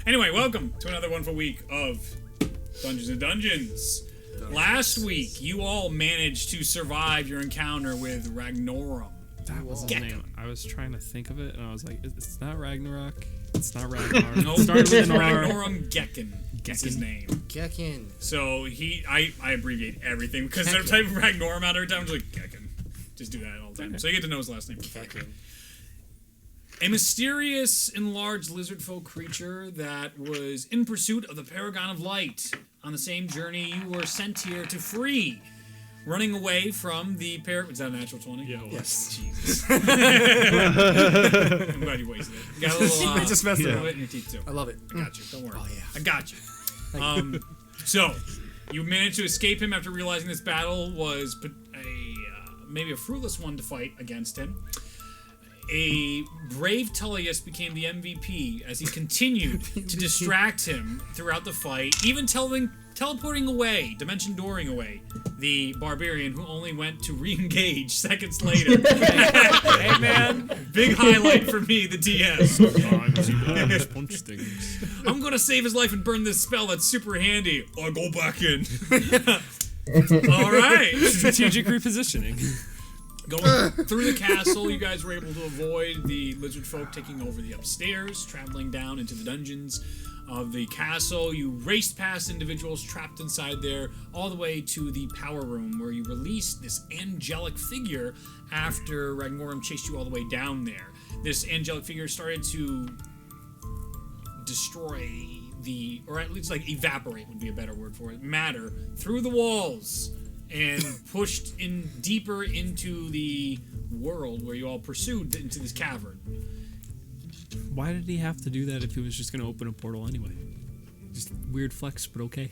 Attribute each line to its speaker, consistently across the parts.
Speaker 1: Anyway, welcome to another wonderful week of Dungeons and Dungeons. Last week, you all managed to survive your encounter with Ragnorum.
Speaker 2: That was the name. I was trying to think of it, and I was like, it's not Ragnarok. It's not
Speaker 1: Ragnar.
Speaker 2: No, it started with an R.
Speaker 1: Ragnorum Gekken. That's his name.
Speaker 3: Gekken.
Speaker 1: So I abbreviate everything because they're typing Ragnorum out every time. I'm just like, Gekken. Just do that all the time. So you get to know his last name.
Speaker 3: Gekken.
Speaker 1: A mysterious enlarged lizardfolk creature that was in pursuit of the Paragon of Light. On the same journey you were sent here to free. Running away from the Is that a natural 20?
Speaker 2: Yeah,
Speaker 3: yes.
Speaker 1: Jesus. I'm glad you wasted it. Got a little,
Speaker 3: I just messed it up.
Speaker 1: in your teeth too.
Speaker 3: I love it.
Speaker 1: I got you. Don't worry.
Speaker 3: Oh, yeah.
Speaker 1: I got you. So, you managed to escape him after realizing this battle was maybe a fruitless one to fight against him. A brave Tullius became the MVP as he continued to distract him throughout the fight, even teleporting away, dimension dooring away, the barbarian who only went to re-engage seconds later. Hey man, big highlight for me, the DS. I'm gonna save his life and burn this spell that's super handy. I go back in. All right.
Speaker 2: Strategic repositioning.
Speaker 1: Going through the castle, you guys were able to avoid the lizard folk taking over the upstairs, traveling down into the dungeons of the castle. You raced past individuals trapped inside there, all the way to the power room, where you released this angelic figure after Ragnorum chased you all the way down there. This angelic figure started to destroy or at least like evaporate would be a better word for it, matter through the walls, and pushed in deeper into the world where you all pursued into this cavern.
Speaker 2: Why did he have to do that if he was just going to open a portal anyway? Just weird flex, but okay.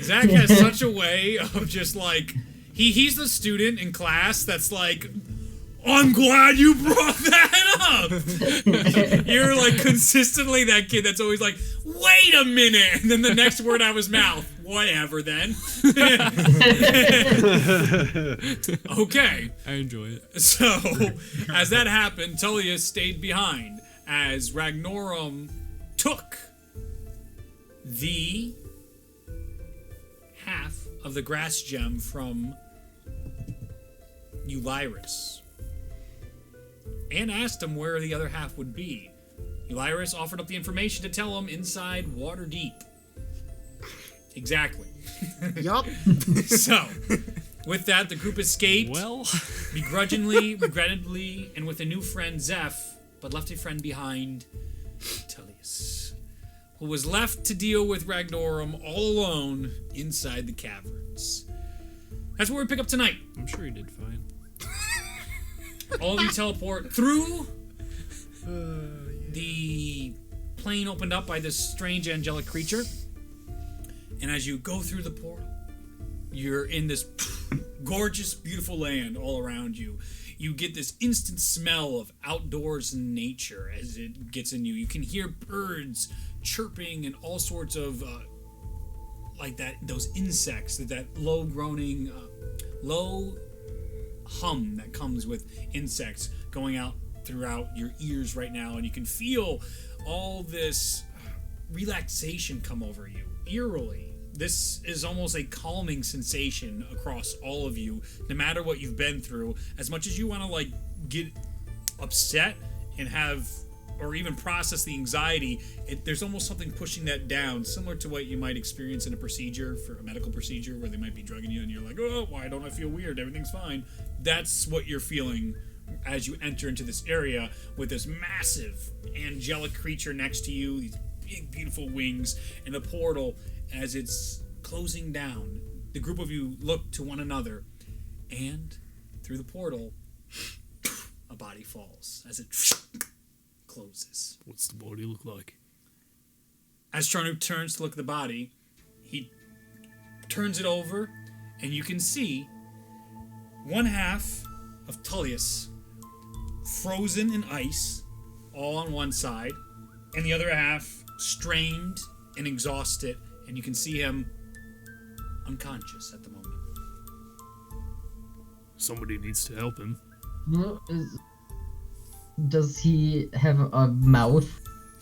Speaker 1: Zach has such a way of just like he's the student in class that's like, I'm glad you brought that up. You're like consistently that kid that's always like, wait a minute, and then the next word out of his mouth, whatever then. Okay.
Speaker 2: I enjoy it.
Speaker 1: So, as that happened, Tullius stayed behind as Ragnorum took the half of the grass gem from Ulyrus and asked him where the other half would be. Ulyrus offered up the information to tell him inside Waterdeep. Exactly.
Speaker 3: Yup.
Speaker 1: So, with that, the group escaped.
Speaker 2: Well,
Speaker 1: Begrudgingly, regrettably, and with a new friend, Zeff, but left a friend behind, Tullius, who was left to deal with Ragnorum all alone inside the caverns. That's where we pick up tonight.
Speaker 2: I'm sure he did fine.
Speaker 1: All of you teleport through the plane opened up by this strange angelic creature. And as you go through the portal, you're in this gorgeous, beautiful land all around you. You get this instant smell of outdoors and nature as it gets in you. You can hear birds chirping and all sorts of like that. Those insects, that low groaning, low hum that comes with insects going out throughout your ears right now, and you can feel all this relaxation come over you eerily. This is almost a calming sensation across all of you, no matter what you've been through. As much as you want to like get upset and have or even process the anxiety, there's almost something pushing that down, similar to what you might experience in a procedure, for a medical procedure, where they might be drugging you and you're like, oh, why don't I feel weird? Everything's fine. That's what you're feeling as you enter into this area with this massive angelic creature next to you, these big, beautiful wings, and the portal, as it's closing down. The group of you look to one another, and through the portal, a body falls as it closes.
Speaker 2: What's the body look like?
Speaker 1: As Charnu turns to look at the body, he turns it over, and you can see one half of Tullius frozen in ice, all on one side, and the other half strained and exhausted, and you can see him unconscious at the moment.
Speaker 2: Somebody needs to help him.
Speaker 4: Does he have a mouth?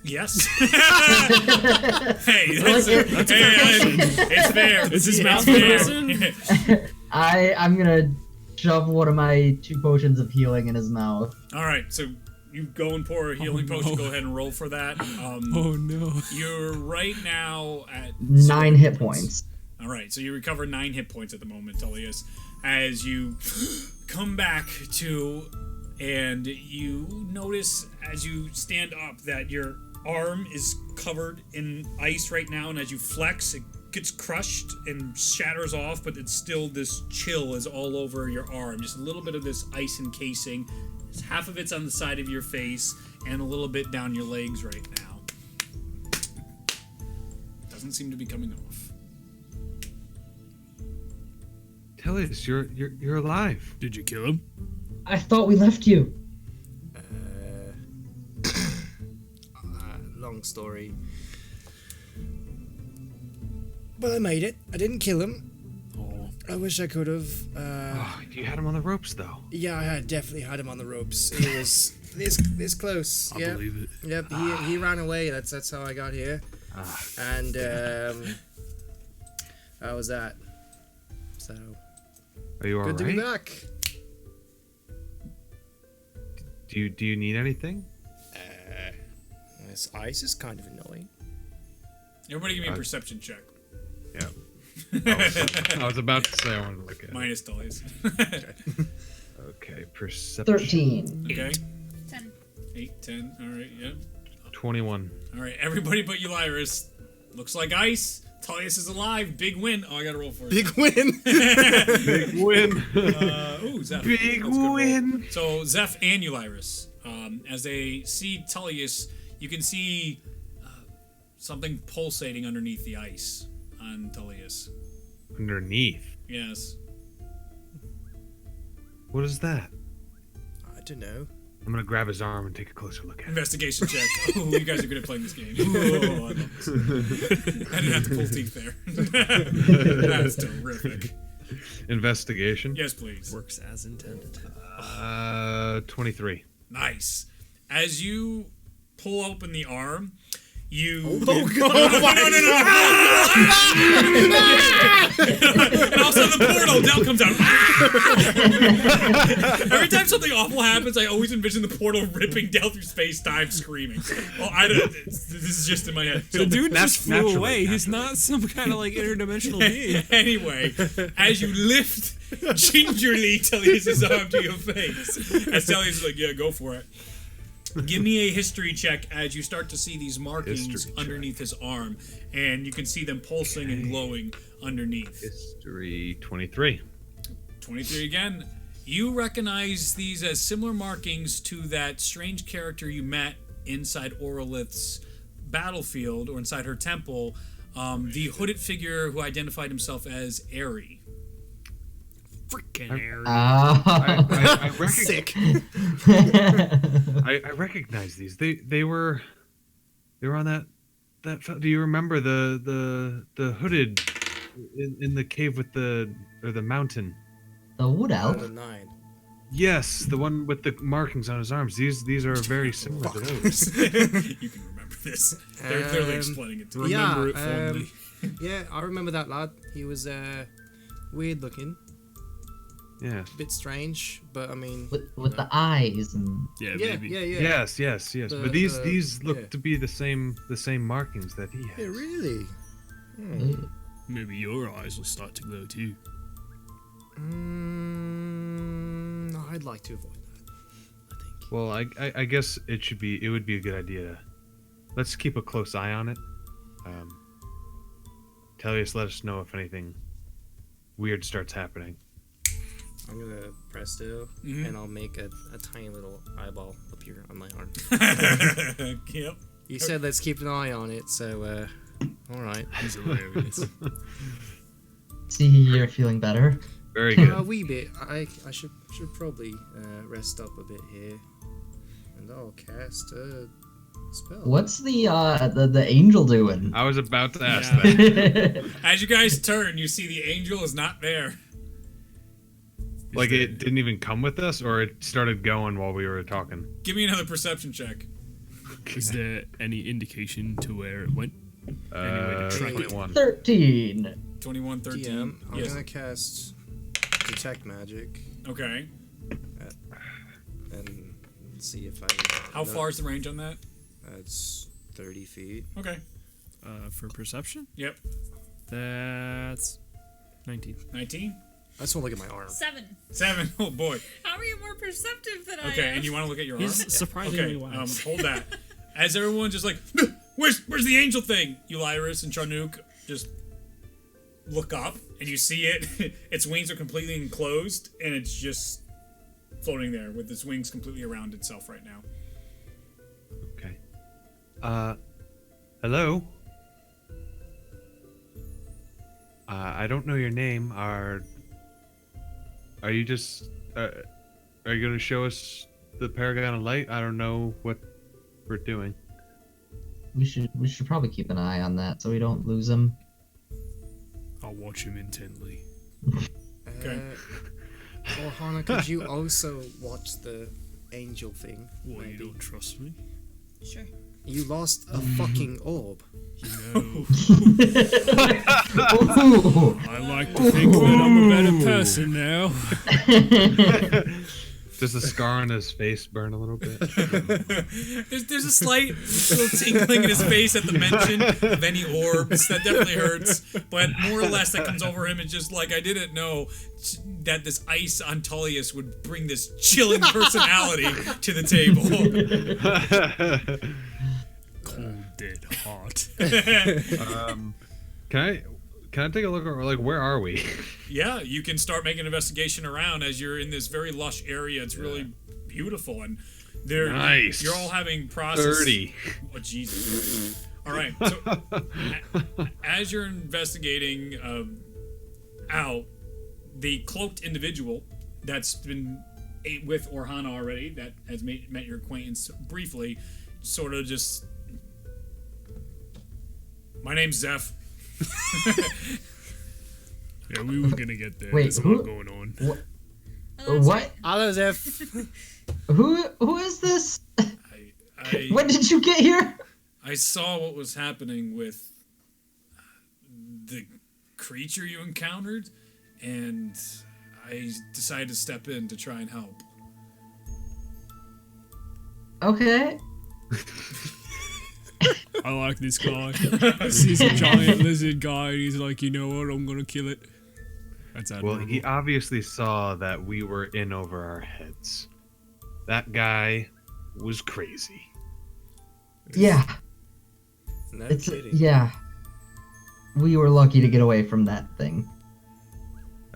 Speaker 1: Yes. Hey, that's a fair question. It's fair.
Speaker 2: Is his mouth
Speaker 1: fair.
Speaker 4: I'm gonna shove one of my 2 potions of healing in his mouth.
Speaker 1: All right, so you go and pour a healing potion. Go ahead and roll for that.
Speaker 2: Oh no.
Speaker 1: You're right now at
Speaker 4: 9 hit points.
Speaker 1: All right, so you recover 9 hit points at the moment, Tullius, as you come back to, and you notice as you stand up that your arm is covered in ice right now, and as you flex, it gets crushed and shatters off, but it's still this chill is all over your arm. Just a little bit of this ice encasing. Half of it's on the side of your face, and a little bit down your legs right now. Doesn't seem to be coming off.
Speaker 5: Tellius, you're alive.
Speaker 2: Did you kill him?
Speaker 4: I thought we left you.
Speaker 3: Long story. But I made it. I didn't kill him.
Speaker 2: Oh.
Speaker 3: I wish I could have.
Speaker 5: You had him on the ropes, though.
Speaker 3: Yeah, I had definitely had him on the ropes. He was this close.
Speaker 2: I
Speaker 3: Yeah.
Speaker 2: believe it.
Speaker 3: Yep. He ran away. That's how I got here. And how was that? So
Speaker 5: Are you all
Speaker 3: good to be
Speaker 5: right?
Speaker 3: back.
Speaker 5: Do you need anything?
Speaker 3: This ice is kind of annoying.
Speaker 1: Everybody give me a perception check.
Speaker 5: Yeah. I was about to say I wanted to look at
Speaker 1: Minus Tullius.
Speaker 5: it. Okay, perception.
Speaker 4: 13.
Speaker 1: Okay.
Speaker 6: 10.
Speaker 1: 8, 10. All right, yeah.
Speaker 5: 21.
Speaker 1: All right, everybody but Ulyrus. Looks like ice. Tullius is alive. Big win. Oh, I gotta roll for it.
Speaker 3: Big win.
Speaker 5: Big win.
Speaker 1: Ooh, Zeff.
Speaker 5: Big
Speaker 1: That's a good roll.
Speaker 5: win.
Speaker 1: So Zeff and Ulyrus, as they see Tullius, you can see something pulsating underneath the ice on Tullius.
Speaker 5: Underneath.
Speaker 1: Yes.
Speaker 5: What is that?
Speaker 3: I don't know.
Speaker 5: I'm gonna grab his arm and take a closer look at it.
Speaker 1: Investigation check. Oh, you guys are good at playing this game. Oh, I love this. I didn't have to pull teeth there. That's terrific.
Speaker 5: Investigation.
Speaker 1: Yes, please.
Speaker 2: Works as intended.
Speaker 5: 23.
Speaker 1: Nice. As you pull open the arm, you.
Speaker 3: Oh God!
Speaker 1: And all of a sudden the portal, Del comes out. Every time something awful happens, I always envision the portal ripping Del through space-time, screaming. Well, I don't. This is just in my head.
Speaker 2: The dude just flew
Speaker 5: naturally,
Speaker 2: away. He's not some kind of like interdimensional being.
Speaker 1: Anyway, as you lift gingerly Tullius' arm to your face, as Tullius is like, yeah, go for it. Give me a history check as you start to see these markings
Speaker 5: History
Speaker 1: underneath his arm, and you can see them pulsing and glowing underneath.
Speaker 5: History 23.
Speaker 1: 23 again. You recognize these as similar markings to that strange character you met inside Orolith's battlefield or inside her temple, the hooded figure who identified himself as Aerie.
Speaker 2: Freaking Aaron.
Speaker 5: I
Speaker 3: Sick.
Speaker 5: I recognize these. They were on that. Do you remember the hooded in the cave with the mountain?
Speaker 4: The wood elf?
Speaker 3: 9.
Speaker 5: Yes, the one with the markings on his arms. These are very similar to those.
Speaker 1: You can remember this. They're clearly explaining it to you.
Speaker 2: Remember it fondly.
Speaker 3: Yeah, I remember that lad. He was weird looking,
Speaker 5: Yeah.
Speaker 3: bit strange, but I mean,
Speaker 4: With the eyes and
Speaker 2: Yeah,
Speaker 3: yeah,
Speaker 2: maybe.
Speaker 3: yeah, yeah.
Speaker 5: Yes. But these look
Speaker 3: yeah.
Speaker 5: to be the same markings that he has.
Speaker 3: Yeah, really.
Speaker 2: Maybe your eyes will start to glow too.
Speaker 3: I'd like to avoid that. I think.
Speaker 5: Well, I guess it would be a good idea to let's keep a close eye on it. Tellius, let us know if anything weird starts happening.
Speaker 3: I'm gonna press still, and I'll make a tiny little eyeball appear on my arm.
Speaker 1: Yep.
Speaker 3: You said let's keep an eye on it, so all right.
Speaker 2: He's hilarious.
Speaker 4: see you're feeling better.
Speaker 5: Very good.
Speaker 3: A wee bit. I should probably rest up a bit here, and I'll cast a spell.
Speaker 4: What's the angel doing?
Speaker 5: I was about to ask
Speaker 1: Yeah.
Speaker 5: that.
Speaker 1: As you guys turn, you see the angel is not there.
Speaker 5: Like it didn't even come with us, or it started going while we were talking.
Speaker 1: Give me another perception check.
Speaker 2: Is there any indication to where it went? Anyway, to track it.
Speaker 5: 21.
Speaker 4: 13.
Speaker 1: 21, 13.
Speaker 3: DM, I'm
Speaker 1: Yes.
Speaker 3: gonna cast Detect Magic
Speaker 1: Okay.
Speaker 3: and see if I.
Speaker 1: How far is the range on that?
Speaker 3: It's 30 feet.
Speaker 1: Okay.
Speaker 2: For perception,
Speaker 1: Yep.
Speaker 2: that's 19.
Speaker 1: 19?
Speaker 3: I just want to look at my arm.
Speaker 6: 7.
Speaker 1: 7. Oh boy.
Speaker 6: How are you more perceptive than I
Speaker 1: Okay,
Speaker 6: am?
Speaker 1: and you want to look at your arm?
Speaker 2: He's surprisingly
Speaker 1: Okay,
Speaker 2: wise.
Speaker 1: hold that. As everyone just like, where's the angel thing? Ulyrus and Charnook just look up, and you see it. Its wings are completely enclosed, and it's just floating there with its wings completely around itself right now.
Speaker 5: Okay. Hello? I don't know your name. Are you just... are you going to show us the Paragon of Light? I don't know what we're doing.
Speaker 4: We should probably keep an eye on that so we don't lose him.
Speaker 2: I'll watch him intently.
Speaker 1: Okay.
Speaker 3: Or Hana, could you also watch the angel thing?
Speaker 2: What, you
Speaker 3: maybe?
Speaker 2: don't trust me?
Speaker 6: Sure.
Speaker 3: You lost a fucking orb.
Speaker 2: You know,
Speaker 4: Ooh.
Speaker 2: I like to think that I'm a better person now.
Speaker 5: Does the scar on his face burn a little bit?
Speaker 1: There's a slight little tinkling in his face at the mention of any orbs. That definitely hurts. But more or less that comes over him. It's just like, I didn't know that this ice on Tullius would bring this chilling personality to the table.
Speaker 2: Cold, dead, hot.
Speaker 5: Can I take a look at, like, where are we?
Speaker 1: Yeah, you can start making an investigation around as you're in this very lush area. It's really beautiful, and they're
Speaker 5: Nice.
Speaker 1: You're all having process.
Speaker 5: 30.
Speaker 1: Oh Jesus! All right. So as you're investigating out, the cloaked individual that's been with Orhana already, that has met your acquaintance briefly, sort of just. My name's Zeff.
Speaker 2: Yeah, we were gonna get there.
Speaker 4: Wait,
Speaker 2: There's a
Speaker 4: who-
Speaker 2: lot going on.
Speaker 4: What?
Speaker 3: Hello, Zeff.
Speaker 4: Who is this?
Speaker 1: I
Speaker 4: When did you get here?
Speaker 1: I saw what was happening with the creature you encountered, and I decided to step in to try and help.
Speaker 4: Okay.
Speaker 2: I like this guy. He's a giant lizard guy, and he's like, you know what? I'm gonna kill it. That's admirable.
Speaker 5: Well, he obviously saw that we were in over our heads. That guy was crazy.
Speaker 4: Yeah.
Speaker 3: No
Speaker 4: It's
Speaker 3: kidding.
Speaker 4: yeah. We were lucky to get away from that thing.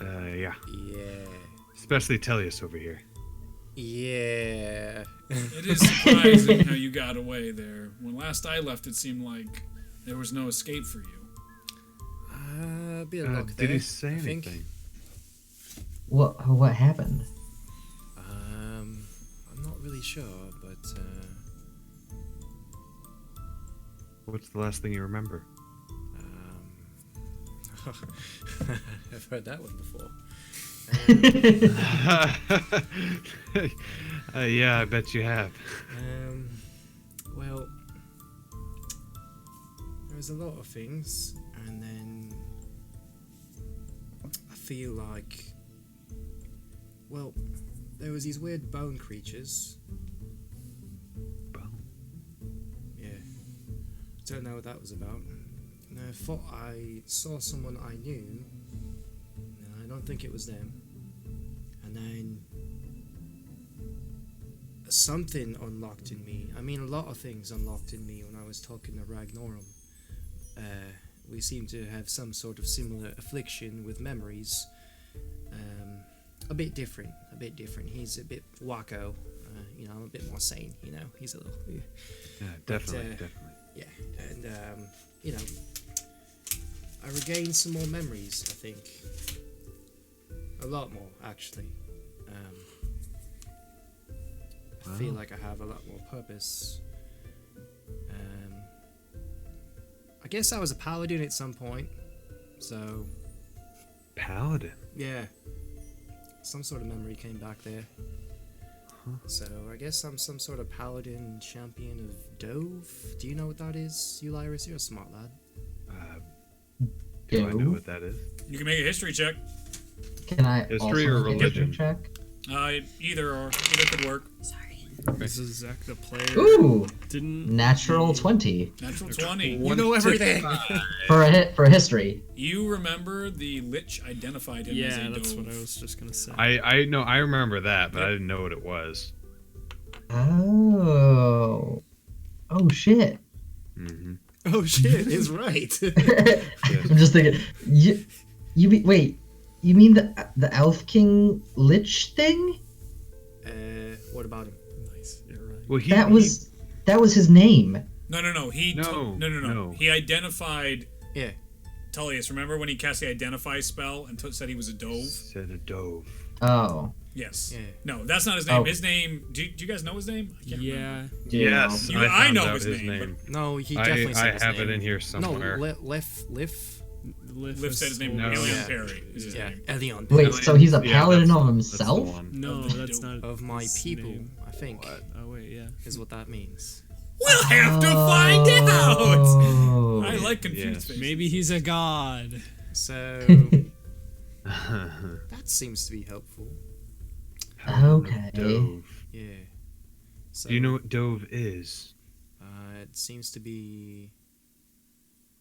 Speaker 5: Yeah.
Speaker 3: Yeah.
Speaker 5: Especially Tellius over here.
Speaker 3: Yeah.
Speaker 1: It is surprising how you got away there. When last I left, it seemed like there was no escape for you.
Speaker 3: A bit of luck there.
Speaker 5: Did he say
Speaker 3: I think.
Speaker 5: anything?
Speaker 4: What happened?
Speaker 3: I'm not really sure, but
Speaker 5: What's the last thing you remember?
Speaker 3: I've heard that one before.
Speaker 5: Yeah, I bet you have.
Speaker 3: Well, there's a lot of things, and then I feel like, well, there was these weird bone creatures.
Speaker 5: Bone.
Speaker 3: Yeah, don't know what that was about. And I thought I saw someone I knew. No, I don't think it was them. And then something unlocked in me. I mean, a lot of things unlocked in me when I was talking to Ragnorum. We seem to have some sort of similar affliction with memories. A bit different. He's a bit wacko. I'm a bit more sane. He's a little.
Speaker 5: Yeah, definitely.
Speaker 3: Yeah, and I regained some more memories, I think. A lot more, actually. I feel like I have a lot more purpose. I guess I was a paladin at some point, so
Speaker 5: Paladin.
Speaker 3: yeah. some sort of memory came back there. So I guess I'm some sort of paladin champion of Dove. Do you know what that is, Ulyrus? You're a smart lad.
Speaker 5: Do I know what that is?
Speaker 1: You can make a history check.
Speaker 4: Can I
Speaker 5: History
Speaker 4: also
Speaker 5: or
Speaker 4: make a history
Speaker 5: religion?
Speaker 4: check?
Speaker 1: Either could work.
Speaker 6: Sorry.
Speaker 2: This is Zach the player.
Speaker 4: Ooh,
Speaker 2: Didn't
Speaker 4: natural 20
Speaker 1: Natural 20.
Speaker 3: You know everything.
Speaker 4: for a history.
Speaker 1: You remember the Lich identified him as a
Speaker 2: Yeah, that's
Speaker 1: dove.
Speaker 2: what I was just gonna say.
Speaker 5: I know, I remember that, but I didn't know what it was.
Speaker 4: Oh. Oh shit.
Speaker 5: Mm-hmm.
Speaker 3: Oh shit, is right.
Speaker 4: I'm just thinking. Wait. You mean the Elf King Lich thing?
Speaker 3: What about him?
Speaker 2: Nice. You're right.
Speaker 5: Well,
Speaker 4: That was his name.
Speaker 1: No.
Speaker 5: No.
Speaker 1: He identified
Speaker 3: Yeah.
Speaker 1: Tullius. Remember when he cast the identify spell and said he was a dove?
Speaker 5: Said a dove.
Speaker 4: Oh.
Speaker 1: Yes.
Speaker 3: Yeah.
Speaker 1: No, that's not his name.
Speaker 4: Oh.
Speaker 1: His name. Do you guys know his name? I can't
Speaker 2: Yeah.
Speaker 5: Yes,
Speaker 1: You-
Speaker 5: I
Speaker 1: I
Speaker 5: found
Speaker 1: know
Speaker 5: out
Speaker 1: his name,
Speaker 3: No, he definitely said
Speaker 5: I
Speaker 3: his
Speaker 5: have
Speaker 3: name.
Speaker 5: it in here somewhere.
Speaker 3: No, Liff.
Speaker 1: Liv said his name.
Speaker 5: No.
Speaker 1: Alien
Speaker 3: Yeah.
Speaker 1: Perry is his
Speaker 3: Yeah,
Speaker 1: name.
Speaker 3: Elion.
Speaker 4: Wait, so he's a
Speaker 5: Yeah,
Speaker 4: paladin
Speaker 5: that's-
Speaker 4: of
Speaker 5: that's the
Speaker 4: himself?
Speaker 5: one.
Speaker 2: No,
Speaker 1: Of the
Speaker 2: that's
Speaker 1: dope.
Speaker 2: not
Speaker 3: Of my
Speaker 2: his
Speaker 3: people,
Speaker 2: name.
Speaker 3: I think,
Speaker 2: Oh wait, yeah.
Speaker 3: is what that means.
Speaker 1: We'll have to find out.
Speaker 4: Oh.
Speaker 1: I like confused
Speaker 5: Yes.
Speaker 1: faces.
Speaker 2: Maybe he's a god.
Speaker 3: So that seems to be helpful.
Speaker 4: Okay.
Speaker 5: Dove.
Speaker 3: Yeah. So,
Speaker 5: Do you know what dove is?
Speaker 3: It seems to be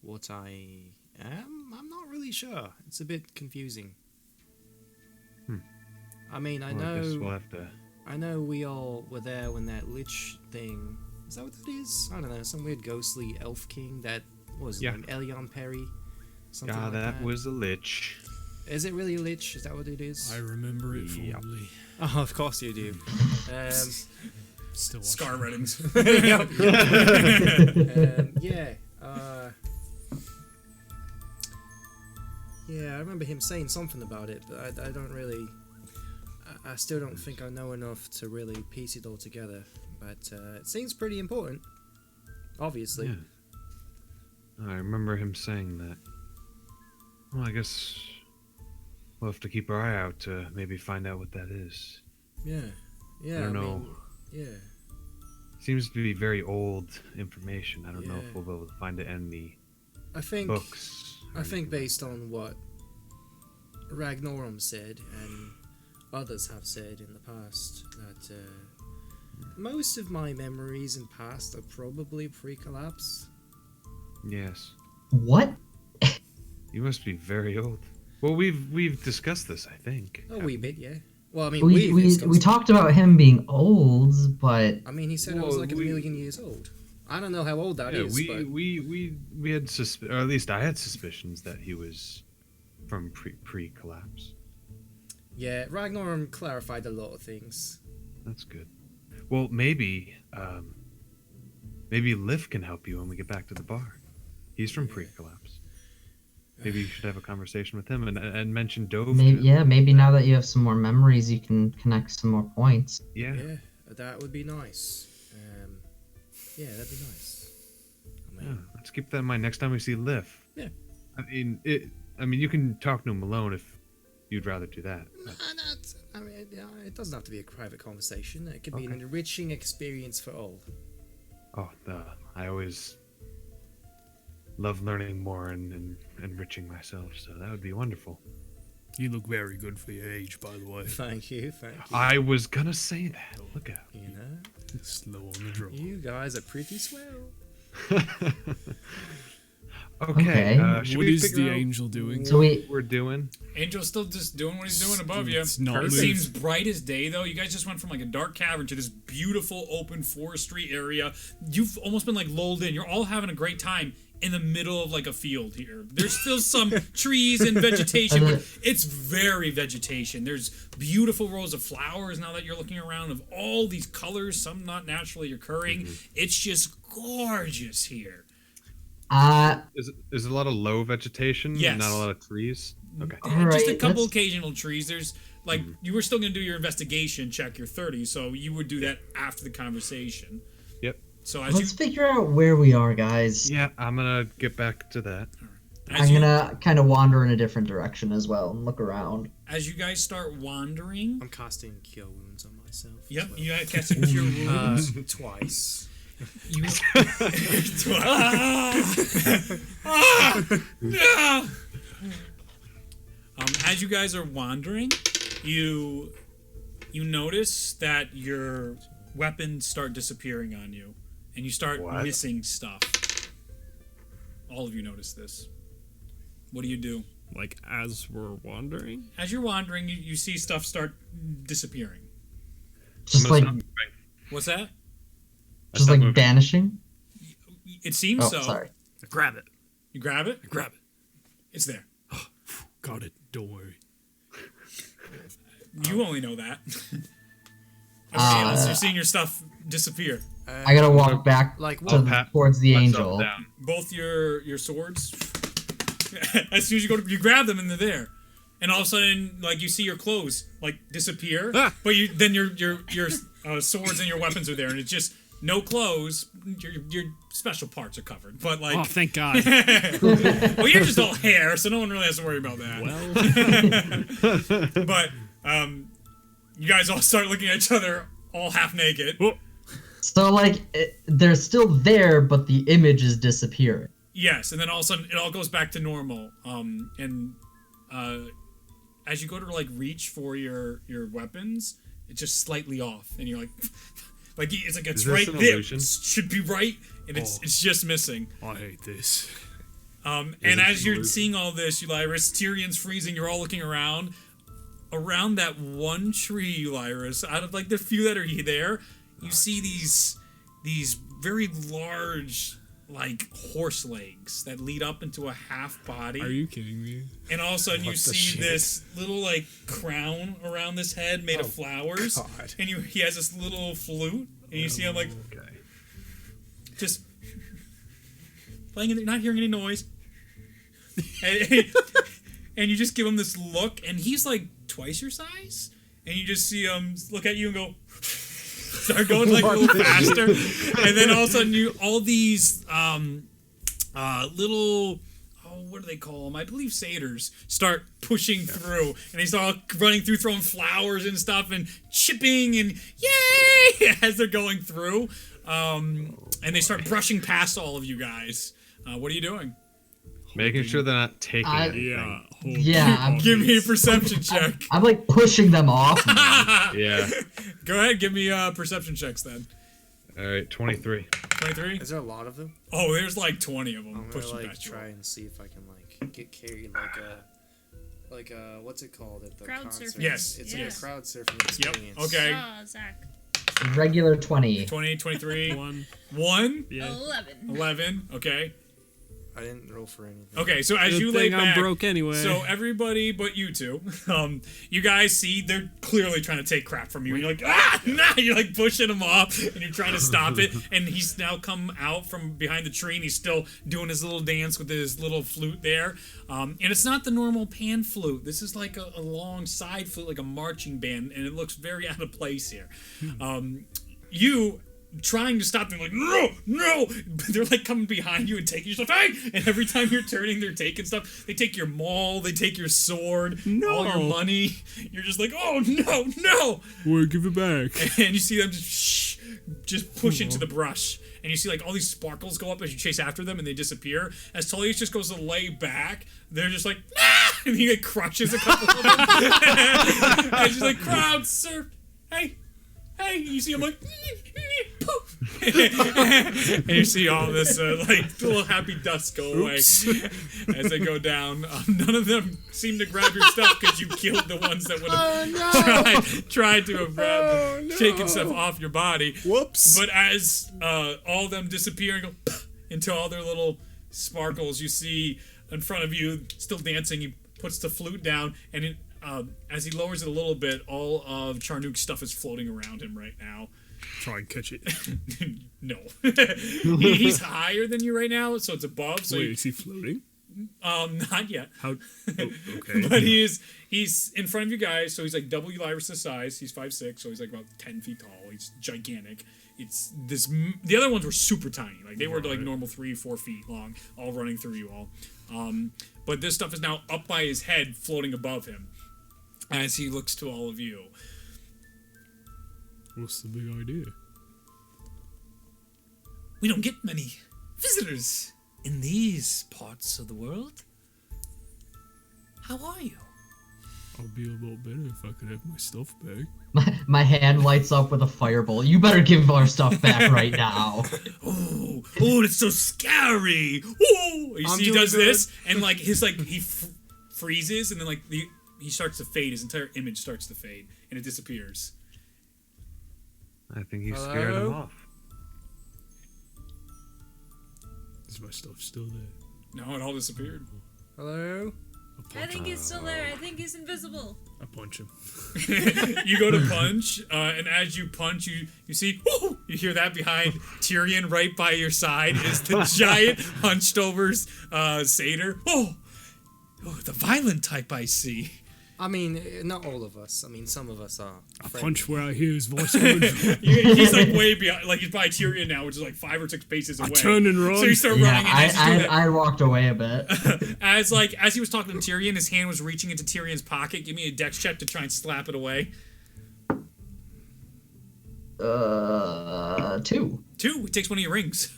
Speaker 3: what I am. I'm not really sure. It's a bit confusing. I mean, I
Speaker 5: Well, I guess
Speaker 3: know.
Speaker 5: we'll have to.
Speaker 3: I know we all were there when that Lich thing. Is that what that is? I don't know. Some weird ghostly elf king that what was his
Speaker 5: Yeah.
Speaker 3: name? Elion Perry. Something
Speaker 5: Ah,
Speaker 3: like
Speaker 5: that was a lich.
Speaker 3: Is it really a Lich? Is that what it is?
Speaker 2: I remember it
Speaker 5: Yeah.
Speaker 2: fondly.
Speaker 3: Oh, of course you do.
Speaker 2: Still watching.
Speaker 1: Scar Reddings.
Speaker 3: Yeah. Yeah, I remember him saying something about it, but I don't really. I still don't think I know enough to really piece it all together. But it seems pretty important. Obviously.
Speaker 5: Yeah. I remember him saying that. Well, I guess we'll have to keep our eye out to maybe find out what that is.
Speaker 3: Yeah. Yeah.
Speaker 5: I don't
Speaker 3: mean,
Speaker 5: know.
Speaker 3: yeah.
Speaker 5: Seems to be very old information. I don't know
Speaker 3: Yeah.
Speaker 5: if we'll be able to find it in the
Speaker 3: I think.
Speaker 5: books. or
Speaker 3: I think
Speaker 5: anything.
Speaker 3: based on what Ragnorum said and others have said in the past that most of my memories in past are probably pre-collapse.
Speaker 5: Yes.
Speaker 4: What?
Speaker 5: You must be very old. Well, we've discussed this, I think.
Speaker 3: A wee bit, yeah. Well, I mean,
Speaker 4: We
Speaker 3: discussed-
Speaker 4: talked about him being old, but
Speaker 3: I mean, he said I was
Speaker 5: Well,
Speaker 3: like a
Speaker 5: we-
Speaker 3: million years old. I don't know how old that
Speaker 5: Yeah,
Speaker 3: is, but
Speaker 5: we had or at least I had suspicions that he was from pre-collapse.
Speaker 3: yeah, Ragnorum clarified a lot of things.
Speaker 5: That's good. Well, maybe Liv can help you when we get back to the bar. He's from pre-collapse. Maybe you should have a conversation with him and mention Dove.
Speaker 4: maybe now that you have some more memories, you can connect some more points.
Speaker 5: Yeah.
Speaker 3: Yeah, that would be nice. Yeah, that'd be nice. I
Speaker 5: Yeah,
Speaker 3: mean,
Speaker 5: let's keep that in mind next time we see Liv.
Speaker 3: Yeah.
Speaker 5: I mean, you can talk to him alone if you'd rather do that. but-
Speaker 3: I mean, it doesn't have to be a private conversation. It could be an
Speaker 5: Okay.
Speaker 3: enriching experience for all.
Speaker 5: Oh, I always love learning more and enriching myself, so that would be wonderful.
Speaker 2: You look very good for your age, by the way.
Speaker 3: Thank you.
Speaker 5: I was gonna say that. Look out.
Speaker 3: You know,
Speaker 2: Slow on the draw.
Speaker 3: you guys are pretty swell.
Speaker 4: Okay.
Speaker 5: Should
Speaker 2: What
Speaker 5: we
Speaker 2: is
Speaker 5: figure
Speaker 2: the
Speaker 5: out
Speaker 2: angel doing?
Speaker 4: So we
Speaker 5: what we're doing?
Speaker 1: Angel's still just doing what he's doing above you.
Speaker 2: It's not
Speaker 1: It
Speaker 2: moved.
Speaker 1: seems bright as day, though. You guys just went from like a dark cavern to this beautiful open forestry area. You've almost been like lulled in. You're all having a great time in the middle of like a field here. There's still some trees and vegetation, but it's very vegetation. There's beautiful rows of flowers now that you're looking around of all these colors, some not naturally occurring. It's just gorgeous here.
Speaker 5: Is a lot of low vegetation?
Speaker 1: Yes.
Speaker 5: Not a lot of trees. Okay.
Speaker 4: All
Speaker 1: Just a
Speaker 4: right,
Speaker 1: couple
Speaker 4: let's-
Speaker 1: occasional trees. There's like you were still gonna do your investigation check, your 30, so you would do that after the conversation.
Speaker 5: Yep.
Speaker 1: So as
Speaker 4: let's figure out where we are, guys.
Speaker 5: Yeah, I'm gonna get back to that.
Speaker 1: as
Speaker 4: I'm
Speaker 1: you
Speaker 4: gonna kind of wander in a different direction as well and look around.
Speaker 1: as you guys start wandering.
Speaker 3: I'm casting Cure Wounds on myself.
Speaker 1: Yep,
Speaker 3: as well.
Speaker 1: you got casting Cure Wounds.
Speaker 3: Twice.
Speaker 1: You no! As you guys are wandering, you notice that your weapons start disappearing on you, and you start missing stuff. All of you notice this. What do you do?
Speaker 2: Like, as we're wandering?
Speaker 1: As you're wandering, you see stuff start disappearing.
Speaker 4: Just like
Speaker 1: What's that?
Speaker 4: vanishing.
Speaker 1: It seems so.
Speaker 4: Sorry.
Speaker 2: Grab it.
Speaker 1: You grab it?
Speaker 2: Grab it.
Speaker 1: It's there.
Speaker 2: Got it. Don't worry.
Speaker 1: You only know that. Everybody else, you're seeing your stuff disappear.
Speaker 4: I gotta walk back
Speaker 3: Like
Speaker 4: towards the
Speaker 5: myself
Speaker 4: angel.
Speaker 5: down.
Speaker 1: Both your swords. As soon as you go to, you grab them and they're there, and all of a sudden, like, you see your clothes like disappear, but then your swords and your weapons are there, and it's just no clothes. Your special parts are covered, but like,
Speaker 2: Oh, thank God.
Speaker 1: well, you're just all hair, so no one really has to worry about that.
Speaker 2: Well,
Speaker 1: But you guys all start looking at each other, all half naked.
Speaker 4: So like they're still there, but the image is disappearing.
Speaker 1: Yes, and then all of a sudden it all goes back to normal. As you go to like reach for your weapons, it's just slightly off, and you're like, it's like it's
Speaker 5: Is this
Speaker 1: right
Speaker 5: an
Speaker 1: there.
Speaker 5: illusion?
Speaker 1: It should be right, and it's just missing.
Speaker 2: I hate this.
Speaker 1: And
Speaker 5: it
Speaker 1: as you're
Speaker 5: illusion?
Speaker 1: seeing all this, Ulyrus, Tyrion's freezing. You're all looking around that one tree, Ulyrus. Out of like the few that are there, you see these very large, like, horse legs that lead up into a half body.
Speaker 2: Are you kidding me?
Speaker 1: And all of a sudden you see this little, like, crown around this head made of flowers.
Speaker 3: God.
Speaker 1: And he has this little flute, and you see him like just playing, and not hearing any noise. And you just give him this look, and he's like twice your size, and you just see him look at you and go, start going like a little faster, and then all of a sudden all these little, what do they call them? I believe satyrs start pushing through, and they start running through, throwing flowers and stuff, and chipping, and yay as they're going through, and they start brushing past all of you guys. What are you doing?
Speaker 5: Making sure they're not taking anything.
Speaker 4: Yeah.
Speaker 1: Give me a perception check.
Speaker 4: I'm like pushing them off.
Speaker 5: Yeah.
Speaker 1: Go ahead, give me perception checks then.
Speaker 5: All right, 23.
Speaker 1: 23?
Speaker 3: Is there a lot of them?
Speaker 1: Oh, there's like 20 of them
Speaker 3: I'm gonna
Speaker 1: pushing
Speaker 3: like
Speaker 1: past you.
Speaker 3: try and see if I can like get carried like a what's it called at the
Speaker 6: Crowd
Speaker 3: concert?
Speaker 6: surfing.
Speaker 1: Yes,
Speaker 3: It's
Speaker 1: yes.
Speaker 3: like a crowd surfing
Speaker 1: Yep,
Speaker 3: experience.
Speaker 1: okay.
Speaker 6: Oh, Zach.
Speaker 4: Regular 20.
Speaker 1: 20, 23,
Speaker 2: 1.
Speaker 1: 1,
Speaker 2: Yeah.
Speaker 6: 11.
Speaker 1: 11, okay.
Speaker 3: I didn't roll for anything.
Speaker 1: Okay, so as
Speaker 2: Good
Speaker 1: you lay
Speaker 2: thing I'm
Speaker 1: back,
Speaker 2: broke anyway.
Speaker 1: so everybody but you two, you guys see they're clearly trying to take crap from you. And you're like, nah! You're like pushing him off, and you're trying to stop it. And he's now come out from behind the tree, and he's still doing his little dance with his little flute there. And it's not the normal pan flute. This is like a long side flute, like a marching band, and it looks very out of place here. You trying to stop them, like, no, but they're like coming behind you and taking your stuff. Hey! And every time you're turning, they're taking stuff. They take your maul, they take your sword, all your money. You're just like, oh no!
Speaker 2: Wait, give it back.
Speaker 1: And you see them just push into the brush, and you see like all these sparkles go up as you chase after them, and they disappear. As Tullius just goes to lay back, they're just like, and he like crushes a couple of them. And she's like, crowd surf, hey, you see him like, poof. And you see all this like little happy dust go away as they go down. None of them seem to grab your stuff because you killed the ones that would have tried to have grabbed, taken stuff off your body.
Speaker 3: Whoops.
Speaker 1: But as all of them disappear and go into all their little sparkles, you see in front of you, still dancing, he puts the flute down, and as he lowers it a little bit, all of Charnook's stuff is floating around him right now.
Speaker 2: Try and catch it.
Speaker 1: No. He's higher than you right now, so it's above. So
Speaker 2: Wait, is he floating?
Speaker 1: not yet.
Speaker 2: How? Oh, okay.
Speaker 1: But he's in front of you guys, so he's like double Ulyrus' size. He's 5'6", so he's like about 10 feet tall. He's gigantic. It's this. The other ones were super tiny. Like they were like normal 3-4 feet long, all running through you all. But this stuff is now up by his head, floating above him. as he looks to all of you.
Speaker 2: What's the big idea?
Speaker 1: We don't get many visitors in these parts of the world. How are you?
Speaker 2: I'll be a lot better if I could have my stuff back.
Speaker 4: My hand lights up with a fireball. You better give our stuff back right now.
Speaker 1: Oh, it's so scary. Oh, you see, he does this, and like he freezes, and then like he starts to fade. His entire image starts to fade, and it disappears.
Speaker 5: I think you scared him off.
Speaker 2: Is my stuff still there?
Speaker 1: No, it all disappeared.
Speaker 3: Hello?
Speaker 6: I think he's still there. I think he's invisible.
Speaker 2: I punch him.
Speaker 1: You go to punch, and as you punch, you see, whoo, you hear that behind Tyrion, right by your side is the giant hunched over satyr. Oh, the violent type, I see.
Speaker 3: I mean, not all of us. I mean, some of us are.
Speaker 2: I
Speaker 3: friendly.
Speaker 2: punch where I hear his voice coming.
Speaker 1: He's like way behind, like he's by Tyrion now, which is like 5 or 6 paces away.
Speaker 2: I turn and run.
Speaker 1: So you start
Speaker 4: Yeah,
Speaker 1: running, and as, you do that,
Speaker 4: I walked away a bit.
Speaker 1: as he was talking to Tyrion, his hand was reaching into Tyrion's pocket. Give me a dex check to try and slap it away.
Speaker 4: 2.
Speaker 1: 2. He takes one of your rings.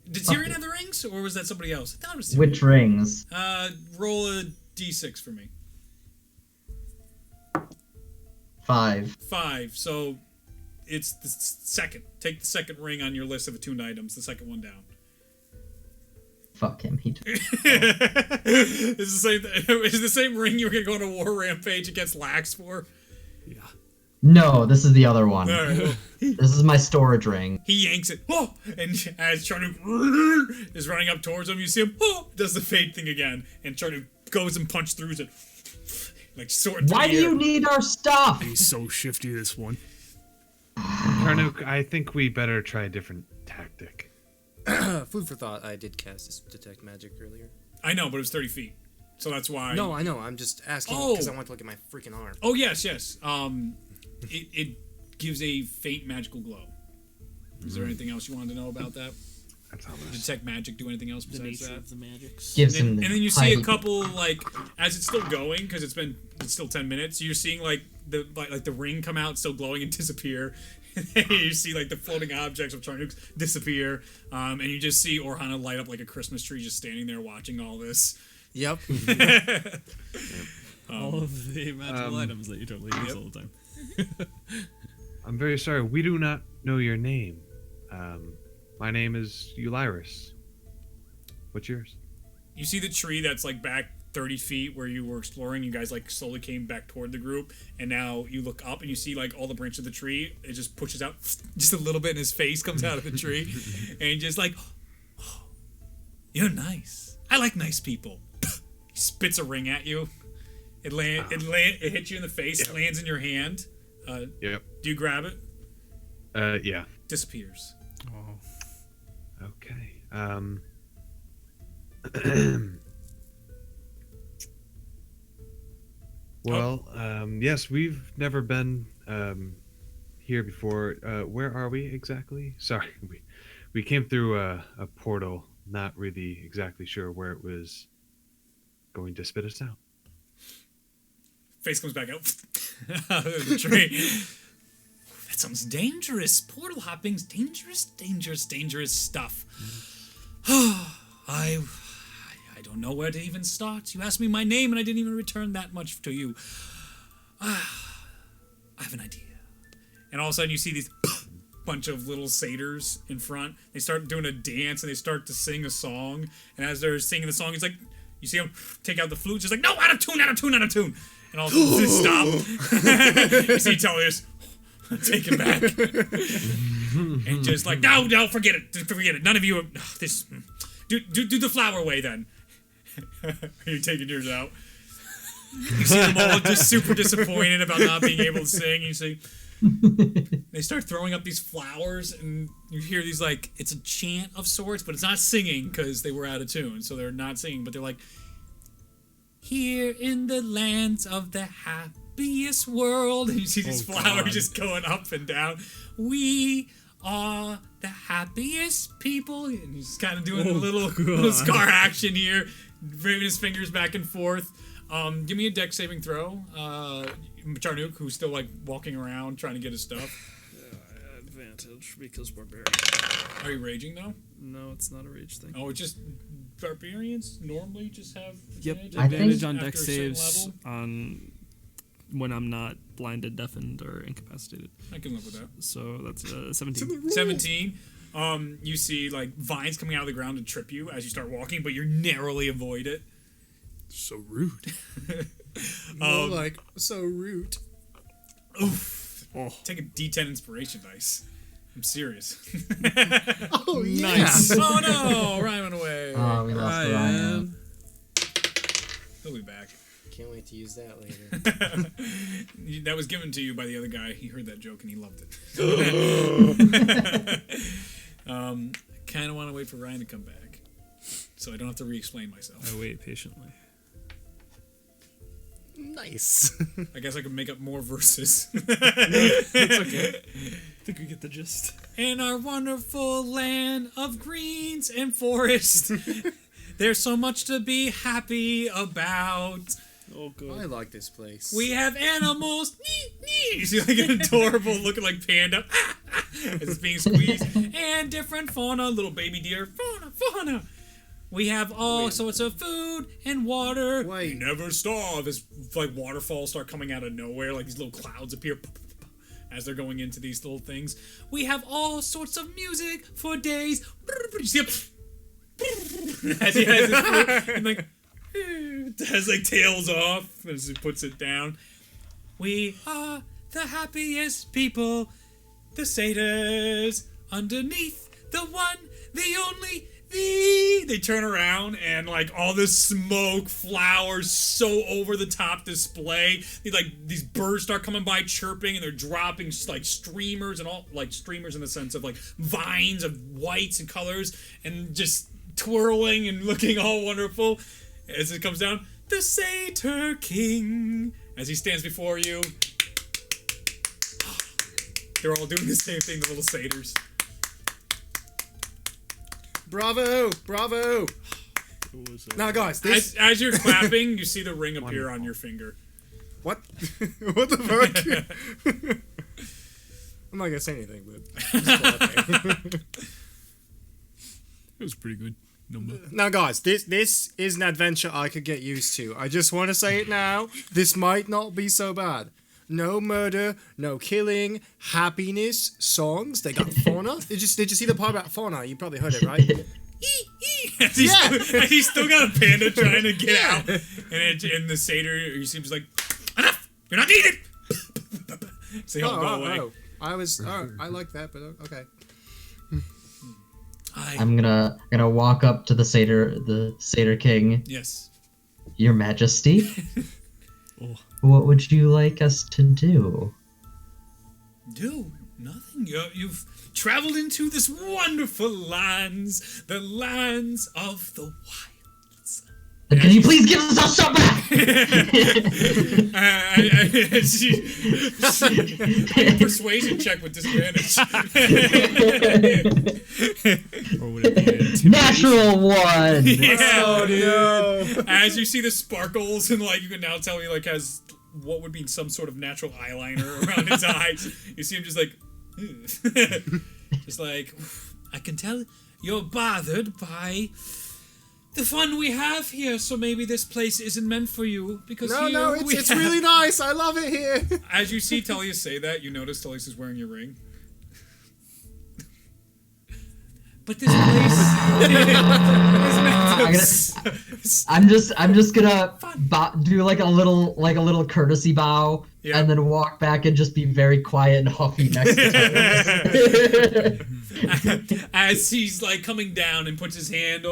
Speaker 1: Did Tyrion have the rings, or was that somebody else? I thought it was Tyrion.
Speaker 4: Which rings?
Speaker 1: Roll a d6 for me.
Speaker 4: 5.
Speaker 1: 5. So it's the second. Take the second ring on your list of attuned items. The second one down.
Speaker 4: Fuck him. He took
Speaker 1: It's the same. It's the same ring you were gonna go on a war rampage against Lax for.
Speaker 2: Yeah.
Speaker 4: No, this is the other one.
Speaker 1: All right, well,
Speaker 4: This is my storage ring.
Speaker 1: he yanks it. Oh, and as Charnook is running up towards him, you see him. Oh, does the fade thing again, and Charnook goes and punch through it. Like sword.
Speaker 4: Why do you need our stuff?
Speaker 2: He's so shifty, this one.
Speaker 5: Tarnuk, I think we better try a different tactic.
Speaker 3: Food for thought. I did cast this detect magic earlier.
Speaker 1: I know, but it was 30 feet, so that's why.
Speaker 3: No, I know. I'm just asking
Speaker 1: Oh.
Speaker 3: because I want to look at my freaking arm.
Speaker 1: Oh yes. It gives a faint magical glow. Is there anything else you wanted to know about that?
Speaker 5: That's all
Speaker 1: Did detect magic do anything else
Speaker 2: The
Speaker 1: besides
Speaker 2: nature
Speaker 1: that?
Speaker 2: of the magics.
Speaker 4: Gives
Speaker 1: And
Speaker 4: him
Speaker 1: then you see a
Speaker 4: tiny-
Speaker 1: couple, like, as it's still going, because it's still 10 minutes, you're seeing like the ring come out still glowing and disappear. And then you see like the floating objects of Charnuk's disappear, and you just see Orhana light up like a Christmas tree just standing there watching all this.
Speaker 3: Yep.
Speaker 2: All of the magical items that you totally use all the time.
Speaker 5: I'm very sorry. We do not know your name. My name is Eulyris. What's yours?
Speaker 1: You see the tree that's like back 30 feet where you were exploring. You guys like slowly came back toward the group, and now you look up and you see like all the branches of the tree. It just pushes out just a little bit, and his face comes out of the tree, and just like, oh, you're nice. I like nice people. He spits a ring at you. It hits you in the face.
Speaker 5: Yep.
Speaker 1: It lands in your hand.
Speaker 5: Yep.
Speaker 1: Do you grab it?
Speaker 5: Yeah.
Speaker 1: Disappears.
Speaker 2: Oh.
Speaker 5: Okay. Well, yes, we've never been here before. Where are we exactly? Sorry, we came through a portal. Not really exactly sure where it was going to spit us out.
Speaker 1: Face comes back out of the tree. That sounds dangerous. Portal hopping's dangerous stuff. I don't know where to even start. You asked me my name and I didn't even return that much to you. I have an idea. And all of a sudden you see these bunch of little satyrs in front. They start doing a dance and they start to sing a song. And as they're singing the song, it's like, you see them take out the flute, just like, no, out of tune. And all of a sudden they stop. You see Tellius take it back. And just like, no, forget it. None of you, this, do the flower way then. Are you taking yours out? You see them all just super disappointed about not being able to sing. You see, they start throwing up these flowers, and you hear these like, it's a chant of sorts, but it's not singing because they were out of tune, so they're not singing. But they're like, here in the lands of the happiest world, and you see these flowers
Speaker 2: God.
Speaker 1: just going up and down. We are the happiest people, and he's kind of doing a little scar action here, waving his fingers back and forth. Give me a deck saving throw. Charnook, who's still like walking around trying to get his stuff.
Speaker 2: Advantage because barbarian.
Speaker 1: Are you raging though?
Speaker 2: No, it's not a rage thing.
Speaker 1: Oh, it's just barbarians normally just have
Speaker 2: Yep,
Speaker 1: advantage,
Speaker 2: advantage on
Speaker 1: after
Speaker 2: deck
Speaker 1: a certain
Speaker 2: saves
Speaker 1: level?
Speaker 2: on when I'm not blinded, deafened, or incapacitated.
Speaker 1: I can live with that.
Speaker 2: So that's 17.
Speaker 1: 17. You see like vines coming out of the ground to trip you as you start walking, but you narrowly avoid it.
Speaker 2: So rude.
Speaker 3: More like so rude.
Speaker 1: Oof.
Speaker 2: Oh,
Speaker 1: Take a D10 inspiration dice. I'm serious.
Speaker 3: Oh
Speaker 2: nice.
Speaker 1: Oh no, Ryan went away.
Speaker 4: Oh, we lost Ryan.
Speaker 1: He'll be back.
Speaker 3: Can't wait to use that later.
Speaker 1: That was given to you by the other guy. He heard that joke and he loved it. Kind of want to wait for Ryan to come back, so I don't have to re-explain myself.
Speaker 2: I wait patiently.
Speaker 3: Nice.
Speaker 1: I guess I could make up more verses.
Speaker 2: It's okay. I think we get the gist.
Speaker 1: In our wonderful land of greens and forest, there's so much to be happy about.
Speaker 2: Oh, good.
Speaker 3: I like this place.
Speaker 1: We have animals. You see like an adorable looking like panda as it's being squeezed. And different fauna, little baby deer. Fauna. We have all sorts of food and water.
Speaker 3: Wait.
Speaker 1: We never starve. As like waterfalls start coming out of nowhere, like these little clouds appear as they're going into these little things. We have all sorts of music for days. You see as he has his foot, and like has like tails off as he puts it down. We are the happiest people, the satyrs, underneath the one, the only, the. They turn around and like all this smoke, flowers, so over the top display. These birds start coming by chirping and they're dropping like streamers and all like streamers in the sense of like vines of whites and colors and just twirling and looking all wonderful. As it comes down, the Satyr King, as he stands before you. They're all doing the same thing, the little satyrs.
Speaker 3: Bravo! Bravo! Now, guys, this...
Speaker 1: As you're clapping, you see the ring appear on your finger.
Speaker 3: What? What the fuck? I'm not gonna say anything, but...
Speaker 2: It was pretty good.
Speaker 3: Now, guys, this is an adventure I could get used to. I just want to say it now. This might not be so bad. No murder, no killing, happiness, songs. They got fauna. Did you see the part about fauna? You probably heard it, right?
Speaker 1: He's still got a panda trying to get out, and the satyr, he seems like, enough! You're not needed. So he'll go away.
Speaker 3: I like that, but okay.
Speaker 4: I'm gonna walk up to the Satyr King.
Speaker 1: Yes.
Speaker 4: Your Majesty.
Speaker 2: Oh.
Speaker 4: What would you like us to do?
Speaker 1: Do nothing. You've traveled into this wonderful lands, the lands of the wilds.
Speaker 4: Can you please give us our stuff back?
Speaker 1: Persuasion check with disadvantage.
Speaker 2: Or would it be
Speaker 4: Natural one.
Speaker 1: Yeah.
Speaker 3: Oh no!
Speaker 1: As you see the sparkles and like you can now tell he like has what would be some sort of natural eyeliner around his eyes. You see him just like just like I can tell you're bothered by the fun we have here, so maybe this place isn't meant for you because
Speaker 3: It's really nice. I love it here.
Speaker 1: As you see Tullius say that, you notice Tullius is wearing your ring. But this place
Speaker 4: I'm just gonna do like a little courtesy bow,
Speaker 1: Yeah.
Speaker 4: and then walk back and just be very quiet and huffy next to him.
Speaker 1: as he's like coming down and puts his hand,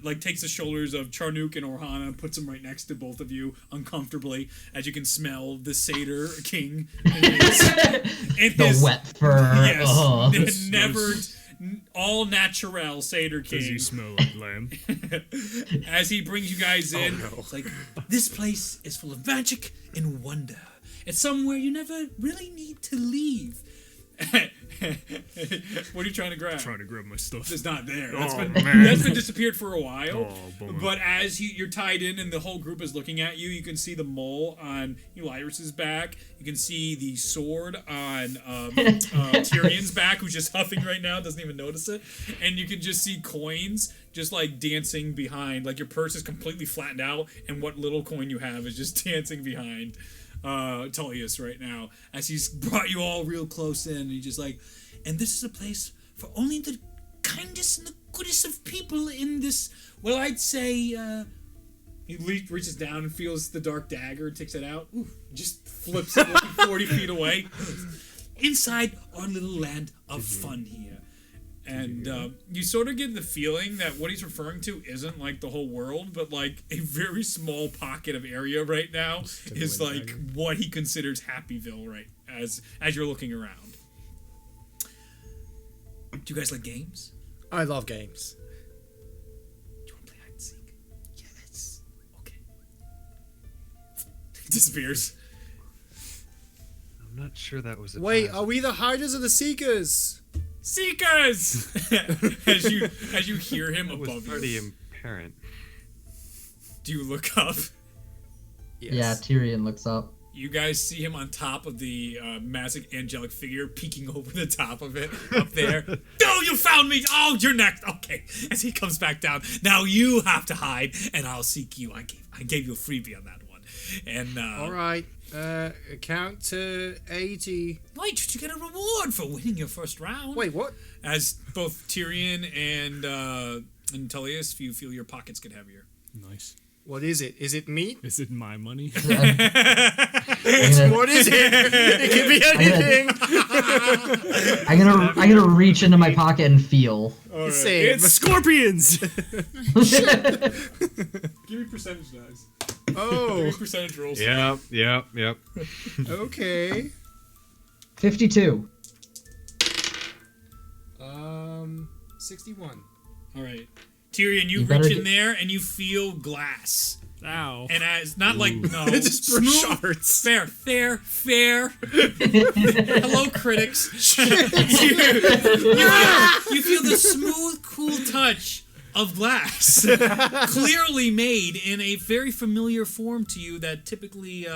Speaker 1: like takes the shoulders of Charnook and Orhana and puts them right next to both of you uncomfortably, as you can smell the Satyr King
Speaker 4: The wet fur.
Speaker 1: Yes,
Speaker 4: Ugh.
Speaker 1: the never all natural Satyr King.
Speaker 2: Does he smell like lamb?
Speaker 1: As he brings you guys in, it's like, this place is full of magic and wonder. It's somewhere you never really need to leave. What are you trying to grab?
Speaker 2: Trying to grab my stuff.
Speaker 1: It's not there.
Speaker 2: Oh,
Speaker 1: That's
Speaker 2: man.
Speaker 1: been disappeared for a while.
Speaker 2: Oh, bummer.
Speaker 1: But as you're tied in and the whole group is looking at you, you can see the mole on Elyrus's back. You can see the sword on Tyrion's back, who's just huffing right now, doesn't even notice it. And you can just see coins just like dancing behind. Like your purse is completely flattened out, and what little coin you have is just dancing behind Tullius right now, as he's brought you all real close in, and he's just like, and this is a place for only the kindest and the goodest of people in this, well, I'd say, he reaches down and feels the dark dagger, takes it out, just flips it like 40 feet away. Inside our little land of fun here. And you sort of get the feeling that what he's referring to isn't like the whole world, but like a very small pocket of area right now is like what he considers Happyville, right? As you're looking around. Do you guys like games?
Speaker 3: I love games.
Speaker 1: Do you want to play hide and seek? Yes. Okay. Disappears.
Speaker 5: I'm not sure that was.
Speaker 3: Wait, are we the hiders or the seekers?
Speaker 1: Seekers! as you hear him
Speaker 5: That was
Speaker 1: above
Speaker 5: pretty
Speaker 1: you.
Speaker 5: apparent.
Speaker 1: Do you look up?
Speaker 3: Yes.
Speaker 4: Yeah, Tyrion looks up.
Speaker 1: You guys see him on top of the massive angelic figure, peeking over the top of it, up there. Oh, you found me! Oh, you're next! Okay. As he comes back down, now you have to hide, and I'll seek you. I gave you a freebie on that one. And
Speaker 3: All right. Count to 80.
Speaker 1: wait, did you get a reward for winning your first round?
Speaker 3: Wait, what?
Speaker 1: As both Tyrion and Tullius, you feel your pockets get heavier.
Speaker 2: Nice.
Speaker 3: What is it? Is it meat?
Speaker 2: Is it my money?
Speaker 3: What is it? It can be anything.
Speaker 4: I'm gonna reach into my pocket and feel.
Speaker 1: All right.
Speaker 3: Same.
Speaker 2: It's scorpions!
Speaker 1: Give me percentage dice.
Speaker 3: Oh,
Speaker 1: Give me percentage rolls.
Speaker 5: Yep.
Speaker 3: okay.
Speaker 4: 52.
Speaker 3: 61.
Speaker 1: All right. Tyrion, you
Speaker 4: You better
Speaker 1: reach in
Speaker 4: get-
Speaker 1: there and you feel glass.
Speaker 2: Ow.
Speaker 1: And as not like no,
Speaker 3: Just for
Speaker 1: smooth-
Speaker 3: shards.
Speaker 1: Fair. Hello, critics. you feel the smooth, cool touch of glass, clearly made in a very familiar form to you that typically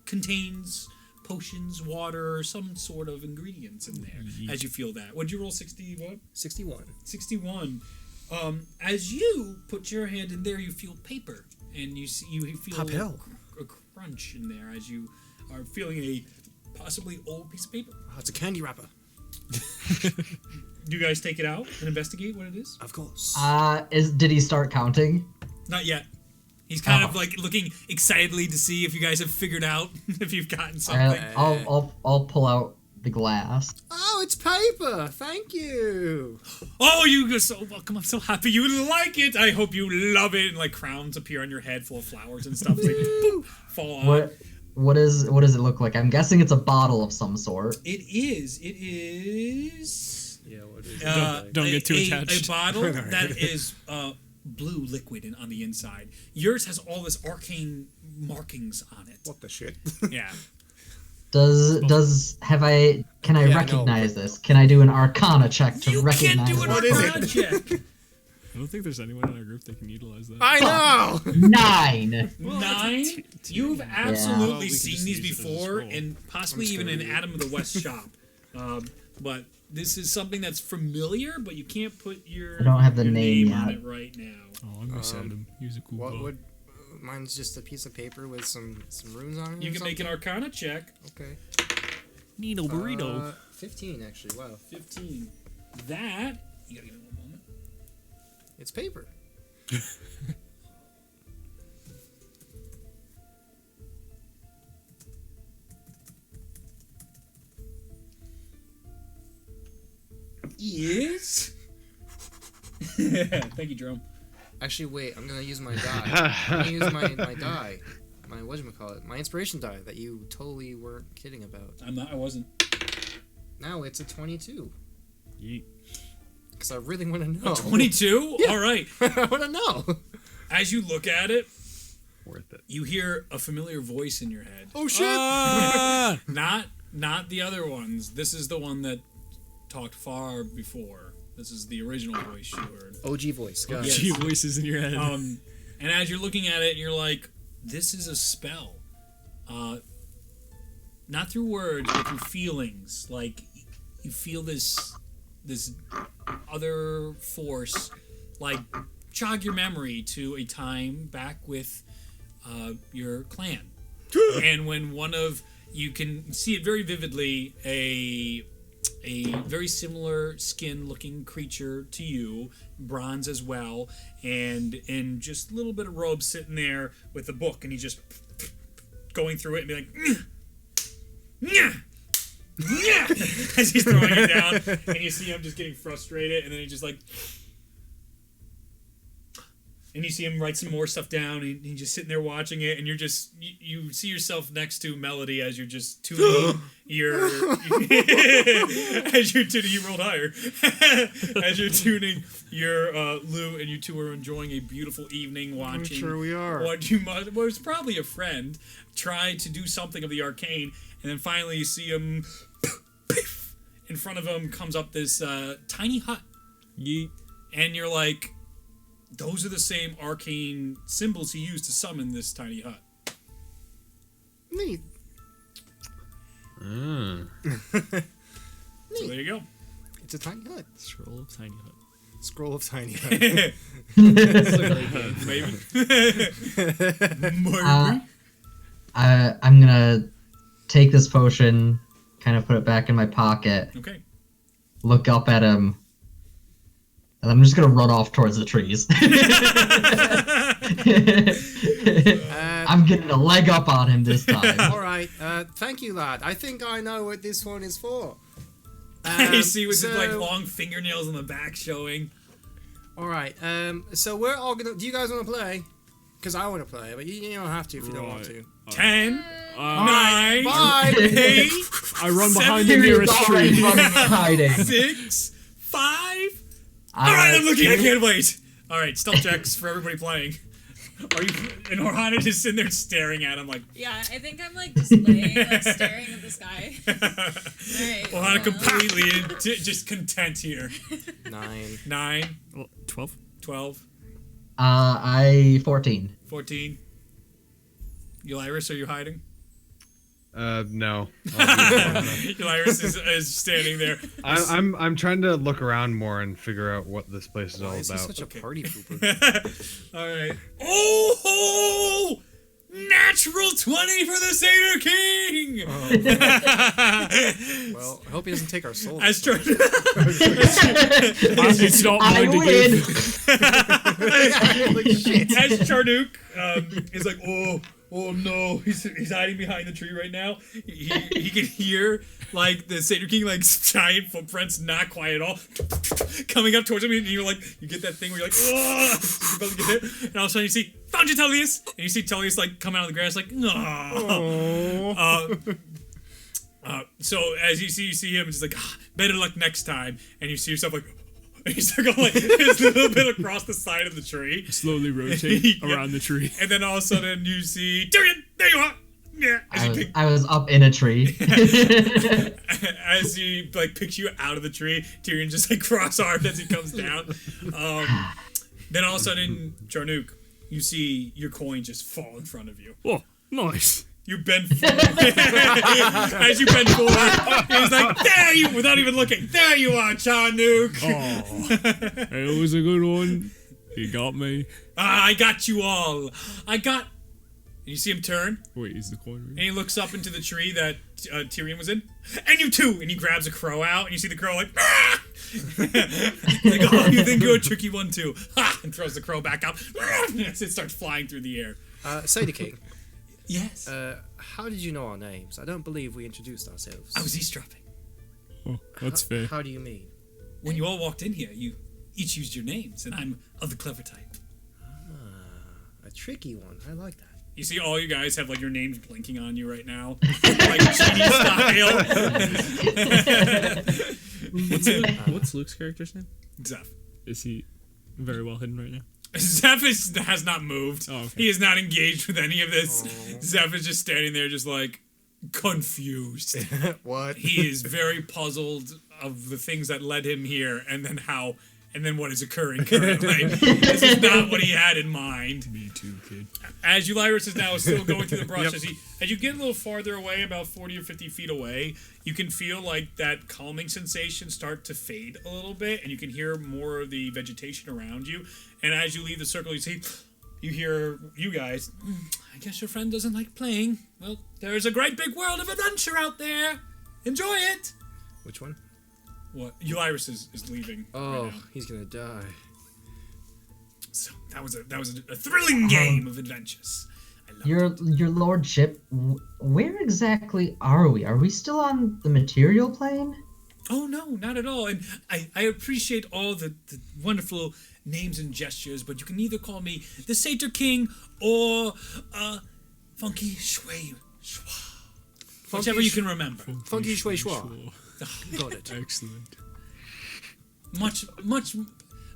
Speaker 1: contains potions, water, or some sort of ingredients in there. As you feel that, would you roll 60? What?
Speaker 3: 61.
Speaker 1: 61. As you put your hand in there, you feel paper, and you feel
Speaker 3: Papel.
Speaker 1: a crunch in there as you are feeling a possibly old piece of paper.
Speaker 3: Oh, it's a candy wrapper.
Speaker 1: Do you guys take it out and investigate what it is?
Speaker 3: Of course.
Speaker 4: Did he start counting?
Speaker 1: Not yet. He's kind of like looking excitedly to see if you guys have figured out if you've gotten something.
Speaker 4: I'll pull out the glass.
Speaker 3: Oh, it's paper. Thank you.
Speaker 1: Oh, you're so welcome. I'm so happy you like it. I hope you love it. And like crowns appear on your head full of flowers and stuff. It's like boop, fall on.
Speaker 4: What does it look like? I'm guessing it's a bottle of some sort.
Speaker 1: It is.
Speaker 3: Yeah, what is it?
Speaker 2: Don't get too attached.
Speaker 1: A bottle that is blue liquid on the inside. Yours has all this arcane markings on it.
Speaker 3: What the shit?
Speaker 1: Yeah.
Speaker 4: Can I recognize this? Can I do an Arcana check to
Speaker 1: You
Speaker 4: recognize
Speaker 1: can't do an
Speaker 3: What is
Speaker 1: Arcana check.
Speaker 2: I don't think there's anyone in our group that can utilize that.
Speaker 3: I know.
Speaker 4: 9?
Speaker 1: 9. You've
Speaker 2: Well,
Speaker 1: absolutely
Speaker 2: we can
Speaker 1: seen
Speaker 2: just
Speaker 1: these
Speaker 2: use it as a
Speaker 1: before,
Speaker 2: scroll.
Speaker 1: and possibly
Speaker 3: I'm
Speaker 1: even in
Speaker 3: screwed.
Speaker 1: Adam of the West shop. But this is something that's familiar, but you can't put your,
Speaker 4: I don't have the
Speaker 1: your
Speaker 4: name
Speaker 1: on
Speaker 4: yet.
Speaker 1: it right now.
Speaker 2: Oh, I miss Adam. He was a cool
Speaker 3: What
Speaker 2: guy.
Speaker 3: would? Mine's just a piece of paper with some runes on it.
Speaker 1: You
Speaker 3: or
Speaker 1: can make an
Speaker 3: something?
Speaker 1: Arcana check.
Speaker 3: Okay.
Speaker 2: Nino burrito.
Speaker 3: 15 actually. Wow.
Speaker 1: 15. That you gotta give me one moment.
Speaker 3: It's paper.
Speaker 1: Is thank you, Jerome.
Speaker 3: Actually, wait. I'm gonna use my die. I'm gonna use my die. My whatchamacallit? My inspiration die that you totally weren't kidding about.
Speaker 1: I wasn't.
Speaker 3: Now it's a 22.
Speaker 2: Yeet.
Speaker 3: Because I really want to know.
Speaker 1: 22. All right.
Speaker 3: I want to know.
Speaker 1: As you look at it,
Speaker 5: Worth it.
Speaker 1: you hear a familiar voice in your head.
Speaker 3: Oh shit!
Speaker 1: Not Not the other ones. This is the one that talked far before. This is the original voice you heard.
Speaker 3: OG voice. Got it.
Speaker 2: Gee, voices in your head.
Speaker 1: And as you're looking at it, you're like, this is a spell. Not through words, but through feelings. Like, you feel this other force, like, jog your memory to a time back with your clan. And when you can see it very vividly, a very similar skin-looking creature to you, bronze as well, and in just a little bit of robe sitting there with a book, and he's just going through it and be like, "Nyah! Nyah!" as he's throwing it down, and you see him just getting frustrated, and then he just like, and you see him write some more stuff down, and he's just sitting there watching it, and you're just, you see yourself next to Melody as you're just tuning your, as you're tuning, you rolled higher, as you're tuning your lute, and you two are enjoying a beautiful evening watching.
Speaker 3: I'm sure we are.
Speaker 1: What you must, well, it's probably a friend, try to do something of the arcane, and then finally you see him, in front of him comes up this tiny hut.
Speaker 2: Yeet.
Speaker 1: And you're like, those are the same arcane symbols he used to summon this tiny hut.
Speaker 3: Neat.
Speaker 1: So there you go.
Speaker 3: It's a tiny hut.
Speaker 2: Scroll of tiny hut.
Speaker 3: Scroll of tiny hut.
Speaker 1: Maybe.
Speaker 4: I'm gonna take this potion, kind of put it back in my pocket,
Speaker 1: Okay.
Speaker 4: look up at him, and I'm just gonna run off towards the trees. I'm getting a leg up on him this time.
Speaker 3: All right. Thank you, lad. I think I know what this one is for.
Speaker 1: You see with his like
Speaker 3: so-
Speaker 1: long fingernails on the back showing.
Speaker 3: All right. So we're all gonna. Do you guys want to play? Because I want to play, but you don't have to if you don't want to.
Speaker 1: 10, 9,
Speaker 3: Bye.
Speaker 1: 8,
Speaker 2: I run behind the
Speaker 1: Seven,
Speaker 2: nearest
Speaker 4: already
Speaker 2: tree.
Speaker 4: running and hiding.
Speaker 1: 6, 5. Alright, I'm looking. I can't wait. Alright, stealth checks for everybody playing. Are you? And Orhana just sitting there staring at him like.
Speaker 6: Yeah, I think I'm like just laying, like staring at the sky. Alright.
Speaker 1: Orhana completely just content here.
Speaker 3: 9.
Speaker 1: 9,
Speaker 2: 12?
Speaker 1: 12,
Speaker 4: I 14.
Speaker 1: 14. Eulyrus, are you hiding?
Speaker 5: No.
Speaker 1: Eulyrus is standing there.
Speaker 5: I'm trying to look around more and figure out what this place is all
Speaker 3: Why is he
Speaker 5: about.
Speaker 3: such a party pooper?
Speaker 1: Alright. Oh! Natural 20 for the Satyr King!
Speaker 3: Well, I hope he doesn't take our soul.
Speaker 1: As Char-
Speaker 2: It's not
Speaker 4: I
Speaker 2: mine to
Speaker 4: win!
Speaker 2: give.
Speaker 1: as Charduk is like, oh no, he's hiding behind the tree right now. He can hear like the Satyr King like giant footprints, not quiet at all, coming up towards him, and you're like, you get that thing where you're like, oh, you're about to get hit, and all of a sudden you see, found you, Tullius, and you see Tullius like come out of the grass like, no. So as you see him, it's just like, better luck next time, and you see yourself like. And you start going like this little bit across the side of the tree.
Speaker 2: Slowly rotate
Speaker 1: Yeah.
Speaker 2: around the tree.
Speaker 1: And then all of a sudden you see Tyrion, there you are. Yeah,
Speaker 4: I was up in a tree.
Speaker 1: as he like picks you out of the tree, Tyrion just like cross-armed as he comes down. Then all of a sudden, Charnook, you see your coin just fall in front of you.
Speaker 2: Oh, nice.
Speaker 1: You bend forward. As you bend forward, he's like, there you, without even looking, there you are, Charnook.
Speaker 2: Oh, it was a good one. You got me.
Speaker 1: I got you all. And you see him turn,
Speaker 2: Wait, is the coin
Speaker 1: and
Speaker 2: real?
Speaker 1: he looks up into the tree that Tyrion was in. And you too! And he grabs a crow out, and you see the crow like, ah! Like, oh, you think you're a tricky one too. Ha! And throws the crow back up. As it starts flying through the air.
Speaker 3: Sadie King,
Speaker 1: Yes.
Speaker 3: how did you know our names? I don't believe we introduced ourselves.
Speaker 1: I was eavesdropping.
Speaker 2: Oh, that's fair.
Speaker 3: How do you mean?
Speaker 1: When you all walked in here, you each used your names, and I'm of the clever type.
Speaker 3: A tricky one. I like that.
Speaker 1: You see all you guys have like your names blinking on you right now. Like genie style.
Speaker 2: What's Luke's character's name?
Speaker 1: Zeff.
Speaker 2: Is he very well hidden right now?
Speaker 1: Zeff has not moved.
Speaker 2: Oh, okay.
Speaker 1: He is not engaged with any of this. Zeff is just standing there just like, confused.
Speaker 3: What?
Speaker 1: He is very puzzled of the things that led him here, and then what is occurring currently. This is not what he had in mind.
Speaker 2: Me too, kid.
Speaker 1: As Ulyrus is now still going through the brush, as you get a little farther away, about 40 or 50 feet away, you can feel like that calming sensation start to fade a little bit, and you can hear more of the vegetation around you. And as you leave the circle, you hear you guys, I guess your friend doesn't like playing. Well, there's a great big world of adventure out there. Enjoy it.
Speaker 3: Which one?
Speaker 1: What? Ulyrus is leaving.
Speaker 3: Oh,
Speaker 1: right now.
Speaker 3: he's gonna die.
Speaker 1: So that was a thrilling game of adventures. I loved it.
Speaker 4: Your lordship, where exactly are we? Are we still on the material plane?
Speaker 1: Oh no, not at all. And I appreciate all the wonderful names and gestures, but you can either call me the Satyr King or Funky Shui Shwa. Whichever you can remember.
Speaker 3: Funky Shui Shwa. Got it.
Speaker 2: Excellent.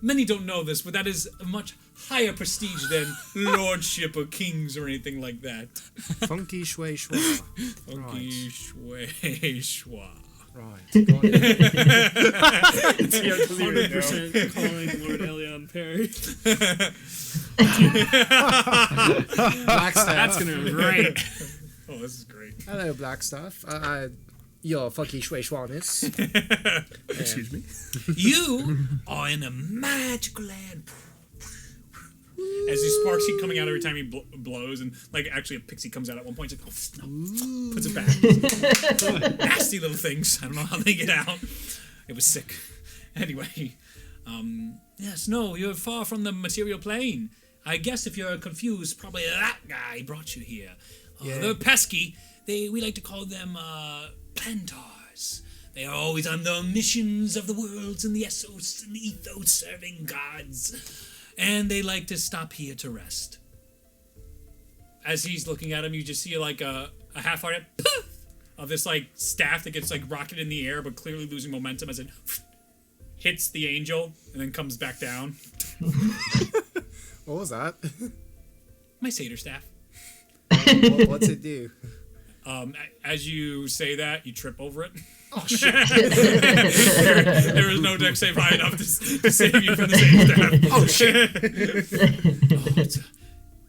Speaker 1: Many don't know this, but that is a much higher prestige than lordship or kings or anything like that.
Speaker 3: Funky Shui Shwa.
Speaker 1: Funky Shui Shwa.
Speaker 3: Right. Got it.
Speaker 2: 100% calling Lord Elion Perry.
Speaker 3: Blackstaff.
Speaker 2: That's gonna be great.
Speaker 1: Oh, this is great.
Speaker 3: Hello, Blackstaff. Your Funky Shui Shwanis.
Speaker 2: Excuse me.
Speaker 1: You are in a magical land. As these sparks keep coming out every time he blows, and like actually a pixie comes out at one point. It's like, oh no, puts it back. Nasty little things. I don't know how they get out. It was sick. Anyway, yes, no, you're far from the material plane. I guess if you're confused, probably that guy brought you here.
Speaker 3: Yeah.
Speaker 1: They're pesky. We like to call them plantars. They are always on the missions of the worlds and the Essos and the Ethos, serving gods. And they like to stop here to rest. As he's looking at him, you just see like a half-hearted poof of this like staff that gets like rocketed in the air, but clearly losing momentum as it hits the angel and then comes back down.
Speaker 3: What was that?
Speaker 1: My satyr staff.
Speaker 3: What's it do?
Speaker 1: As you say that, you trip over it.
Speaker 3: Oh shit!
Speaker 1: There is no deck save high enough to save you from the satyr staff.
Speaker 3: Oh shit!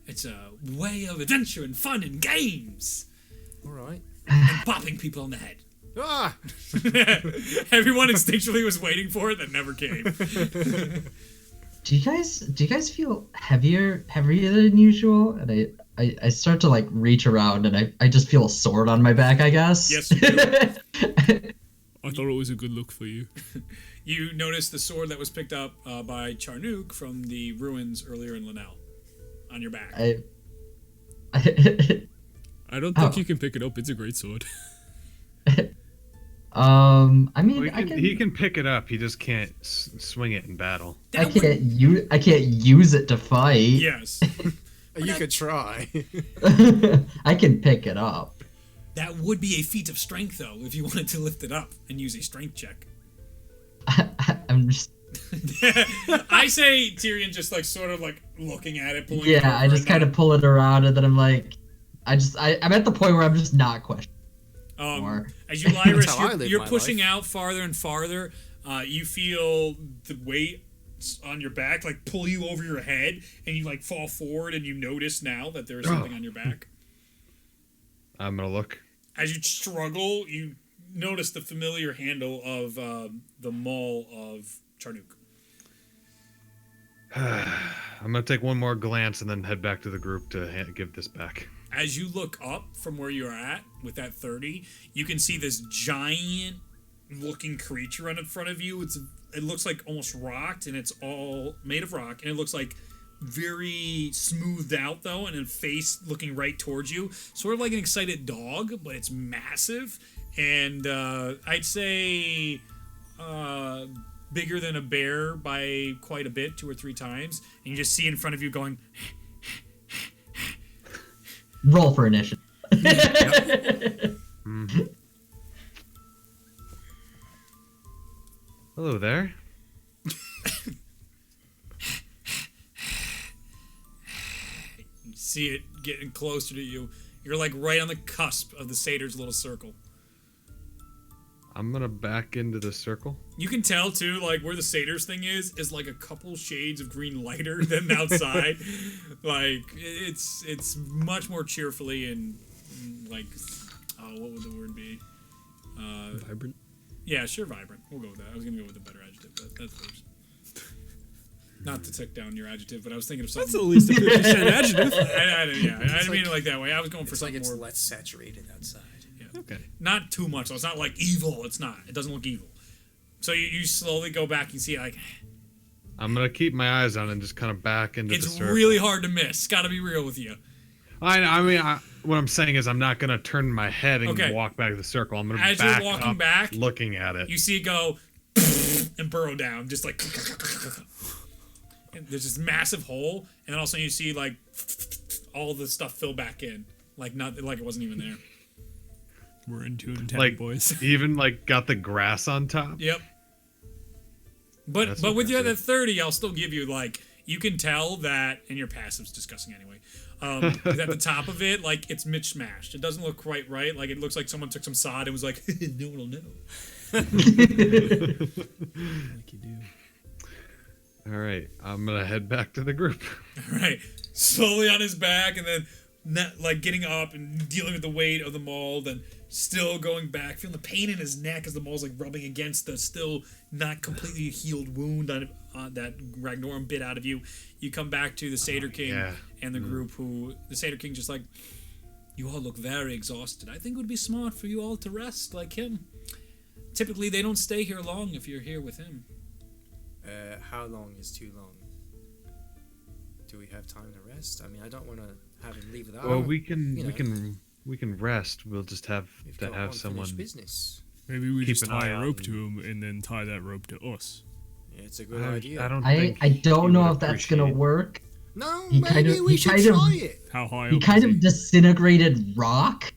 Speaker 1: It's a way of adventure and fun and games
Speaker 3: All right.
Speaker 1: and popping people on the head.
Speaker 3: Ah!
Speaker 1: Everyone instinctually was waiting for it that never came.
Speaker 4: Do you guys feel heavier than usual? And I start to like reach around and I just feel a sword on my back, I guess.
Speaker 1: Yes, you do.
Speaker 2: I thought it was a good look for you.
Speaker 1: You notice the sword that was picked up by Charnook from the ruins earlier in Linnell on your back.
Speaker 2: I don't think you can pick it up. It's a great sword.
Speaker 4: I mean,
Speaker 5: Well, he can pick it up. He just can't swing it in battle.
Speaker 4: I can't use it to fight.
Speaker 1: Yes.
Speaker 3: You could try.
Speaker 4: I can pick it up.
Speaker 1: That would be a feat of strength, though, if you wanted to lift it up and use a strength check.
Speaker 4: I'm just.
Speaker 1: I say Tyrion just like sort of like looking at it, pulling it
Speaker 4: Yeah,
Speaker 1: over
Speaker 4: I just
Speaker 1: and
Speaker 4: kind of pull it around and then I'm like, I'm at the point where I'm just not questioning.
Speaker 1: As you Lyrus,
Speaker 3: That's how I live
Speaker 1: you're
Speaker 3: my
Speaker 1: pushing
Speaker 3: life.
Speaker 1: out farther and farther. You feel the weight on your back like pull you over your head, and you like fall forward, and you notice now that there is something on your back.
Speaker 5: I'm gonna look.
Speaker 1: As you struggle, you notice the familiar handle of the maul of Charnook.
Speaker 5: I'm gonna take one more glance and then head back to the group to give this back.
Speaker 1: As you look up from where you're at with that 30, you can see this giant looking creature in front of you. It looks like almost rocked, and it's all made of rock, and it looks like very smoothed out though, and a face looking right towards you, sort of like an excited dog, but it's massive, and I'd say bigger than a bear by quite a bit, 2 or 3 times, and you just see in front of you going.
Speaker 4: Roll for initiative.
Speaker 5: Mm-hmm. Hello there.
Speaker 1: See it getting closer to you. You're like right on the cusp of the satyr's little circle.
Speaker 5: I'm gonna back into the circle.
Speaker 1: You can tell too, like where the satyr's thing is like a couple shades of green lighter than outside. Like it's much more cheerfully and like, oh, what would the word be?
Speaker 2: Vibrant.
Speaker 1: Yeah, sure, vibrant. We'll go with that. I was gonna go with a better adjective, but that's worse. Not to take down your adjective, but I was thinking of something.
Speaker 2: That's at least a 50% adjective.
Speaker 1: I didn't mean it like that way. I was going for
Speaker 3: It's like
Speaker 1: something
Speaker 3: it's
Speaker 1: more.
Speaker 3: less saturated outside.
Speaker 1: Yeah.
Speaker 2: Okay.
Speaker 1: Not too much. So it's not like evil. It's not. It doesn't look evil. So you slowly go back and see like
Speaker 5: I'm gonna keep my eyes on it and just kind of back into the
Speaker 1: it's
Speaker 5: circle.
Speaker 1: really hard to miss. Got to be real with you.
Speaker 5: I mean, what I'm saying is I'm not gonna turn my head and
Speaker 1: Okay.
Speaker 5: walk back to the circle. I'm gonna
Speaker 1: As you're
Speaker 5: back
Speaker 1: walking
Speaker 5: up,
Speaker 1: back,
Speaker 5: looking at it.
Speaker 1: You see it go and burrow down, just like. And there's this massive hole, and then all of a sudden you see like all the stuff fill back in, like it wasn't even there.
Speaker 2: We're in tune and 10,
Speaker 5: Like
Speaker 2: boys.
Speaker 5: even like got the grass on top.
Speaker 1: Yep. But
Speaker 5: That's
Speaker 1: with you at
Speaker 5: impressive.
Speaker 1: the 30, I'll still give you like you can tell that, and your passive's disgusting anyway. Is at the top of it, like it's mismatched. It doesn't look quite right. Like it looks like someone took some sod and was like, no one will know.
Speaker 2: Like you do.
Speaker 5: All right, I'm gonna head back to the group.
Speaker 1: All right, slowly on his back, and then like getting up and dealing with the weight of the maul, then still going back, feeling the pain in his neck as the maul's like rubbing against the still not completely healed wound on that Ragnorum bit out of you. You come back to the Satyr King
Speaker 5: yeah.
Speaker 1: and the group the Satyr King just like, you all look very exhausted. I think it would be smart for you all to rest like him. Typically, they don't stay here long if you're here with him.
Speaker 3: How long is too long? Do we have time to rest? I mean, I don't want to have him leave without.
Speaker 5: Well, we can
Speaker 3: you know,
Speaker 5: we can rest. We'll just have
Speaker 3: we've
Speaker 5: to
Speaker 3: got
Speaker 5: have
Speaker 3: unfinished
Speaker 5: someone.
Speaker 3: business.
Speaker 2: Maybe we
Speaker 5: Keep
Speaker 2: just
Speaker 5: an
Speaker 2: tie
Speaker 5: eye
Speaker 2: a rope
Speaker 5: on-
Speaker 2: to him and then tie that rope to us.
Speaker 3: Yeah, it's a good idea.
Speaker 5: I don't.
Speaker 4: I
Speaker 5: think
Speaker 4: don't
Speaker 5: he
Speaker 4: know
Speaker 5: would
Speaker 4: if that's gonna
Speaker 5: appreciate-
Speaker 4: work.
Speaker 3: No,
Speaker 4: He
Speaker 3: maybe
Speaker 4: kind of-
Speaker 3: we
Speaker 4: he
Speaker 3: should
Speaker 4: kind of-
Speaker 3: try it.
Speaker 2: How high
Speaker 4: He
Speaker 2: up
Speaker 4: kind
Speaker 2: is
Speaker 4: of disintegrated rock.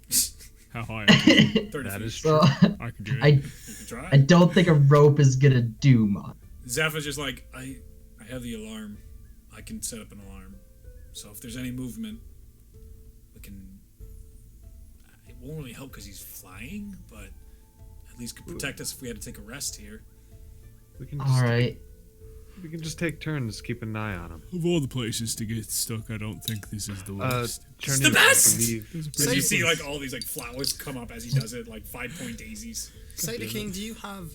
Speaker 2: How high up is he?
Speaker 1: 30
Speaker 5: That
Speaker 1: feet.
Speaker 5: is true.
Speaker 4: So
Speaker 2: I could do it.
Speaker 4: I
Speaker 1: You can try.
Speaker 4: I don't think a rope is gonna do much.
Speaker 1: Zeff is just like, I have the alarm. I can set up an alarm. So if there's any movement, we can. It won't really help because he's flying, but at least could protect us if we had to take a rest here.
Speaker 5: We can just,
Speaker 4: All right.
Speaker 5: We can just take turns keeping an eye on him.
Speaker 2: Of all the places to get stuck, I don't think this is the worst.
Speaker 1: It's the best!
Speaker 5: I believe-
Speaker 1: As you see, like all these like flowers come up as he does it, like 5-point daisies.
Speaker 3: Satyr King, do you have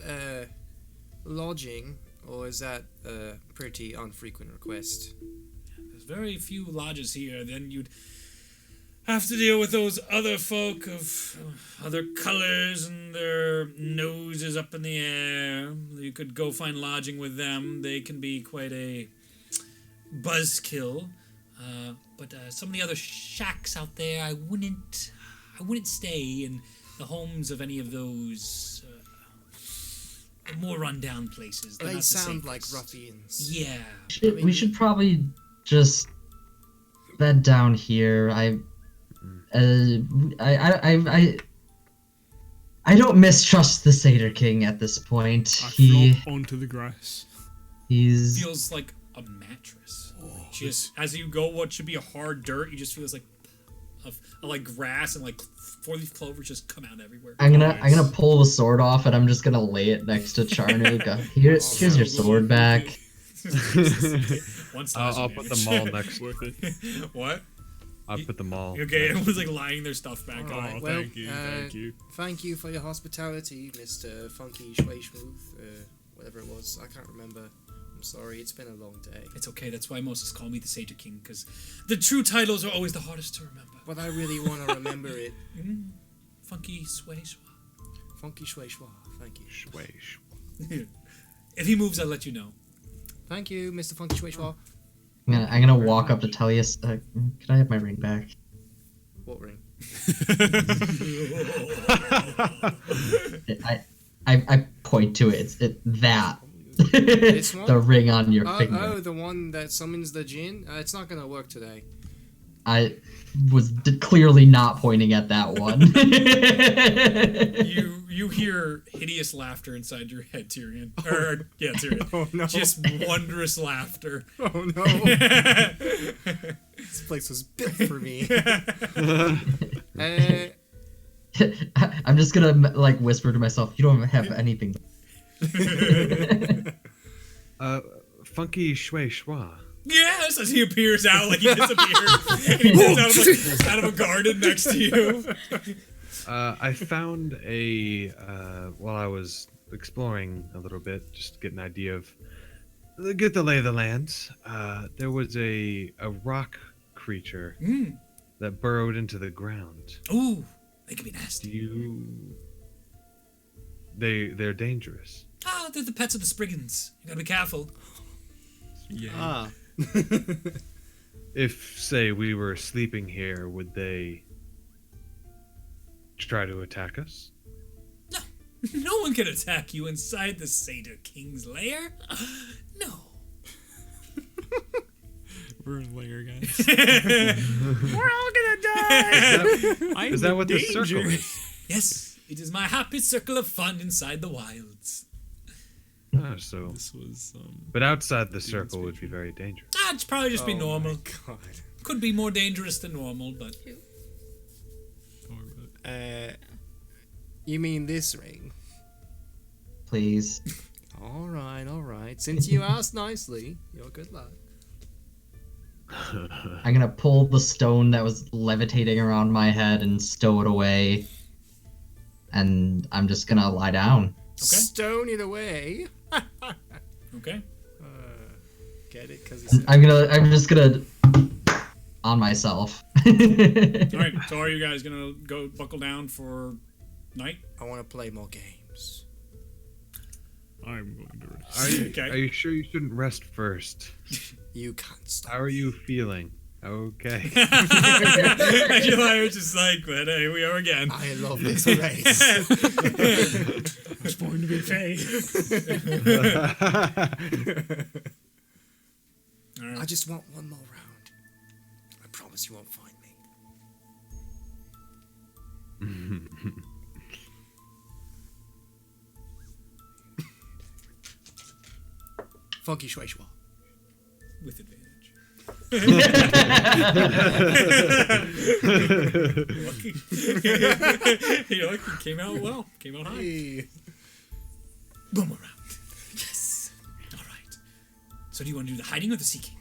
Speaker 3: lodging, or is that a pretty infrequent request?
Speaker 1: There's very few lodges here. Then you'd have to deal with those other folk of other colors and their noses up in the air. You could go find lodging with them. They can be quite a buzzkill. But some of the other shacks out there, I wouldn't stay in the homes of any of those more rundown places. They're
Speaker 3: They
Speaker 1: not the
Speaker 3: sound like
Speaker 1: safest.
Speaker 3: ruffians.
Speaker 1: Yeah.
Speaker 4: We should probably just bed down here. I don't mistrust the Satyr King at this point.
Speaker 2: I
Speaker 4: He
Speaker 2: flop onto the grass.
Speaker 4: he's
Speaker 1: Feels like a mattress. Just as you go, what should be a hard dirt, you just feel this like of like grass and like 4-leaf clovers just come out everywhere.
Speaker 4: I'm gonna pull the sword off and I'm just gonna lay it next to Charnu. Go, here's your sword back.
Speaker 1: One slash
Speaker 5: I'll put the
Speaker 1: advantage.
Speaker 5: mall next.
Speaker 2: Worth it.
Speaker 1: What?
Speaker 5: I'll put the mall.
Speaker 1: Okay,
Speaker 5: next.
Speaker 1: everyone's like lying their stuff back
Speaker 2: Oh,
Speaker 1: on.
Speaker 3: Well,
Speaker 2: thank you, thank you.
Speaker 3: Thank you for your hospitality, Mr. Funky Schway Schmooth, whatever it was. I can't remember. I'm sorry, it's been a long day.
Speaker 1: It's okay. That's why most call me the Satyr King, because the true titles are always the hardest to remember.
Speaker 3: But I really want to remember it.
Speaker 1: Funky Sway Schwa.
Speaker 3: Funky Schway Schwa, thank you.
Speaker 5: Shway, shway.
Speaker 1: If he moves, I'll let you know.
Speaker 3: Thank you, Mr. Funky Schway Schwa.
Speaker 4: I'm gonna walk up to Tellius. Can I have my ring back?
Speaker 3: What ring?
Speaker 4: I point to it. It's that.
Speaker 3: This one?
Speaker 4: The ring on your finger.
Speaker 3: Oh, the one that summons the djinn? It's not gonna work today.
Speaker 4: I was clearly not pointing at that one.
Speaker 1: You hear hideous laughter inside your head, Tyrion. Or, yeah, Tyrion.
Speaker 3: Oh no.
Speaker 1: Just wondrous laughter.
Speaker 3: Oh no. This place was built for me.
Speaker 4: I'm just gonna like whisper to myself, "You don't have anything."
Speaker 5: Funky Shui Schwa.
Speaker 1: Yes, as he appears out, like he disappears. And he comes out of a garden next to you.
Speaker 5: I found while I was exploring a little bit, just to get an idea of, get the lay of the land. There was a rock creature that burrowed into the ground.
Speaker 1: Ooh, they can be nasty.
Speaker 5: They're dangerous.
Speaker 1: Oh, they're the pets of the Spriggans. You gotta be careful.
Speaker 3: Ah.
Speaker 5: If, say, we were sleeping here, would they try to attack us?
Speaker 1: No, no one can attack you inside the Satyr King's lair. No.
Speaker 2: We're in layer, guys.
Speaker 1: We're all gonna die.
Speaker 5: Is that what the circle is?
Speaker 1: Yes, it is my happy circle of fun inside the wilds.
Speaker 5: So,
Speaker 2: This was
Speaker 5: but outside the circle would be very dangerous.
Speaker 1: It's probably just be normal.
Speaker 3: God.
Speaker 1: Could be more dangerous than normal, but
Speaker 3: You mean this ring?
Speaker 4: Please.
Speaker 3: All right. Since you asked nicely, your good luck.
Speaker 4: I'm gonna pull the stone that was levitating around my head and stow it away. And I'm just gonna lie down.
Speaker 1: Okay.
Speaker 3: Stone it away.
Speaker 1: okay.
Speaker 3: Get it? Because
Speaker 4: I'm just gonna on myself.
Speaker 1: All right. So are you guys gonna go buckle down for night?
Speaker 3: I want to play more games.
Speaker 2: I'm going to rest.
Speaker 5: Are you sure you shouldn't rest first?
Speaker 3: You can't stop.
Speaker 5: How are you feeling? Okay.
Speaker 1: And Eli's just like, but hey, we are again.
Speaker 3: I love this race.
Speaker 1: I was born to be Fey. All right.
Speaker 3: I just want one more round. I promise you won't find me. Funky Shui Schwa.
Speaker 1: With advantage. You're lucky. Came out well. Came out high.
Speaker 3: Hey.
Speaker 1: Boom around. Yes. All right. So do you want to do the hiding or the seeking?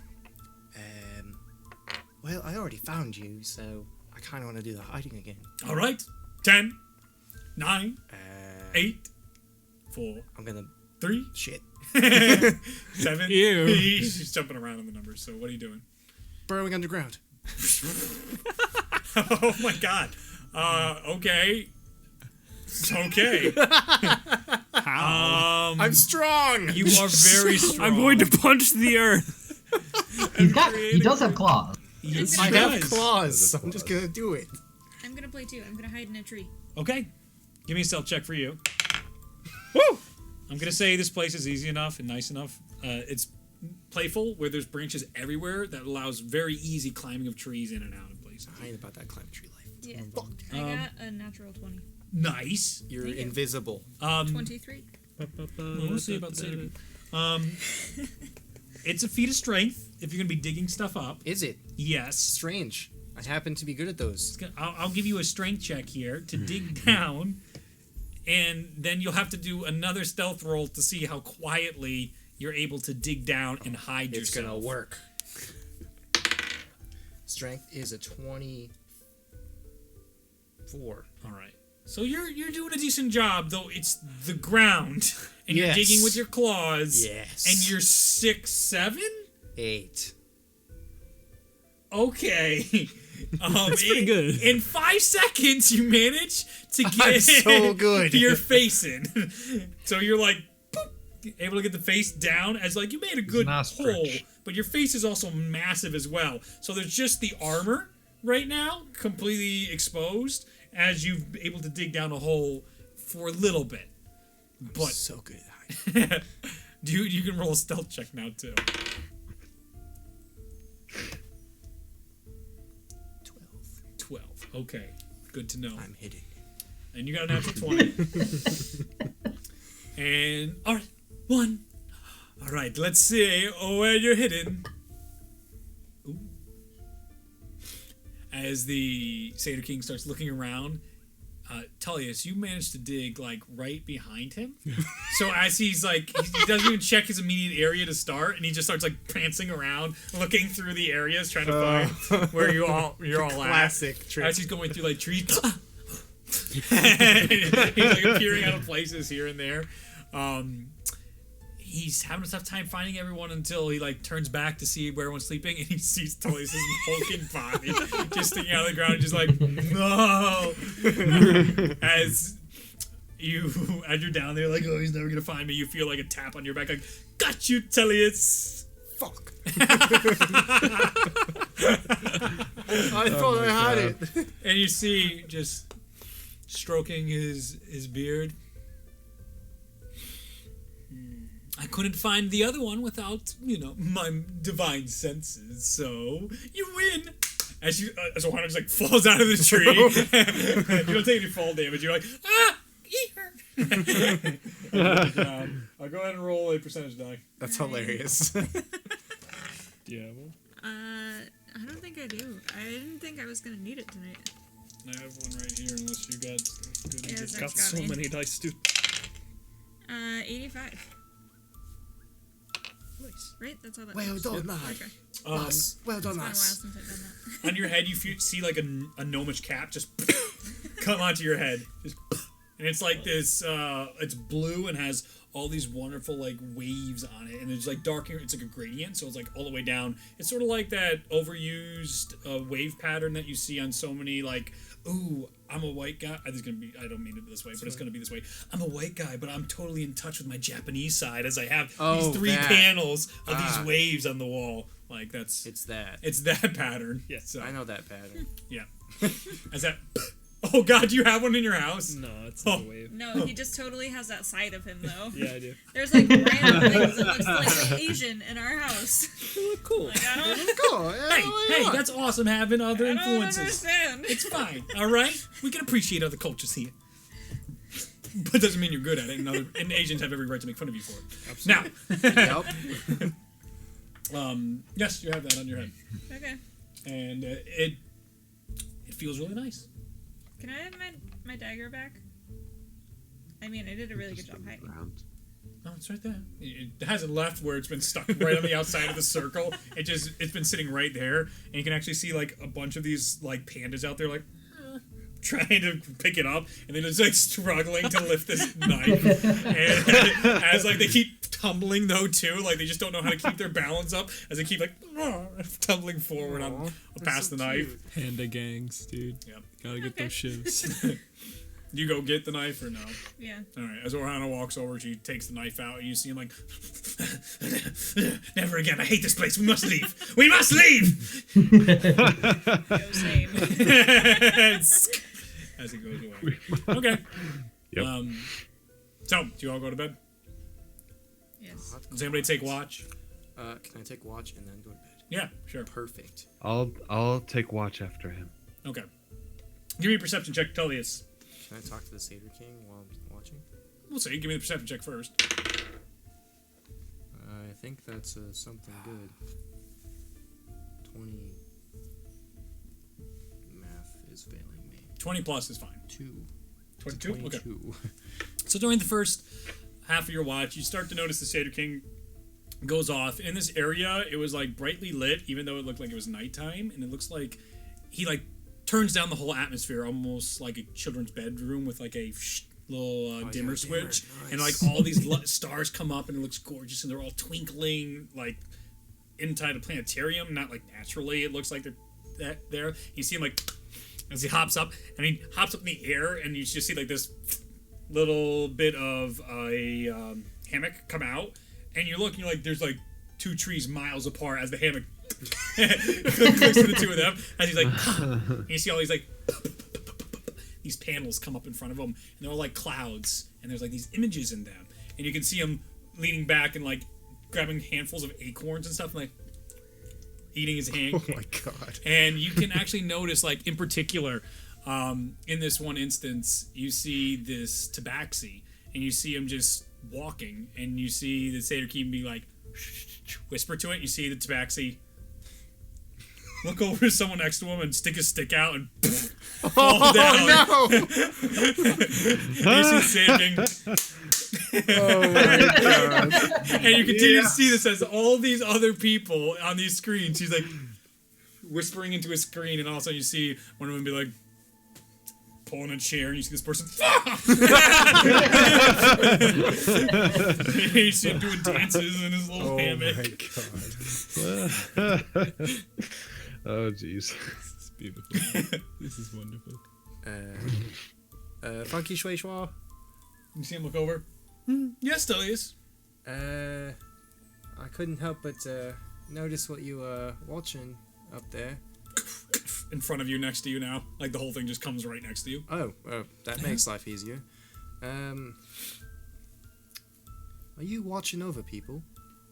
Speaker 3: Well, I already found you, so I kind of want to do the hiding again.
Speaker 1: All right. 10, 9,
Speaker 3: Uh,
Speaker 1: 8, 4,
Speaker 3: I'm gonna
Speaker 1: 3,
Speaker 3: shit.
Speaker 1: 7.
Speaker 2: Ew.
Speaker 1: He's jumping around in the numbers. So what are you doing?
Speaker 3: Burrowing underground.
Speaker 1: Oh my god. Okay. Okay.
Speaker 3: I'm strong.
Speaker 1: You are very strong.
Speaker 2: I'm going to punch the earth.
Speaker 4: He does have claws.
Speaker 1: Yes,
Speaker 3: I
Speaker 1: he
Speaker 3: have
Speaker 1: does.
Speaker 3: claws. I'm just gonna do it.
Speaker 6: I'm gonna play too. I'm gonna hide in a tree.
Speaker 1: Okay. Give me a stealth check for you. Woo! I'm gonna say this place is easy enough and nice enough. It's playful, where there's branches everywhere that allows very easy climbing of trees in and out of places.
Speaker 3: I ain't about that climb tree life.
Speaker 6: Yeah. I got a natural 20.
Speaker 1: Nice.
Speaker 3: You're
Speaker 6: Thank you.
Speaker 3: invisible.
Speaker 6: 23.
Speaker 1: We'll see about saving. It's a feat of strength if you're gonna be digging stuff up.
Speaker 3: Is it?
Speaker 1: Yes.
Speaker 3: Strange. I happen to be good at those.
Speaker 1: I'll give you a strength check here to dig down, and then you'll have to do another stealth roll to see how quietly you're able to dig down and hide
Speaker 3: It's
Speaker 1: yourself.
Speaker 3: gonna work. Strength is a 24.
Speaker 1: All right. So you're doing a decent job, though it's the ground, and
Speaker 3: Yes.
Speaker 1: you're digging with your claws.
Speaker 3: Yes.
Speaker 1: And you're 6, 7.
Speaker 3: 8.
Speaker 1: Okay.
Speaker 2: That's pretty good.
Speaker 1: In 5 seconds, you manage to get
Speaker 3: I'm so good.
Speaker 1: your face in. So you're like boop, able to get the face down as like you made a good
Speaker 5: an
Speaker 1: hole,
Speaker 5: ostrich.
Speaker 1: but your face is also massive as well. So there's just the armor right now, completely exposed, as you've been able to dig down a hole for a little bit. But
Speaker 3: So good at hiding.
Speaker 1: dude, you can roll a stealth check now too. 12. Okay. Good to know.
Speaker 3: I'm hidden.
Speaker 1: And you got a natural 20. And, alright, 1. Alright, let's see where you're hidden. Ooh. as the Satyr King starts looking around, Tullius, you managed to dig like right behind him. So as he's like, he doesn't even check his immediate area to start, and he just starts like prancing around, looking through the areas, trying to find where you're all
Speaker 7: Classic
Speaker 1: at.
Speaker 7: trick.
Speaker 1: As he's going through like trees, he's like appearing out of places here and there. He's having a tough time finding everyone until he like turns back to see where everyone's sleeping, and he sees Tullius' hulking body just sticking out of the ground, and just like, no. As you're down there, like, oh, he's never gonna find me. You feel like a tap on your back, like, got you, Tullius.
Speaker 7: Fuck. I thought I had it.
Speaker 1: And you see, just stroking his beard. I couldn't find the other one without, my divine senses. So you win. As Ohana just like falls out of the tree. You don't take any fall damage. You're like, eat her. I'll go ahead and roll a percentage die.
Speaker 7: That's hilarious.
Speaker 2: Do you have one?
Speaker 6: I don't think I do. I didn't think I was gonna need it tonight.
Speaker 1: I have one right here, unless you got good.
Speaker 6: Yeah,
Speaker 2: Got
Speaker 6: Zeff's
Speaker 2: so
Speaker 6: me.
Speaker 2: many dice, dude.
Speaker 6: 85.
Speaker 2: Nice.
Speaker 6: Right? That's all that
Speaker 7: Well
Speaker 6: matters.
Speaker 7: done, lad.
Speaker 6: Okay.
Speaker 7: Lass. Well done,
Speaker 6: It's been a while
Speaker 7: lass.
Speaker 6: since I've done that.
Speaker 1: On your head, you see like a gnomish cap just come onto your head. Just, and it's like this, it's blue and has all these wonderful like waves on it. And it's like darker, it's like a gradient, so it's like all the way down. It's sort of like that overused wave pattern that you see on so many like, ooh, I'm a white guy. I don't mean it this way, but it's going to be this way. I'm a white guy, but I'm totally in touch with my Japanese side as I have these 3
Speaker 7: that.
Speaker 1: panels of these waves on the wall. Like that's...
Speaker 3: It's that.
Speaker 1: It's that pattern.
Speaker 2: Yeah.
Speaker 1: So,
Speaker 3: I know that pattern.
Speaker 1: yeah. As that... Oh, God, do you have one in your house?
Speaker 2: No, it's not a wave.
Speaker 6: No, he just totally has that side of him, though.
Speaker 2: Yeah, I do.
Speaker 6: There's like random things that looks like the Asian in our house.
Speaker 2: They look cool.
Speaker 6: Like, I don't
Speaker 7: Cool.
Speaker 1: Hey, that's awesome having other
Speaker 6: I don't
Speaker 1: influences.
Speaker 6: understand.
Speaker 1: It's fine, all right? We can appreciate other cultures here. But it doesn't mean you're good at it, and Asians have every right to make fun of you for it.
Speaker 2: Absolutely.
Speaker 1: Now,
Speaker 3: Yep.
Speaker 1: yes, you have that on your head.
Speaker 6: Okay.
Speaker 1: And it feels really nice.
Speaker 6: Can I have my dagger back? I mean, I did a really good job hiding.
Speaker 1: No, it's right there. It hasn't left where it's been stuck right on the outside of the circle. It's been sitting right there, and you can actually see like a bunch of these like pandas out there like trying to pick it up, and they're just like struggling to lift this knife. And as like they keep tumbling though too, like they just don't know how to keep their balance up as they keep like tumbling forward on past the knife.
Speaker 2: Panda gangs, dude.
Speaker 1: Yep.
Speaker 2: Gotta get
Speaker 6: Okay.
Speaker 2: those shivs.
Speaker 1: You go get the knife or no?
Speaker 6: Yeah.
Speaker 1: All right. As Ohana walks over, she takes the knife out, and you see him like, "Never again! I hate this place. We must leave. We must leave!"
Speaker 6: Go same.
Speaker 1: As he goes away. Okay.
Speaker 5: Yep.
Speaker 1: So, do you all go to bed?
Speaker 6: Yes.
Speaker 1: Does anybody take watch?
Speaker 3: Can I take watch and then go to bed?
Speaker 1: Yeah, sure.
Speaker 3: Perfect.
Speaker 5: I'll take watch after him.
Speaker 1: Okay. Give me a perception check, Tullius.
Speaker 3: Can I talk to the Satyr King while I'm watching?
Speaker 1: We'll see. Give me the perception check first.
Speaker 3: I think that's something good. 20. Math is failing me.
Speaker 1: 20 plus is fine.
Speaker 3: 2.
Speaker 1: 22? Okay.
Speaker 3: 22.
Speaker 1: So during the first half of your watch, you start to notice the Satyr King goes off. In this area, it was like brightly lit, even though it looked like it was nighttime, and it looks like he like turns down the whole atmosphere, almost like a children's bedroom with like a little dimmer switch, and like all these stars come up, and it looks gorgeous, and they're all twinkling like inside a planetarium, not like naturally. It looks like they're there. You see him like as he hops up, and he hops up in the air, and you just see like this little bit of a hammock come out, and you look, and you're like, there's like 2 trees miles apart as the hammock clicks to the 2 of them, as he's like, and you see all these like these panels come up in front of him, and they're all like clouds, and there's like these images in them, and you can see him leaning back and like grabbing handfuls of acorns and stuff, and like eating his hand.
Speaker 7: Oh my god.
Speaker 1: And you can actually notice, like, in particular, in this one instance, you see this tabaxi, and you see him just walking, and you see the Satyr King be like, whisper to it, you see the tabaxi look over to someone next to him and stick a stick out and fall down.
Speaker 7: Oh no!
Speaker 1: You see Sand King,
Speaker 7: Oh my god!
Speaker 1: and you continue to see this as all these other people on these screens. He's like whispering into a screen, and all of a sudden you see one of them be like pulling a chair, and you see this person. You see him doing dances in his little
Speaker 7: Oh my
Speaker 1: hammock.
Speaker 7: god!
Speaker 5: Oh jeez.
Speaker 2: This is beautiful. This is wonderful.
Speaker 3: Funky Shui Schwa.
Speaker 1: You see him look over. Yes, Delius.
Speaker 3: I couldn't help but notice what you were watching up there.
Speaker 1: In front of you, next to you now. Like the whole thing just comes right next to you.
Speaker 3: Oh, that makes life easier. Are you watching over people?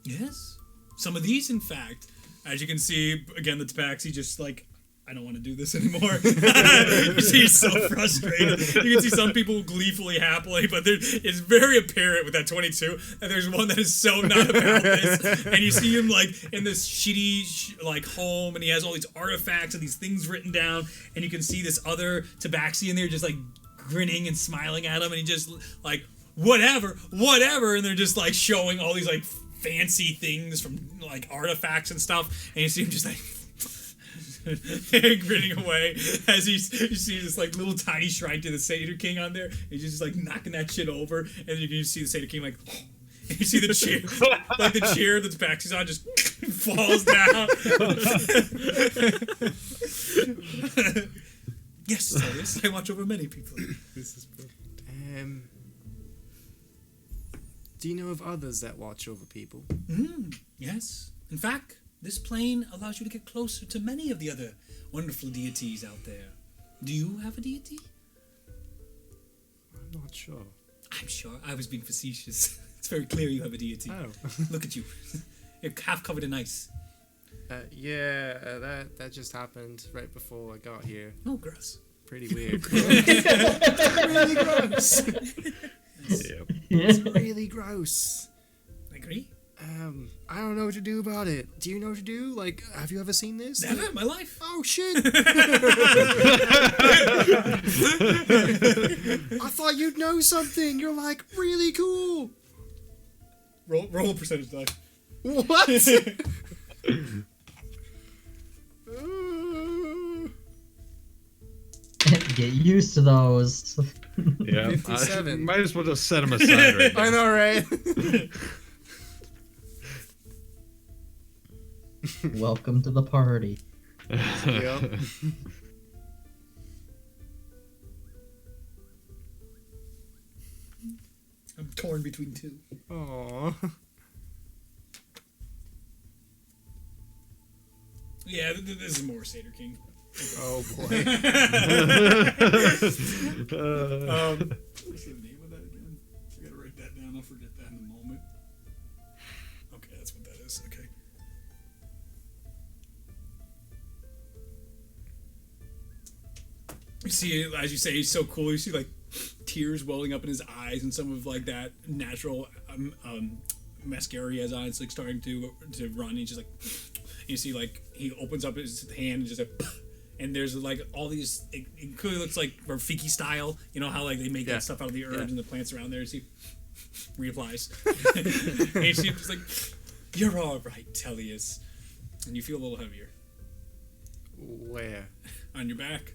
Speaker 1: Yes. Some of these, in fact, as you can see, again, the Tabaxi just like, I don't want to do this anymore. You see, he's so frustrated. You can see some people gleefully, happily, but it's very apparent with that 22 that there's one that is so not about this. And you see him like in this shitty like home, and he has all these artifacts and these things written down, and you can see this other Tabaxi in there just like grinning and smiling at him, and he just like whatever, and they're just like showing all these like fancy things from like artifacts and stuff, and you see him just like grinning away as you see this like little tiny shrine to the Satyr King on there. He's just like knocking that shit over, and then you can see the Satyr King like, and you see the chair, like the chair that's Paxi's on just falls down. Yes, I watch over many people.
Speaker 2: This is perfect.
Speaker 3: Do you know of others that watch over people?
Speaker 1: Yes. In fact, this plane allows you to get closer to many of the other wonderful deities out there. Do you have a deity?
Speaker 3: I'm not sure.
Speaker 1: I'm sure. I was being facetious. It's very clear you have a deity.
Speaker 3: Oh.
Speaker 1: Look at you. You're half covered in ice.
Speaker 3: That just happened right before I got here.
Speaker 1: Oh, gross.
Speaker 3: Pretty weird. Really gross.
Speaker 5: Yep.
Speaker 3: It's really gross.
Speaker 1: I agree.
Speaker 3: I don't know what to do about it. Do you know what to do? Like, have you ever seen this?
Speaker 1: Never in my life.
Speaker 3: Oh shit! I thought you'd know something. You're like really cool.
Speaker 1: Roll a percentage die.
Speaker 3: What?
Speaker 4: Get used to those.
Speaker 5: Yeah.
Speaker 3: 57.
Speaker 5: Might as well just set him aside right now.
Speaker 3: I know, right?
Speaker 4: Welcome to the party.
Speaker 3: Yep.
Speaker 1: I'm torn between two.
Speaker 3: Aww.
Speaker 1: Yeah, this is more Satyr King.
Speaker 3: Oh boy.
Speaker 1: What's the name of that again? I gotta write that down. I'll forget that in a moment. Okay, that's what that is. Okay. You see, as you say, he's so cool. You see, like, tears welling up in his eyes, and some of like that natural mascara he has on. It's like starting to run. He's just like, you see, like he opens up his hand and just like, and there's like all these. It clearly looks like Rafiki style. You know how like they make that stuff out of the herbs and the plants around there. You see, reapplies. And you see him just like, you're all right, Tellius, and you feel a little heavier
Speaker 3: Where?
Speaker 1: on your back.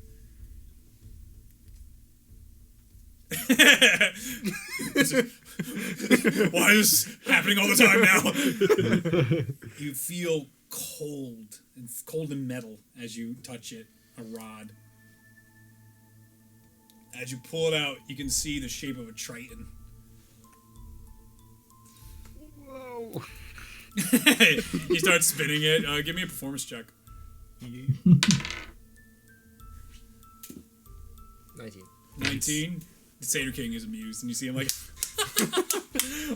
Speaker 1: Why is this happening all the time now? You feel cold and metal as you touch it, a rod. As you pull it out, you can see the shape of a triton.
Speaker 5: Whoa.
Speaker 1: He starts spinning it. Give me a performance check. 19. The Satyr King is amused, and you see him like,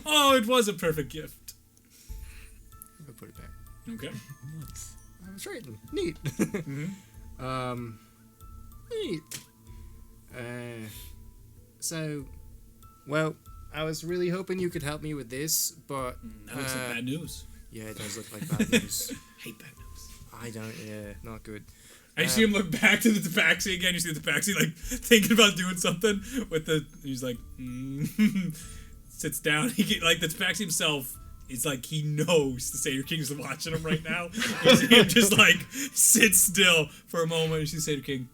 Speaker 1: oh, it was a perfect gift.
Speaker 3: I'll put it back.
Speaker 1: Okay.
Speaker 2: Nice.
Speaker 3: I was right. Neat. Neat. So, well, I was really hoping you could help me with this, but
Speaker 1: That looks like bad news.
Speaker 3: yeah, it does look like bad news.
Speaker 1: Hate bad news.
Speaker 3: I don't. Yeah, not good.
Speaker 1: I see him look back to the tabaxi again. You see the tabaxi like thinking about doing something with the. He's like, sits down. Like the tabaxi himself is like he knows the Satyr King's watching him right now. You see him just like sit still for a moment. You see the Satyr King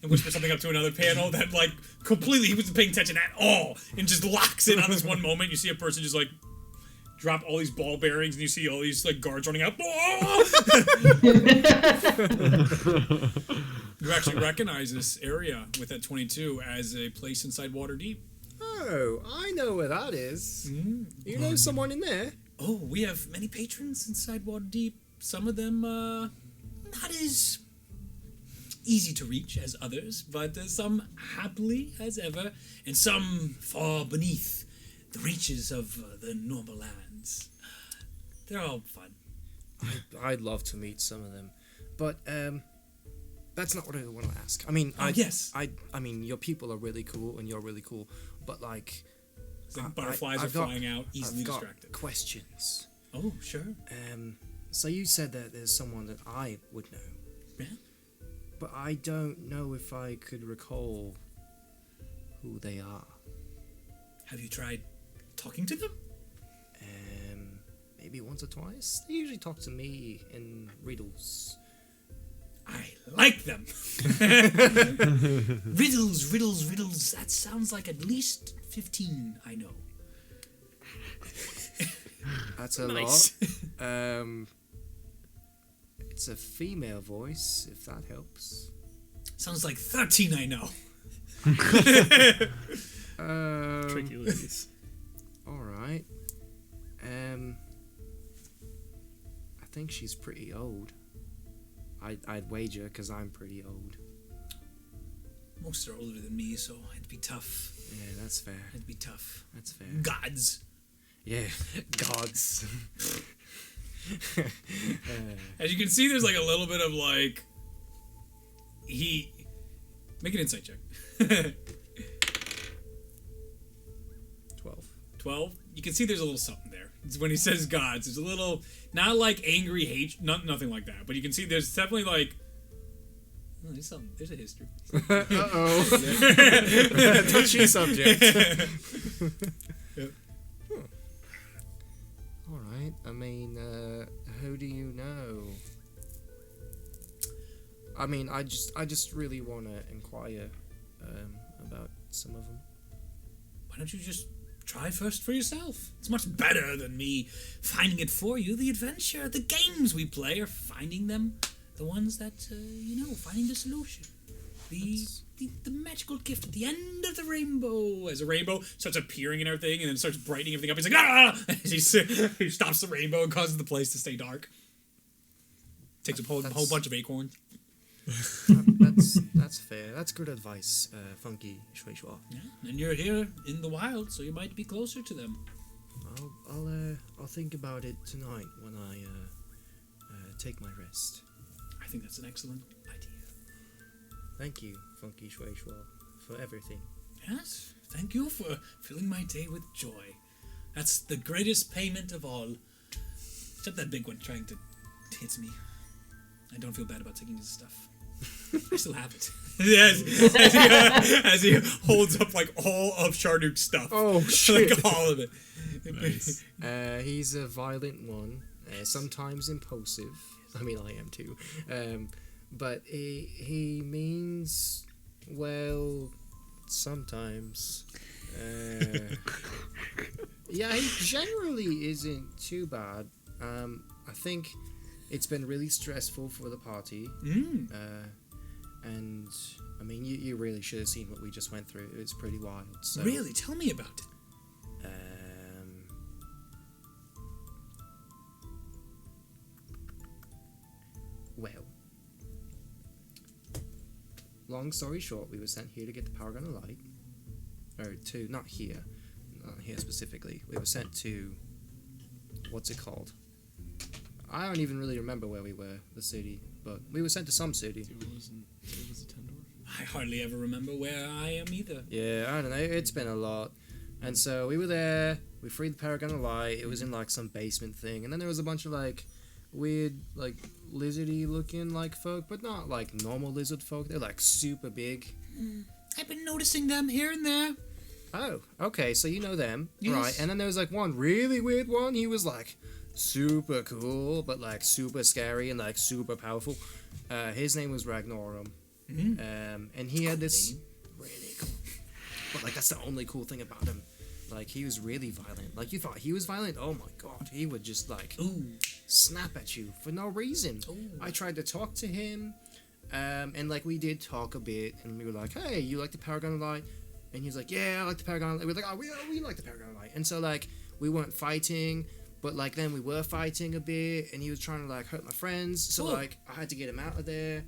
Speaker 1: and whisper something up to another panel that like completely he wasn't paying attention at all and just locks in on this one moment. You see a person just like drop all these ball bearings and you see all these like guards running out. You actually recognize this area with that 22 as a place inside Waterdeep.
Speaker 3: Oh, I know where that is. You know someone in there?
Speaker 1: Oh, we have many patrons inside Waterdeep. Some of them not as easy to reach as others, but some happily as ever, and some far beneath the reaches of the normal lands. They're all fun.
Speaker 3: I'd love to meet some of them, but that's not what I want to ask. I mean,
Speaker 1: yes.
Speaker 3: I mean, your people are really cool, and you're really cool, but like,
Speaker 1: Butterflies are flying out, easily
Speaker 3: I've got
Speaker 1: distracted.
Speaker 3: questions.
Speaker 1: Oh, sure.
Speaker 3: So you said that there's someone that I would know.
Speaker 1: Yeah.
Speaker 3: But I don't know if I could recall who they are.
Speaker 1: Have you tried talking to them?
Speaker 3: Maybe once or twice. They usually talk to me in riddles.
Speaker 1: I like them. Riddles. That sounds like at least 15 I know.
Speaker 3: That's a
Speaker 1: Nice.
Speaker 3: lot. It's a female voice, if that helps.
Speaker 1: Sounds like 13 I know.
Speaker 2: Tricky ladies.
Speaker 3: Alright. I think she's pretty old. I'd wager, because I'm pretty old.
Speaker 1: Most are older than me, so it'd be tough.
Speaker 3: Yeah, that's fair.
Speaker 1: It'd be tough.
Speaker 3: That's fair.
Speaker 1: Gods.
Speaker 3: Yeah, gods.
Speaker 1: As you can see, there's like a little bit of like make an insight check.
Speaker 3: 12.
Speaker 1: 12. You can see there's a little something there. It's when he says gods, there's a little not like angry hate, nothing like that, but you can see there's definitely like there's something. There's a history.
Speaker 3: Uh-oh. Touchy subject.
Speaker 1: Yep.
Speaker 3: Alright, I mean, who do you know? I mean, I just really want to inquire about some of them.
Speaker 1: Why don't you just try first for yourself? It's much better than me finding it for you. The adventure, the games we play are finding them. The ones that, finding the solution. The magical gift at the end of the rainbow. As a rainbow starts appearing and everything and then starts brightening everything up. He's like, ah! As he stops the rainbow and causes the place to stay dark. Takes a whole bunch of acorns.
Speaker 3: That's fair. That's good advice, Funky Shui Shua.
Speaker 1: Yeah, and you're here in the wild, so you might be closer to them.
Speaker 3: I'll think about it tonight when I take my rest.
Speaker 1: I think that's an excellent idea.
Speaker 3: Thank you, Funky Shui Shua, for everything.
Speaker 1: Yes, thank you for filling my day with joy. That's the greatest payment of all. Except that big one trying to hit me. I don't feel bad about taking his stuff. I still have it. as he holds up like all of Sharduk's stuff.
Speaker 3: Oh shit!
Speaker 1: Like all of it.
Speaker 2: Nice.
Speaker 3: He's a violent one, sometimes impulsive. I mean, I am too. But he means well sometimes. Yeah, he generally isn't too bad. I think it's been really stressful for the party. And I mean, you really should have seen what we just went through. It's pretty wild. So,
Speaker 1: Really? Tell me about it.
Speaker 3: Well, long story short, we were sent here to get the Paragon of Light. Or to, not here specifically. We were sent to, what's it called? I don't even really remember where we were, the city, but we were sent to some city.
Speaker 2: It was a Tendor.
Speaker 1: I hardly ever remember where I am either.
Speaker 3: Yeah, I don't know, it's been a lot. And so we were there, we freed the Paragon of Light, it was in like some basement thing, and then there was a bunch of like weird, like lizardy looking like folk, but not like normal lizard folk. They're like super big.
Speaker 1: I've been noticing them here and there.
Speaker 3: Oh, okay, so you know them,
Speaker 1: Yes.
Speaker 3: right? And then there was like one really weird one. He was like super cool, but like super scary and like super powerful. His name was Ragnorum, and he had this really cool. But like that's the only cool thing about him. Like he was really violent. Like you thought he was violent. Oh my god, he would just like snap at you for no reason. I tried to talk to him, and like we did talk a bit, and we were like, "Hey, you like the Paragon of Light?" And he was like, "Yeah, I like the Paragon of Light." We were like, "Oh, we like the Paragon of Light." And so like we weren't fighting, but like then we were fighting a bit, and he was trying to like hurt my friends. So like I had to get him out of there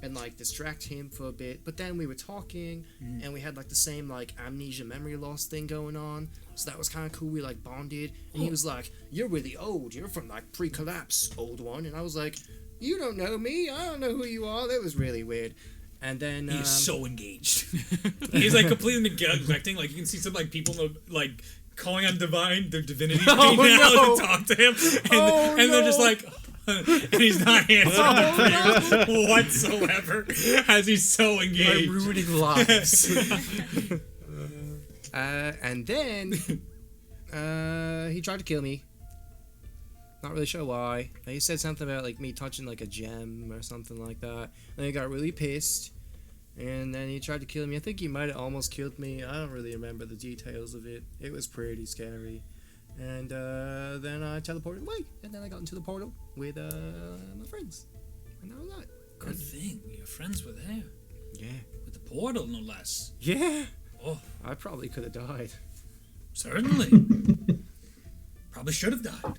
Speaker 3: and like distract him for a bit. But then we were talking, and we had like the same like amnesia memory loss thing going on. So that was kind of cool. We like bonded, and he was like, "You're really old. You're from like pre-collapse, old one." And I was like, "You don't know me. I don't know who you are." That was really weird. And then
Speaker 1: He is so engaged. He's like completely neglecting. Like you can see some like people like calling on their divinity right now to talk to him, and they're just like, and he's not answering the prayers whatsoever, as he's so engaged.
Speaker 3: I'm ruining lives. And then he tried to kill me. Not really sure why. He said something about like me touching like a gem or something like that. And he got really pissed. And then he tried to kill me. I think he might have almost killed me. I don't really remember the details of it. It was pretty scary. And then I teleported away. And then I got into the portal with my friends. And that was that.
Speaker 1: Good thing your friends were there
Speaker 3: Yeah.
Speaker 1: with the portal, no less.
Speaker 3: Yeah.
Speaker 1: Oh,
Speaker 3: I probably could have died.
Speaker 1: certainly. Probably should have died.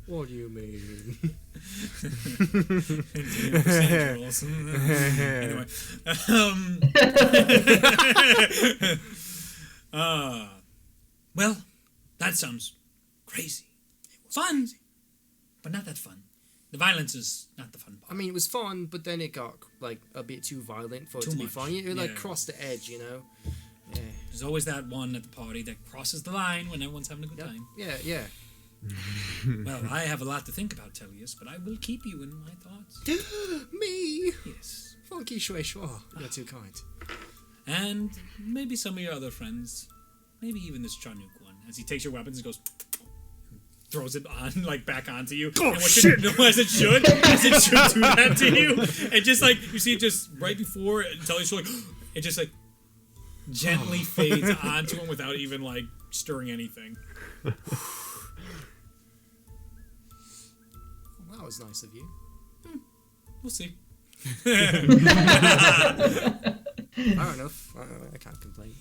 Speaker 3: What do you mean?
Speaker 1: Anyway, well, that sounds crazy. Fun, but not that fun. The violence is not the fun part.
Speaker 3: I mean, it was fun, but then it got like a bit too violent for it
Speaker 1: Too
Speaker 3: to be
Speaker 1: much.
Speaker 3: fun. It like
Speaker 1: Yeah.
Speaker 3: crossed the edge, you know? Yeah.
Speaker 1: There's always that one at the party that crosses the line when everyone's having a good time.
Speaker 3: Yeah, yeah.
Speaker 1: Well, I have a lot to think about, Tellius, but I will keep you in my thoughts.
Speaker 3: Me!
Speaker 1: Yes.
Speaker 3: Funky shui shua. You're too kind.
Speaker 1: And maybe some of your other friends. Maybe even this Chanuk one. As he takes your weapons and goes... throws it on, like, back onto you.
Speaker 3: Oh,
Speaker 1: and
Speaker 3: shit!
Speaker 1: As it should do that to you. And just, like, you see it just right before Tellius, like... It just, like, gently fades onto him without even, like, stirring anything.
Speaker 3: That was nice of you.
Speaker 1: We'll see.
Speaker 3: Fair enough. I can't complain.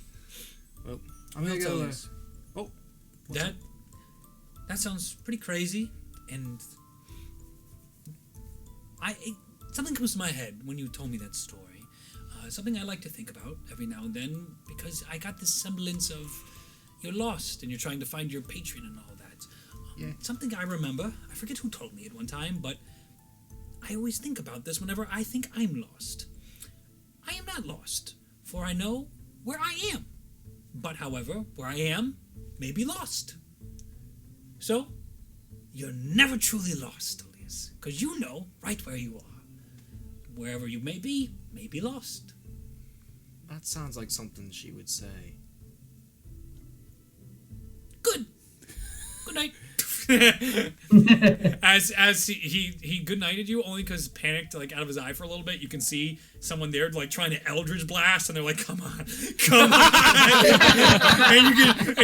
Speaker 3: Well, I'm gonna go.
Speaker 1: Tellius. That sounds pretty crazy, and something comes to my head when you told me that story. Something I like to think about every now and then, because I got this semblance of you're lost and you're trying to find your patron and all that.
Speaker 3: Yeah.
Speaker 1: Something I remember, I forget who told me at one time, but I always think about this whenever I think I'm lost. I am not lost, for I know where I am. But however, where I am may be lost. So, you're never truly lost, Elias, because you know right where you are. Wherever you may be lost.
Speaker 3: That sounds like something she would say.
Speaker 1: Good. Good night. as he good nighted you, only because panicked like out of his eye for a little bit. You can see someone there like trying to Eldritch blast, and they're like, "Come on!" and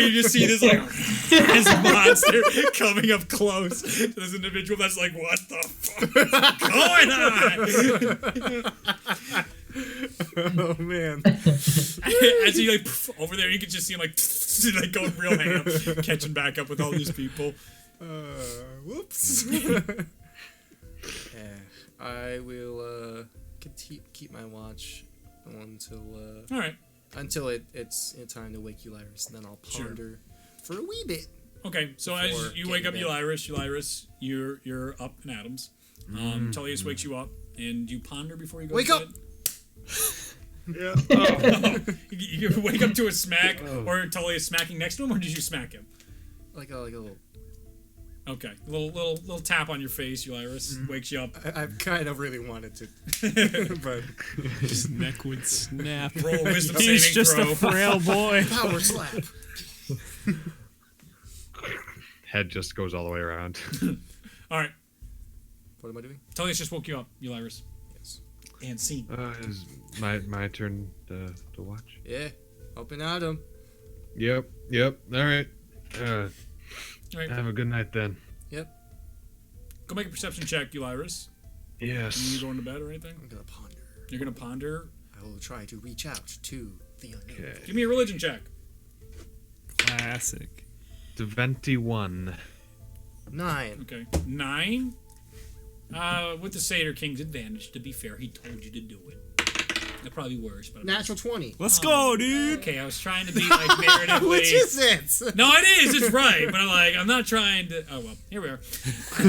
Speaker 1: you just see this like this monster coming up close to this individual. That's like, "What the fuck is going on?"
Speaker 3: Oh man.
Speaker 1: As he like over there, you can just see him like going real ham, catching back up with all these people.
Speaker 3: Whoops. Yeah, I will keep my watch until
Speaker 1: All right.
Speaker 3: it's time to wake Ulyrus, and then I'll
Speaker 1: Sure.
Speaker 3: ponder for a wee bit.
Speaker 1: Okay, so
Speaker 3: Before
Speaker 1: as you wake up
Speaker 3: getting bed.
Speaker 1: Ulyrus, you're up in atoms. Tullius wakes you up, and you ponder before you go
Speaker 3: Wake
Speaker 1: to
Speaker 3: up!
Speaker 1: bed.
Speaker 7: Yeah.
Speaker 1: You wake up to a smack, or Tullius smacking next to him, or did you smack him?
Speaker 3: Like a little.
Speaker 1: Okay. Little tap on your face, Euiris. Wakes you up.
Speaker 3: I kind of really wanted to, but
Speaker 2: His neck would snap.
Speaker 1: Roll a wisdom
Speaker 2: He's
Speaker 1: saving
Speaker 2: just
Speaker 1: throw.
Speaker 2: a frail boy.
Speaker 3: power slap.
Speaker 5: Head just goes all the way around.
Speaker 1: All right.
Speaker 3: What am I doing?
Speaker 1: Tullius just woke you up, Euiris.
Speaker 3: Yes.
Speaker 1: And scene.
Speaker 5: Is my turn to watch?
Speaker 3: Yeah. Open at him.
Speaker 5: Yep. All right.
Speaker 1: All right.
Speaker 5: Have a good night then.
Speaker 1: Go make a perception check, Euiris.
Speaker 5: Yes.
Speaker 1: You going to bed or anything?
Speaker 3: I'm gonna ponder.
Speaker 1: You're gonna ponder.
Speaker 3: I will try to reach out to the unknown.
Speaker 5: Okay.
Speaker 1: Give me a religion check.
Speaker 2: Classic.
Speaker 5: 21.
Speaker 3: 9.
Speaker 1: Okay. 9. With the Satyr King's advantage, to be fair, he told you to do it. That'd probably be worse, but
Speaker 3: Natural 20.
Speaker 2: Let's go, dude.
Speaker 1: okay. I was trying to be like narratively.
Speaker 3: Which is it?
Speaker 1: No, it is. It's right, but I'm not trying to. Oh well, here we are.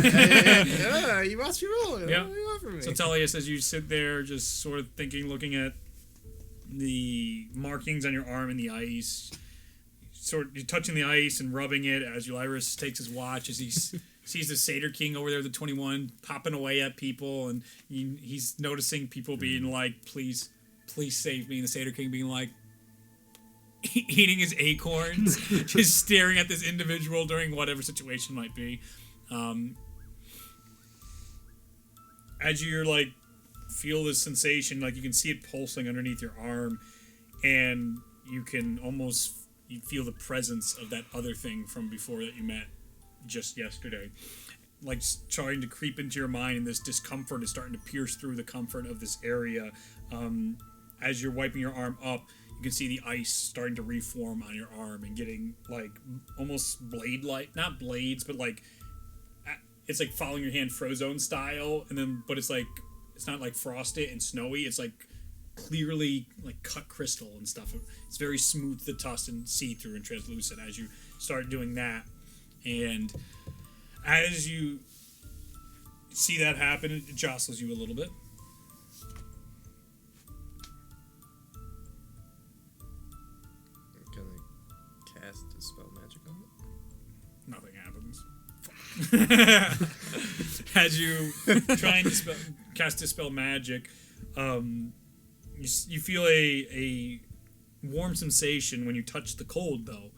Speaker 3: Yeah, you must be rolling.
Speaker 1: Yeah.
Speaker 3: What do you want from me?
Speaker 1: So Tullius, as you sit there, just sort of thinking, looking at the markings on your arm in the ice, you're touching the ice and rubbing it as Euiris takes his watch as he sees the Satyr King over there, the 21, popping away at people, and he's noticing people being like, please save me, and the Satyr King being like, eating his acorns, just staring at this individual during whatever situation might be. As you're like, feel this sensation, like you can see it pulsing underneath your arm, and you can almost feel the presence of that other thing from before that you met just yesterday, like starting to creep into your mind, and this discomfort is starting to pierce through the comfort of this area. As you're wiping your arm up, you can see the ice starting to reform on your arm and getting like almost blade-like, not blades, but like it's like following your hand Frozone style, and then but it's not like frosted and snowy. It's like clearly like cut crystal and stuff. It's very smooth to the touch and see-through and translucent as you start doing that. And as you see that happen, it jostles you a little bit.
Speaker 3: Can I cast Dispel Magic on it?
Speaker 1: Nothing happens. As you try and cast Dispel Magic, you feel a warm sensation when you touch the cold, though.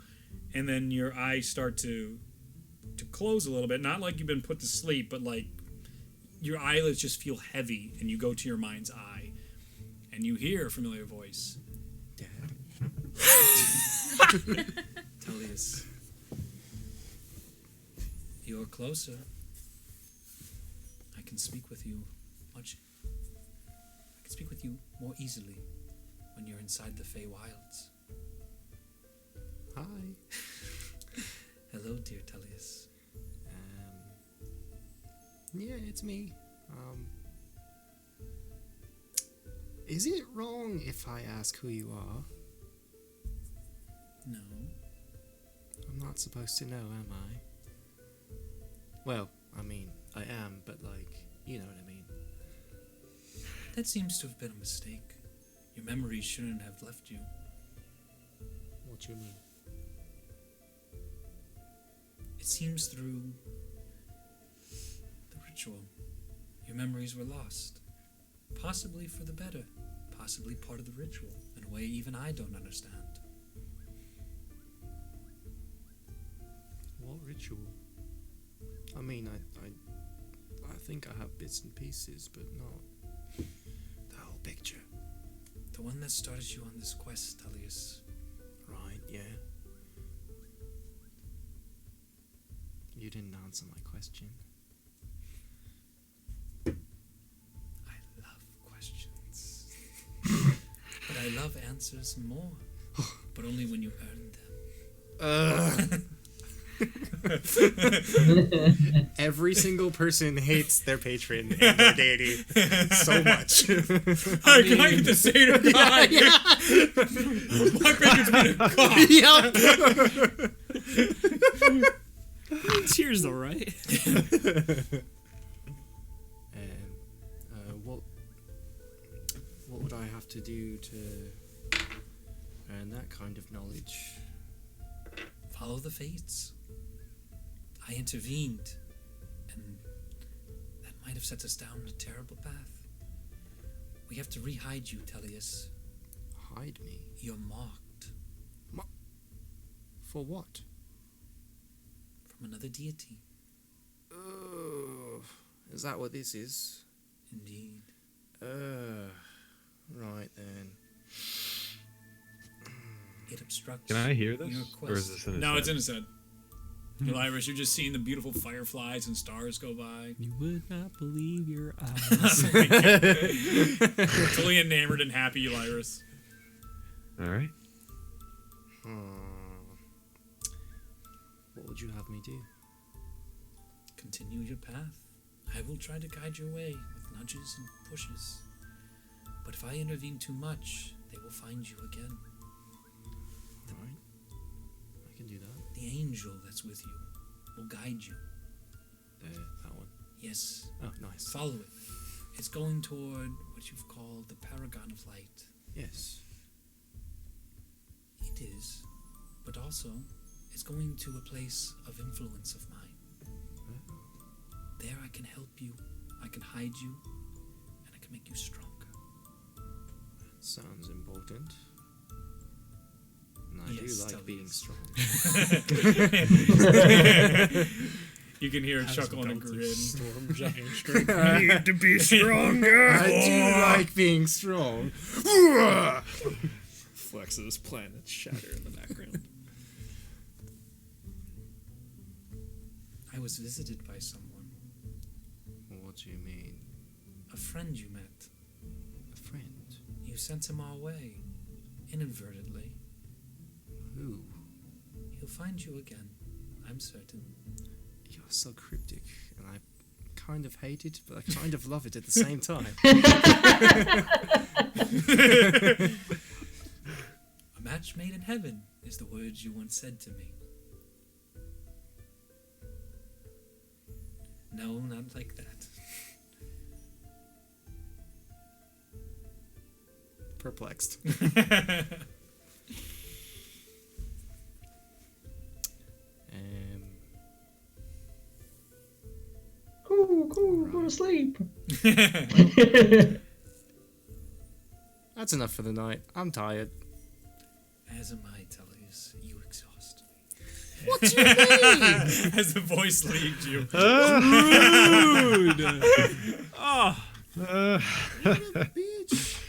Speaker 1: And then your eyes start to close a little bit. Not like you've been put to sleep, but like your eyelids just feel heavy, and you go to your mind's eye. And you hear a familiar voice.
Speaker 3: Dad.
Speaker 1: Tullius, you're closer. I can speak with you I can speak with you more easily when you're inside the Fey Wilds.
Speaker 3: Hi.
Speaker 1: Hello, dear Tullius.
Speaker 3: Yeah, it's me. Is it wrong if I ask who you are?
Speaker 1: No.
Speaker 3: I'm not supposed to know, am I? Well, I mean, I am, but like, you know what I mean.
Speaker 1: That seems to have been a mistake. Your memories shouldn't have left you.
Speaker 3: What do you mean?
Speaker 1: It seems through the ritual, your memories were lost. Possibly for the better. Possibly part of the ritual, in a way even I don't understand.
Speaker 3: What ritual? I mean, I think I have bits and pieces, but not the whole picture.
Speaker 1: The one that started you on this quest, Tullius.
Speaker 3: Right, yeah. You didn't answer my question.
Speaker 1: I love questions. But I love answers more. But only when you earn them.
Speaker 3: Every single person hates their patron and their deity so much.
Speaker 1: I get to say to God, my patron's been a god.
Speaker 3: Yep.
Speaker 2: Cheers, all right.
Speaker 3: What would I have to do to earn that kind of knowledge?
Speaker 1: Follow the fates. I intervened, and that might have set us down a terrible path. We have to re-hide you, Tellius.
Speaker 3: Hide me?
Speaker 1: You're marked
Speaker 3: For what?
Speaker 1: from another deity.
Speaker 3: Is that what this is?
Speaker 1: Indeed.
Speaker 3: Right then.
Speaker 1: It obstructs.
Speaker 5: Can I hear this?
Speaker 1: your
Speaker 5: Or is
Speaker 1: quest.
Speaker 5: this in his
Speaker 1: No,
Speaker 5: head?
Speaker 1: it's in his head. Elyrus, you're just seeing the beautiful fireflies and stars go by.
Speaker 2: You would not believe your eyes.
Speaker 1: Fully enamored and happy, Elyrus.
Speaker 5: All right.
Speaker 3: What would you have me do?
Speaker 1: Continue your path. I will try to guide your way with nudges and pushes. But if I intervene too much, they will find you again.
Speaker 3: Alright. I can do that.
Speaker 1: The angel that's with you will guide you.
Speaker 3: That one.
Speaker 1: Yes,
Speaker 3: Oh, nice.
Speaker 1: follow it. It's going toward what you've called the Paragon of Light.
Speaker 3: Yes.
Speaker 1: It is, but also it's going to a place of influence of mine. There I can help you, I can hide you, and I can make you stronger.
Speaker 3: Sounds important. And I
Speaker 1: Yes,
Speaker 3: do
Speaker 1: tell
Speaker 3: like
Speaker 1: me.
Speaker 3: being strong.
Speaker 1: You can hear a chuckle and a grin.
Speaker 7: Storm giant strength. I need to be stronger.
Speaker 3: I do like being strong.
Speaker 2: Flex's planets shatter in the background.
Speaker 1: I was visited by someone,
Speaker 3: What do you mean?
Speaker 1: a friend you met.
Speaker 3: A friend?
Speaker 1: You sent him our way, inadvertently.
Speaker 3: Who?
Speaker 1: He'll find you again, I'm certain.
Speaker 3: You're so cryptic, and I kind of hate it, but I kind of love it at the same time.
Speaker 1: A match made in heaven is the words you once said to me. No, not like that.
Speaker 3: Perplexed.
Speaker 4: Cool, go to sleep.
Speaker 3: That's enough for the night. I'm tired.
Speaker 1: As am I, Tellius, you exhaust me.
Speaker 3: What do you mean?
Speaker 1: As the voice leaves you.
Speaker 2: Rude! Oh,
Speaker 3: Bitch.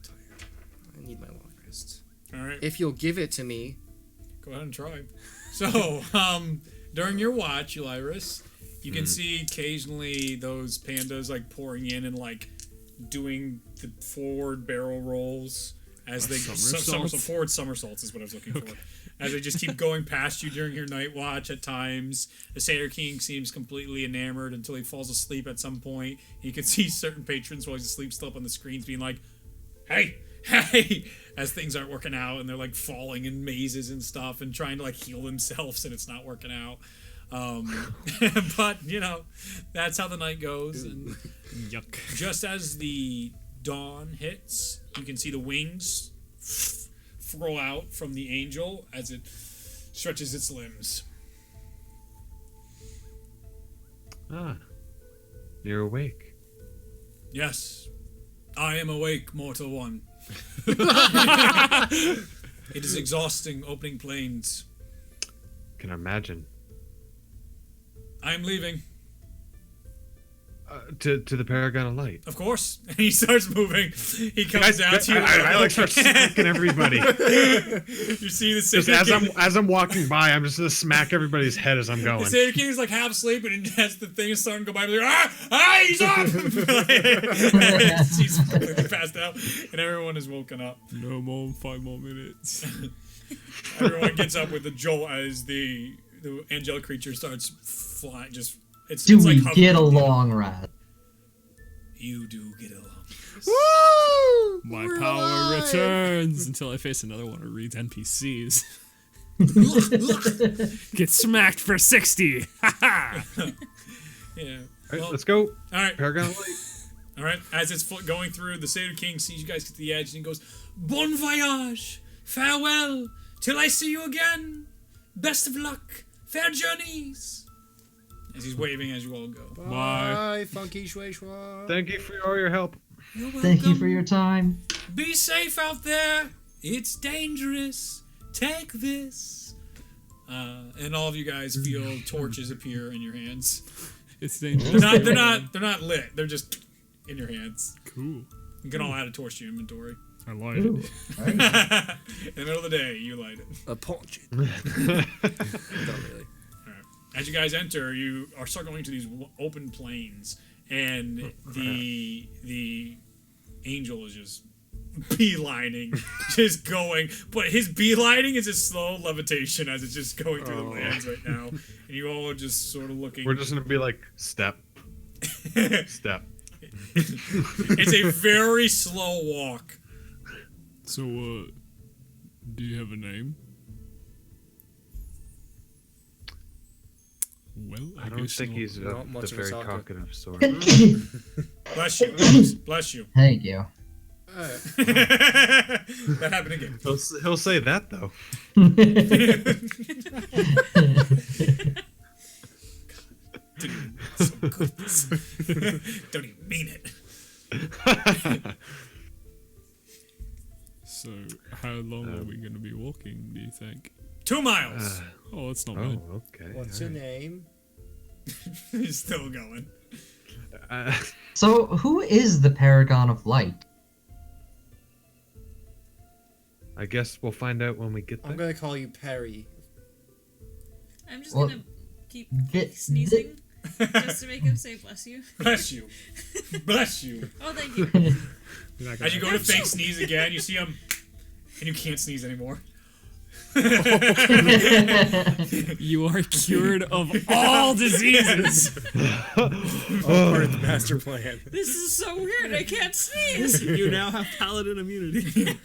Speaker 3: Tired. I need my long rest.
Speaker 1: Alright,
Speaker 3: If you'll give it to me.
Speaker 1: go ahead and try. So, during your watch, Elyrus, you can see occasionally those pandas like pouring in and like doing the forward barrel rolls as they
Speaker 2: Somersaults?
Speaker 1: forward somersaults is what I was looking for. As they just keep going past you during your night watch at times. The Satyr King seems completely enamored until he falls asleep at some point. You can see certain patrons while he's asleep still up on the screens being like, hey, as things aren't working out and they're like falling in mazes and stuff and trying to like heal themselves and it's not working out. But, you know, that's how the night goes. And
Speaker 2: yuck.
Speaker 1: just as the dawn hits, you can see the wings throw out from the angel as it stretches its limbs.
Speaker 5: Ah, you're awake.
Speaker 1: Yes, I am awake, mortal one. It is exhausting opening plains.
Speaker 5: Can imagine.
Speaker 1: I am leaving,
Speaker 5: To the Paragon of Light.
Speaker 1: of course. And he starts moving. He comes down to you.
Speaker 5: I like start smacking everybody.
Speaker 1: You see the
Speaker 5: Just
Speaker 1: Satyr King.
Speaker 5: as I'm walking by, I'm just gonna smack everybody's head as I'm
Speaker 1: The
Speaker 5: going.
Speaker 1: Satyr King is like half asleep, and as the thing is starting to go by, he's like, he's up! He's completely passed out, and everyone is woken up.
Speaker 2: No more than 5 more minutes.
Speaker 1: Everyone gets up with a jolt as the angelic creature starts flying. Just it's
Speaker 4: Do
Speaker 1: it's like
Speaker 4: we
Speaker 1: hovering.
Speaker 4: get along, Rat?
Speaker 1: You do get along.
Speaker 3: Woo!
Speaker 2: My
Speaker 3: We're
Speaker 2: power
Speaker 3: alive!
Speaker 2: returns until I face another one who reads NPCs. Get smacked for 60. Ha
Speaker 1: Yeah.
Speaker 5: All right,
Speaker 1: Well,
Speaker 5: let's go.
Speaker 1: all right.
Speaker 5: Paragon of Light.
Speaker 1: All right. As it's going through, the Satyr King sees you guys get to the edge, and he goes, "Bon voyage, farewell. Till I see you again, best of luck, fair journeys. As he's waving as you all go.
Speaker 3: Bye, funky shway shwa.
Speaker 5: Thank you for all your help.
Speaker 1: You're welcome.
Speaker 4: Thank you for your time.
Speaker 1: Be safe out there. It's dangerous. Take this. And all of you guys feel torches appear in your hands.
Speaker 2: It's dangerous.
Speaker 1: They're not lit. They're just in your hands.
Speaker 2: Cool.
Speaker 1: You can all add a torch to your inventory.
Speaker 2: I like
Speaker 4: Ooh,
Speaker 2: it.
Speaker 4: nice.
Speaker 1: In the middle of the day, you light it.
Speaker 3: A punch. Not really.
Speaker 1: As you guys enter, you are start going to these open plains, and the angel is just beelining, just going. But his beelining is a slow levitation as it's just going through the lands right now, and you all are just sort of looking.
Speaker 5: We're just gonna be like step, step.
Speaker 1: It's a very slow walk.
Speaker 2: So, do you have a name? Well,
Speaker 5: I don't think
Speaker 2: not.
Speaker 5: he's
Speaker 3: Not
Speaker 5: the
Speaker 3: much of a
Speaker 5: very
Speaker 3: talker.
Speaker 5: talkative sort.
Speaker 1: Bless you. Bless you.
Speaker 4: Thank you.
Speaker 1: That happened again.
Speaker 5: He'll say that though.
Speaker 1: So good. Don't even mean it.
Speaker 2: So, how long are we going to be walking, do you think?
Speaker 1: 2 miles.
Speaker 2: Oh, that's not
Speaker 5: Oh,
Speaker 2: bad.
Speaker 5: okay.
Speaker 3: What's your name?
Speaker 1: He's still going.
Speaker 4: So, who is the Paragon of Light?
Speaker 5: I guess we'll find out when we get
Speaker 3: I'm
Speaker 5: there.
Speaker 3: gonna call you Perry.
Speaker 6: I'm just
Speaker 4: Well,
Speaker 6: gonna keep
Speaker 4: Th-
Speaker 6: sneezing just to make him say bless you.
Speaker 1: Bless you. Bless you.
Speaker 6: Oh, thank you.
Speaker 1: As you go to fake sneeze again, you see him, and you can't sneeze anymore.
Speaker 2: You are cured of all diseases.
Speaker 3: Part of the master plan.
Speaker 6: This is so weird. I can't sneeze.
Speaker 2: You now have paladin immunity.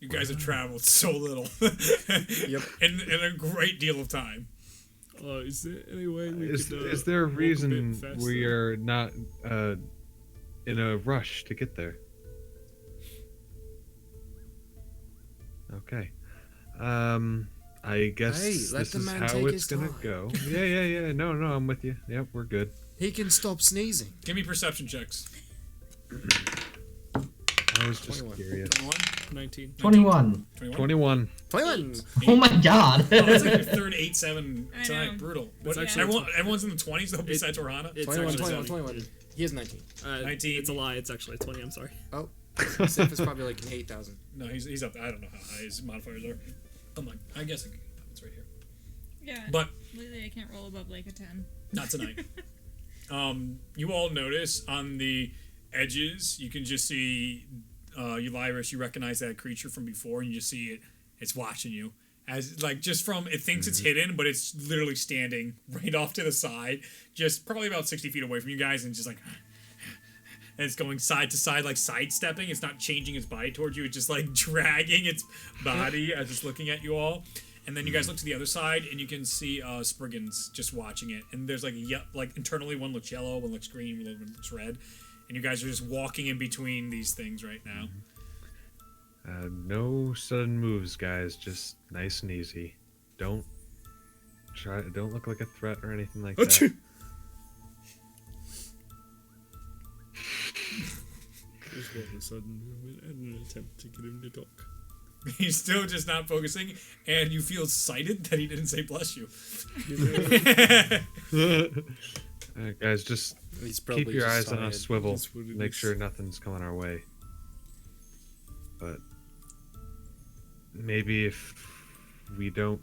Speaker 1: You guys have traveled so little.
Speaker 3: Yep.
Speaker 1: In a great deal of time.
Speaker 2: Is there any way we
Speaker 5: Is
Speaker 2: could,
Speaker 5: there a
Speaker 2: walk
Speaker 5: reason
Speaker 2: bit faster?
Speaker 5: we are not in a rush to get there? Okay. I guess
Speaker 3: Hey, let
Speaker 5: this
Speaker 3: the
Speaker 5: is
Speaker 3: man
Speaker 5: how
Speaker 3: take
Speaker 5: it's
Speaker 3: his
Speaker 5: gonna
Speaker 3: time.
Speaker 5: go. Yeah. No, I'm with you. Yep, we're good.
Speaker 3: He can stop sneezing.
Speaker 1: Give me perception checks.
Speaker 5: I was just
Speaker 3: 21.
Speaker 5: curious.
Speaker 2: 19.
Speaker 4: 21.
Speaker 1: 21?
Speaker 5: 21.
Speaker 3: 21.
Speaker 4: Oh my god.
Speaker 1: Oh, that's like your third 8-7
Speaker 6: I
Speaker 1: tonight.
Speaker 6: know.
Speaker 1: Brutal.
Speaker 2: It's
Speaker 1: What,
Speaker 2: actually
Speaker 1: everyone's in the 20s though, besides Orhana?
Speaker 2: It's
Speaker 3: 21,
Speaker 2: actually
Speaker 3: 21,
Speaker 2: 20.
Speaker 3: 21. He has 19.
Speaker 1: 19.
Speaker 2: It's a lie. It's actually 20. I'm sorry.
Speaker 3: Oh. Zeff is probably like an 8,000.
Speaker 1: No, he's up. I don't know how high his modifiers are. Come on. I guess it's right here.
Speaker 6: Yeah.
Speaker 1: But
Speaker 6: Lately, I can't roll above like a 10.
Speaker 1: not tonight. You all notice on the edges, you can just see Ulyrus. You recognize that creature from before, and you just see it's watching you. As like just from it thinks it's hidden, but it's literally standing right off to the side, just probably about 60 feet away from you guys, and just like and it's going side to side, like sidestepping. It's not changing its body towards you. It's just like dragging its body as it's looking at you all. And then you guys look to the other side, and you can see Spriggans just watching it. And there's like like internally one looks yellow, one looks green, one looks red. And you guys are just walking in between these things right now.
Speaker 5: No sudden moves, guys. Just nice and easy. Don't look like a threat or anything like that.
Speaker 2: Just all of a sudden, an attempt to get him to talk.
Speaker 1: He's still just not focusing, and you feel cited that he didn't say bless you.
Speaker 5: Alright, guys, just
Speaker 3: He's probably
Speaker 5: keep your
Speaker 3: just
Speaker 5: eyes on a
Speaker 3: tired.
Speaker 5: swivel.
Speaker 2: That's what it
Speaker 5: Make
Speaker 2: is.
Speaker 5: sure nothing's coming our way. But maybe if we don't.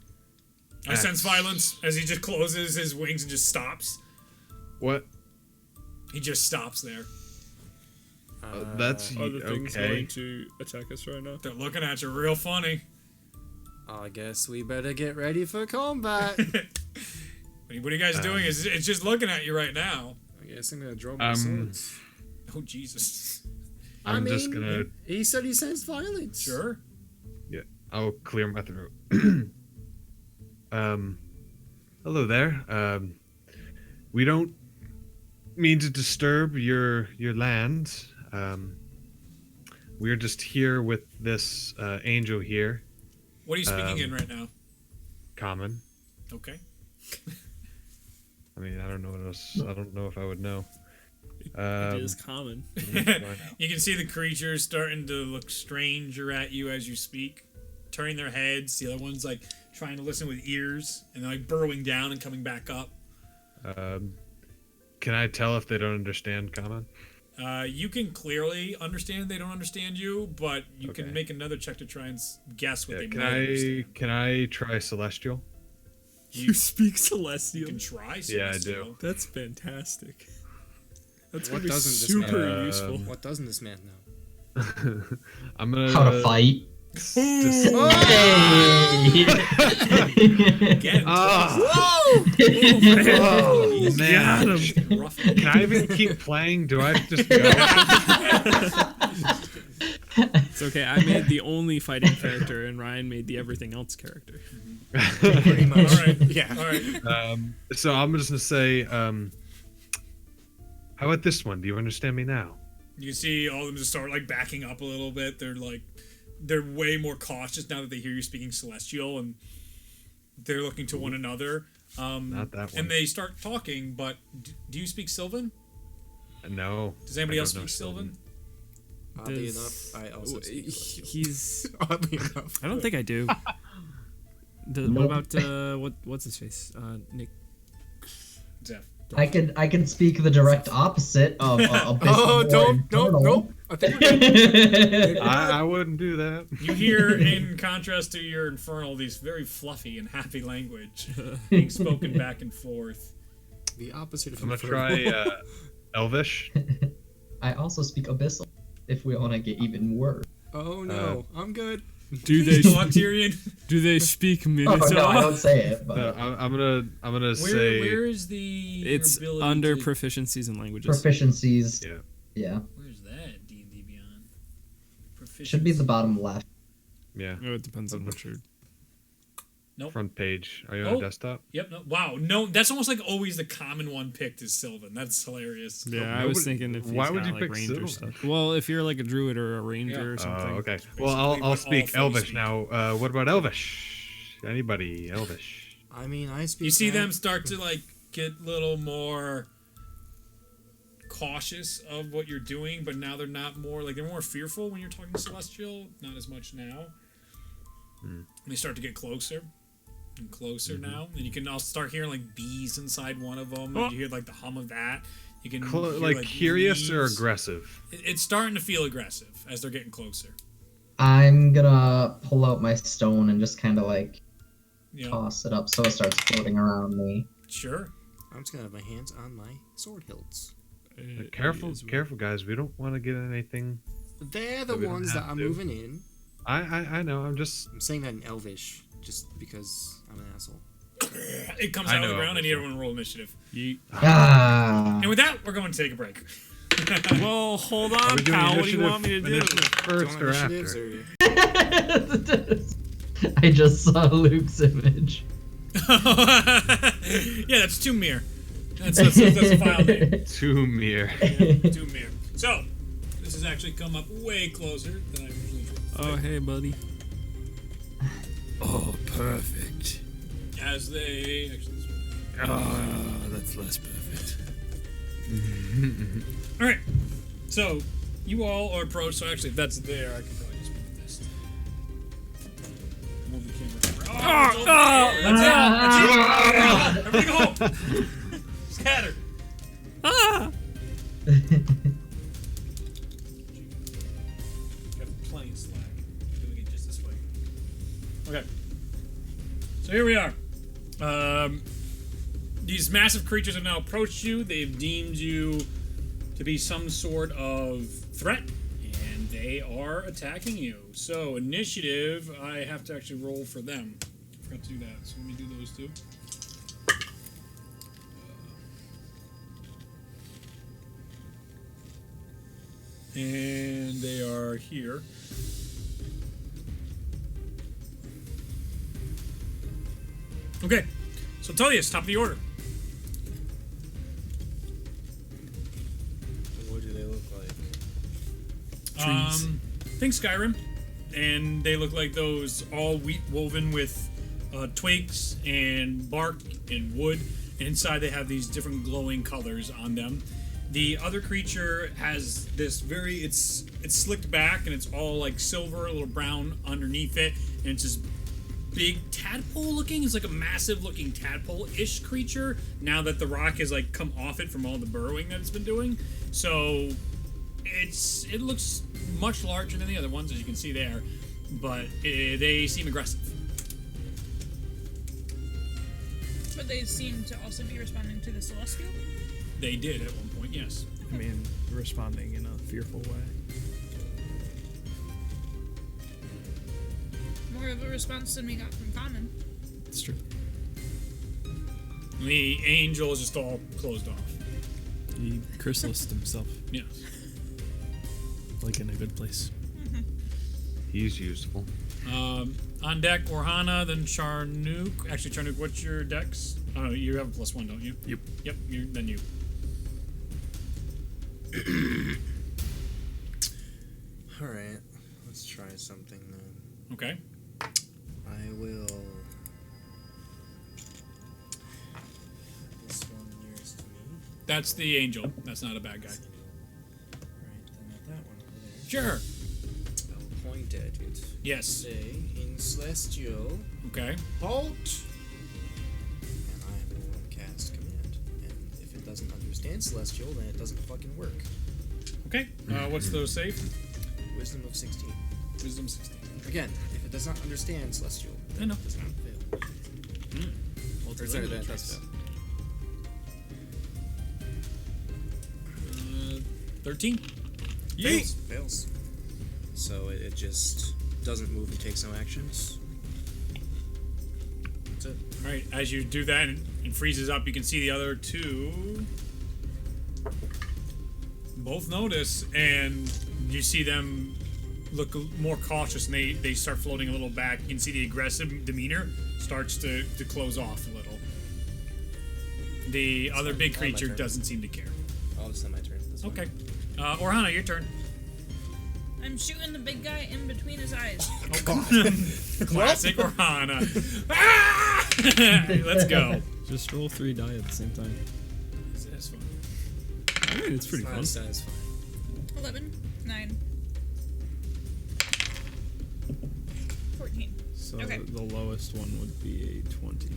Speaker 1: I sense
Speaker 5: act-
Speaker 1: violence as he just closes his wings and just stops.
Speaker 5: What?
Speaker 1: He just stops there.
Speaker 5: That's
Speaker 2: Are the things
Speaker 5: okay.
Speaker 2: going to attack us right now?
Speaker 1: They're looking at you real funny.
Speaker 3: I guess we better get ready for combat.
Speaker 1: What are you guys doing? It's just looking at you right now.
Speaker 3: I guess I'm gonna draw my sword.
Speaker 1: Oh, Jesus.
Speaker 5: I'm just gonna.
Speaker 3: He said he sensed violence.
Speaker 1: Sure.
Speaker 5: Yeah, I'll clear my throat. Hello there. We don't mean to disturb your land. we're just here with this angel here,
Speaker 1: What are you speaking in right now?
Speaker 5: common.
Speaker 1: Okay.
Speaker 5: I mean, I don't know what else. I don't know if I would know.
Speaker 2: It is common.
Speaker 1: You can see the creatures starting to look stranger at you as you speak, turning their heads. The other one's like trying to listen with ears, and they're like burrowing down and coming back up.
Speaker 5: Can I tell if they don't understand common?
Speaker 1: You can clearly understand they don't understand you, but you
Speaker 5: Okay.
Speaker 1: can make another check to try and guess what
Speaker 5: Yeah,
Speaker 1: they
Speaker 5: can
Speaker 1: might understand.
Speaker 5: Can I try celestial?
Speaker 2: You speak
Speaker 1: You
Speaker 2: Celestial.
Speaker 1: can try.
Speaker 5: Yeah, I
Speaker 1: Celestial.
Speaker 5: do.
Speaker 2: That's fantastic. That's
Speaker 3: What
Speaker 2: gonna be
Speaker 3: doesn't this
Speaker 2: super
Speaker 5: man-
Speaker 2: useful.
Speaker 3: What doesn't this man know?
Speaker 5: I'm gonna
Speaker 4: How to fight.
Speaker 1: Again.
Speaker 5: Oh man!
Speaker 1: Rough.
Speaker 5: Can I even keep playing? Do I just go?
Speaker 2: It's okay. I made the only fighting character, and Ryan made the everything else character.
Speaker 3: Pretty much.
Speaker 1: All right.
Speaker 3: Yeah.
Speaker 1: All right.
Speaker 5: So I'm just gonna say, how about this one? Do you understand me now?
Speaker 1: You can see all of them just start like backing up a little bit. They're way more cautious now that they hear you speaking Celestial, and they're looking to one another.
Speaker 5: Not that one.
Speaker 1: And they start talking, but do you speak Sylvan?
Speaker 5: No.
Speaker 1: Does anybody
Speaker 5: I
Speaker 1: else
Speaker 5: don't know
Speaker 1: speak Sylvan?
Speaker 3: Oddly
Speaker 2: Does-
Speaker 3: enough, I also speak Celestial.
Speaker 2: He's.
Speaker 3: Oddly enough.
Speaker 2: I don't think I do.
Speaker 4: Nope.
Speaker 2: What about what's his face? Nick.
Speaker 1: Zeff.
Speaker 4: I can speak the direct opposite of Abyssal
Speaker 3: Oh,
Speaker 4: or
Speaker 3: don't,
Speaker 4: Infernal.
Speaker 3: nope. I think we're good.
Speaker 5: I wouldn't do that.
Speaker 1: You hear, in contrast to your Infernal, these very fluffy and happy language being spoken back and forth.
Speaker 3: The opposite of
Speaker 5: I'm gonna
Speaker 3: Infernal.
Speaker 5: try Elvish.
Speaker 4: I also speak Abyssal, if we want to get even worse.
Speaker 3: Oh no, I'm good.
Speaker 2: Do they
Speaker 1: Talk, Tyrion.
Speaker 2: do they speak
Speaker 4: Oh
Speaker 2: Minotaur?
Speaker 4: no, I don't say it, but
Speaker 5: I'm gonna say
Speaker 1: Where is the? your
Speaker 2: It's
Speaker 1: ability
Speaker 2: under
Speaker 1: to-
Speaker 2: proficiencies and languages.
Speaker 4: proficiencies.
Speaker 5: Yeah.
Speaker 4: Yeah,
Speaker 1: Where's that D&D Beyond?
Speaker 4: should be the bottom left.
Speaker 5: Yeah.
Speaker 2: Oh, it depends on what you're.
Speaker 1: Nope.
Speaker 5: Front page. Are you on
Speaker 1: Oh.
Speaker 5: a desktop?
Speaker 1: Yep. No, wow. No, that's almost like always the common one picked is Sylvan. That's hilarious.
Speaker 2: Yeah, I
Speaker 5: Nobody-
Speaker 2: was thinking if he's
Speaker 5: why would
Speaker 2: got,
Speaker 5: you
Speaker 2: like,
Speaker 5: pick
Speaker 2: ranger
Speaker 5: Sylvan?
Speaker 2: stuff. Well, if you're like a druid or a ranger
Speaker 1: Yeah.
Speaker 2: or something.
Speaker 5: Oh, okay.
Speaker 1: Basically
Speaker 5: Well,
Speaker 1: what
Speaker 5: I'll
Speaker 1: all
Speaker 5: speak
Speaker 1: Fays
Speaker 5: Elvish
Speaker 1: speak.
Speaker 5: now. What about Elvish? Anybody Elvish?
Speaker 3: I mean, I speak.
Speaker 1: You see
Speaker 3: that.
Speaker 1: them start to like get a little more cautious of what you're doing, but now they're not more like they're more fearful when you're talking Celestial. Not as much now. And they start to get closer and closer now, and you can also start hearing like bees inside one of them. And you hear like the hum of that. You can hear,
Speaker 5: Like curious or
Speaker 1: leaves.
Speaker 5: aggressive?
Speaker 1: It's starting to feel aggressive as they're getting closer.
Speaker 4: I'm gonna pull out my stone and just kind of like
Speaker 1: You know,
Speaker 4: toss it up so it starts floating around me.
Speaker 1: sure.
Speaker 3: I'm just gonna have my hands on my sword hilts.
Speaker 5: Careful, careful, guys. We don't want to get anything.
Speaker 3: They're the
Speaker 5: We don't
Speaker 3: ones that
Speaker 5: have
Speaker 3: I'm
Speaker 5: to.
Speaker 3: moving in.
Speaker 5: I know. I'm just.
Speaker 3: I'm saying that in Elvish just because I'm an asshole.
Speaker 1: It comes
Speaker 5: I
Speaker 1: out of
Speaker 5: know,
Speaker 1: the ground. I need
Speaker 5: obviously.
Speaker 1: everyone to roll initiative.
Speaker 4: Ah.
Speaker 1: And with that, we're going to take a break.
Speaker 2: Well, hold
Speaker 5: Are
Speaker 2: on,
Speaker 5: we doing
Speaker 2: pal. What do you
Speaker 5: initiative-
Speaker 2: want me to do?
Speaker 5: initiative first
Speaker 3: Don't
Speaker 5: or
Speaker 3: initiatives
Speaker 5: after?
Speaker 3: or
Speaker 4: I just saw Luke's image.
Speaker 1: Yeah, that's Tumir. That's a file name.
Speaker 5: Tumir.
Speaker 1: Tumir. So, this has actually come up way closer than I usually do.
Speaker 2: Oh, hey, buddy.
Speaker 7: Oh, perfect.
Speaker 1: As they actually.
Speaker 7: Ah, that's less perfect.
Speaker 1: All right. So, you all are approached. So actually, if that's there, I can probably just move this. Move the camera. That's it. Everybody go home. Scatter. Got plenty of slack. Doing it just this way. Okay. So here we are. These massive creatures have now approached you. They've deemed you to be some sort of threat, and they are attacking you. So initiative, I have to actually roll for them. I forgot to do that. So let me do those two. And they are here. Okay, so Tullius, top of the order.
Speaker 3: What do they look like?
Speaker 2: Trees.
Speaker 1: think Skyrim, and they look like those all wheat woven with twigs and bark and wood. And inside they have these different glowing colors on them. The other creature has this it's slicked back and it's all like silver, a little brown underneath it, and it's this big tadpole looking. It's like a massive looking tadpole-ish creature now that the rock has like come off it from all the burrowing that it's been doing. So it looks much larger than the other ones, as you can see there, but they seem aggressive.
Speaker 6: But they seem to also be responding to the celestial.
Speaker 1: They did at one point, yes.
Speaker 2: I mean, responding in a fearful way.
Speaker 6: More of a response than we got from Common.
Speaker 2: It's true.
Speaker 1: The angel is just all closed off.
Speaker 2: He chrysalised himself,
Speaker 1: Yes.
Speaker 2: like in a good place.
Speaker 5: He's useful.
Speaker 1: On deck, Orhana, then Charnook. Actually, Charnook, what's your dex? Oh, no, you have a +1, don't you?
Speaker 2: Yep.
Speaker 1: Yep, then you.
Speaker 3: Alright, let's try something then.
Speaker 1: Okay.
Speaker 3: I will. This one nearest to me.
Speaker 1: That's the angel. That's not a bad guy.
Speaker 3: Right, then at that one over there.
Speaker 1: Sure.
Speaker 3: I'll point at it.
Speaker 1: Yes.
Speaker 3: Say, in Celestial,
Speaker 1: Okay.
Speaker 3: halt! And I will cast command. And if it doesn't understand Celestial, then it doesn't fucking work.
Speaker 1: Okay. What's the save?
Speaker 3: Wisdom of 16.
Speaker 1: Wisdom 16.
Speaker 3: Again, if it does not understand Celestial,
Speaker 1: I
Speaker 3: then
Speaker 1: know.
Speaker 3: it does not fail. Or sorry, that does fail.
Speaker 1: 13.
Speaker 3: Fails. Fails. So it just doesn't move and takes no actions. That's it.
Speaker 1: All right. As you do that and freezes up, you can see the other two both notice, and you see them look more cautious, and they start floating a little back. You can see the aggressive demeanor starts to close off a little. The other big
Speaker 3: my
Speaker 1: creature
Speaker 3: turn.
Speaker 1: doesn't seem to care.
Speaker 3: I'll just end my turn. That's fine.
Speaker 1: Okay. Orhana, your turn.
Speaker 6: I'm shooting the big guy in between his eyes.
Speaker 1: Classic Orhana. Ah! Let's go.
Speaker 2: Just roll 3 die at the same time.
Speaker 1: That's fun.
Speaker 2: I mean, it's pretty
Speaker 3: Not
Speaker 2: fun.
Speaker 3: satisfying.
Speaker 6: 11, 9, 14.
Speaker 2: So
Speaker 6: Okay.
Speaker 2: the lowest one would be a 20.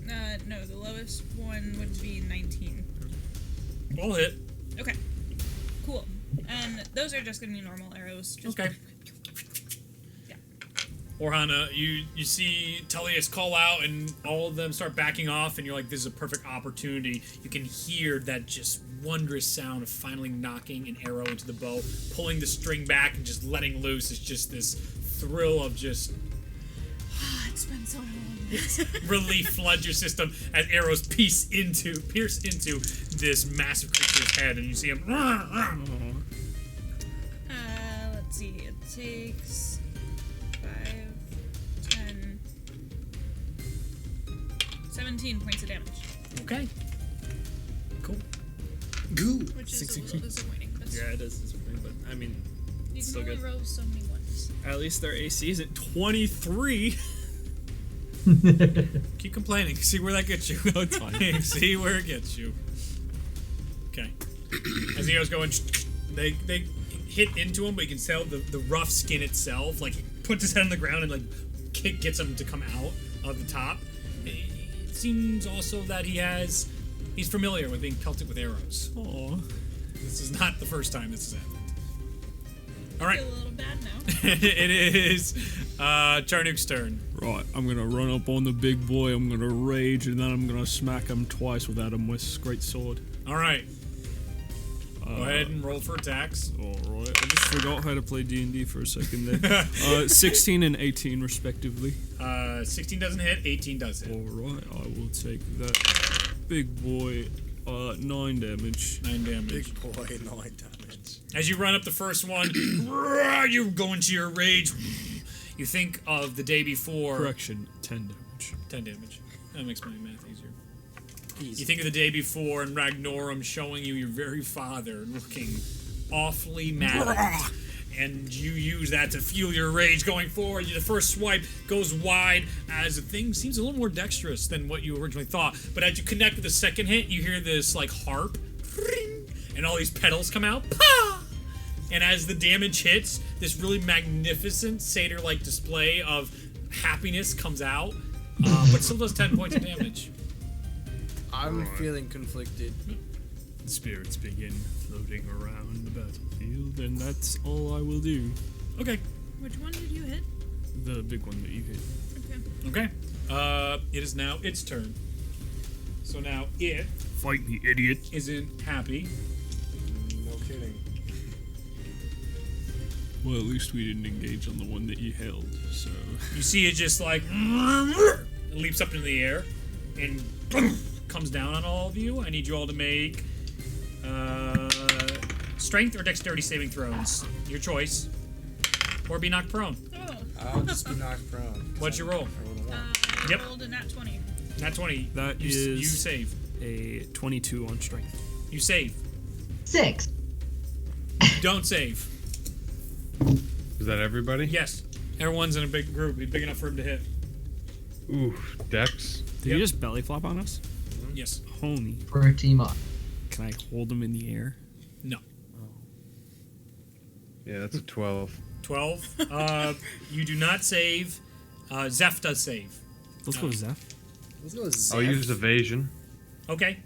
Speaker 6: No, the lowest one would be 19.
Speaker 1: All hit.
Speaker 6: Okay. Cool. And those are just gonna be normal arrows. Just
Speaker 1: Okay.
Speaker 6: Yeah.
Speaker 1: Orhana, you see Tullius call out, and all of them start backing off, and you're like, this is a perfect opportunity. You can hear that just wondrous sound of finally knocking an arrow into the bow, pulling the string back, and just letting loose. It's just this thrill of just
Speaker 6: It's been so long.
Speaker 1: relief floods your system as arrows pierce into this massive creature's head, and you see him.
Speaker 6: Let's see. It takes 5, 10, 17 points of damage,
Speaker 1: Okay. Cool.
Speaker 6: which is a little
Speaker 2: 16.
Speaker 6: disappointing. But
Speaker 2: Yeah, it is disappointing, but I mean,
Speaker 6: you can
Speaker 2: still
Speaker 6: only
Speaker 2: good.
Speaker 6: roll so many ones.
Speaker 2: At least their AC is at 23.
Speaker 1: Keep complaining. See where that gets you.
Speaker 2: No, it's fine.
Speaker 1: See where it gets you. Okay. As the arrows go in, they hit into him, but you can tell the rough skin itself. Like, he puts his head on the ground and like gets him to come out of the top. It seems also that he's familiar with being pelted with arrows.
Speaker 2: Aw.
Speaker 1: This is not the first time this has happened. All
Speaker 6: I
Speaker 1: right.
Speaker 6: feel a little bad now.
Speaker 1: It is Charnook's turn.
Speaker 2: Right, I'm gonna run up on the big boy, I'm gonna rage, and then I'm gonna smack him twice with Adamwist's great sword.
Speaker 1: All right. Go ahead and roll for attacks.
Speaker 2: Alright, I just forgot how to play D&D for a second there. 16 and 18 respectively.
Speaker 1: 16 doesn't hit. 18 does hit.
Speaker 2: Alright, I will take that big boy, 9 damage.
Speaker 1: 9 damage.
Speaker 3: Big boy, 9 damage.
Speaker 1: As you run up the first one, you go into your rage. You think of the day before.
Speaker 2: Correction, 10 damage.
Speaker 1: 10 damage. That makes my math easier.
Speaker 3: Easy.
Speaker 1: You think of the day before and Ragnorum showing you your very father looking awfully mad. and you use that to fuel your rage going forward. The first swipe goes wide as the thing seems a little more dexterous than what you originally thought. But as you connect with the second hit, you hear this like harp, and all these petals come out. Pah! And as the damage hits, this really magnificent satyr-like display of happiness comes out, but still does 10 points of damage.
Speaker 3: I'm feeling conflicted.
Speaker 2: The spirits begin floating around the battlefield, and that's all I will do.
Speaker 1: Okay.
Speaker 6: Which one did you hit?
Speaker 2: The big one that you hit.
Speaker 6: Okay.
Speaker 1: Okay. It is now its turn. So now it
Speaker 7: Fight me, idiot.
Speaker 1: isn't happy.
Speaker 3: No kidding.
Speaker 2: Well, at least we didn't engage on the one that you held, so...
Speaker 1: You see it just like it leaps up into the air and comes down on all of you. I need you all to make strength or dexterity saving throws. Your choice. Or be knocked prone.
Speaker 6: Oh.
Speaker 3: I'll just be knocked prone.
Speaker 1: What's your roll?
Speaker 3: I rolled a 1.
Speaker 6: I
Speaker 1: Yep.
Speaker 6: rolled a nat 20.
Speaker 1: Nat 20.
Speaker 2: That
Speaker 1: you,
Speaker 2: is-
Speaker 1: you save.
Speaker 2: A 22 on strength.
Speaker 1: You save.
Speaker 4: 6.
Speaker 1: You don't save.
Speaker 5: Is that everybody?
Speaker 1: Yes. Everyone's in a big group. Be big enough for him to hit.
Speaker 5: Ooh, Dex.
Speaker 2: Did you just belly flop on us?
Speaker 1: Yes.
Speaker 2: Homie.
Speaker 4: For a team up.
Speaker 2: Can I hold him in the air?
Speaker 1: No.
Speaker 5: Yeah, that's a 12.
Speaker 1: 12. You do not save. Zeff does save.
Speaker 2: Let's go, Zeff.
Speaker 3: Let's go with
Speaker 5: I'll
Speaker 3: Zeff.
Speaker 5: use evasion.
Speaker 1: Okay.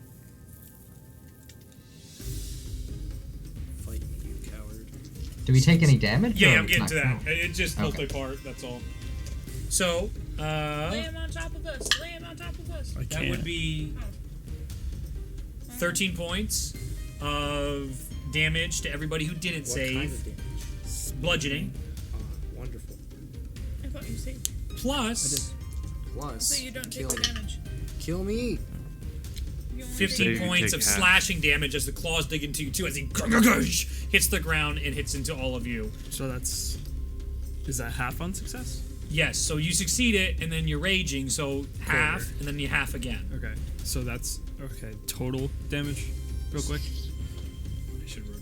Speaker 3: Fight me, you coward.
Speaker 4: Do we take any damage?
Speaker 1: Yeah,
Speaker 4: or
Speaker 1: I'm getting to that.
Speaker 4: not?
Speaker 1: It just pulls
Speaker 4: Okay.
Speaker 1: my part. That's all. So,
Speaker 6: Lay him on top of us. Lay him on top of us.
Speaker 2: I
Speaker 1: that would be 13 points of damage to everybody who didn't
Speaker 3: What
Speaker 1: save.
Speaker 3: kind of damage?
Speaker 1: Bludgeoning.
Speaker 3: Wonderful.
Speaker 6: I thought you saved.
Speaker 1: Plus
Speaker 3: Plus,
Speaker 6: So you don't take
Speaker 3: kill
Speaker 6: the
Speaker 3: me.
Speaker 6: damage.
Speaker 3: Kill me.
Speaker 6: You only
Speaker 1: 15
Speaker 5: you
Speaker 1: points
Speaker 5: take
Speaker 1: of
Speaker 5: half.
Speaker 1: slashing damage as the claws dig into you too, as he hits the ground and hits into all of you.
Speaker 2: So that's... Is that half on success?
Speaker 1: Yes, so you succeed it, and then you're raging, so half, and then you half again.
Speaker 2: Okay. So that's... Okay. Total damage? Real quick.
Speaker 1: I should have written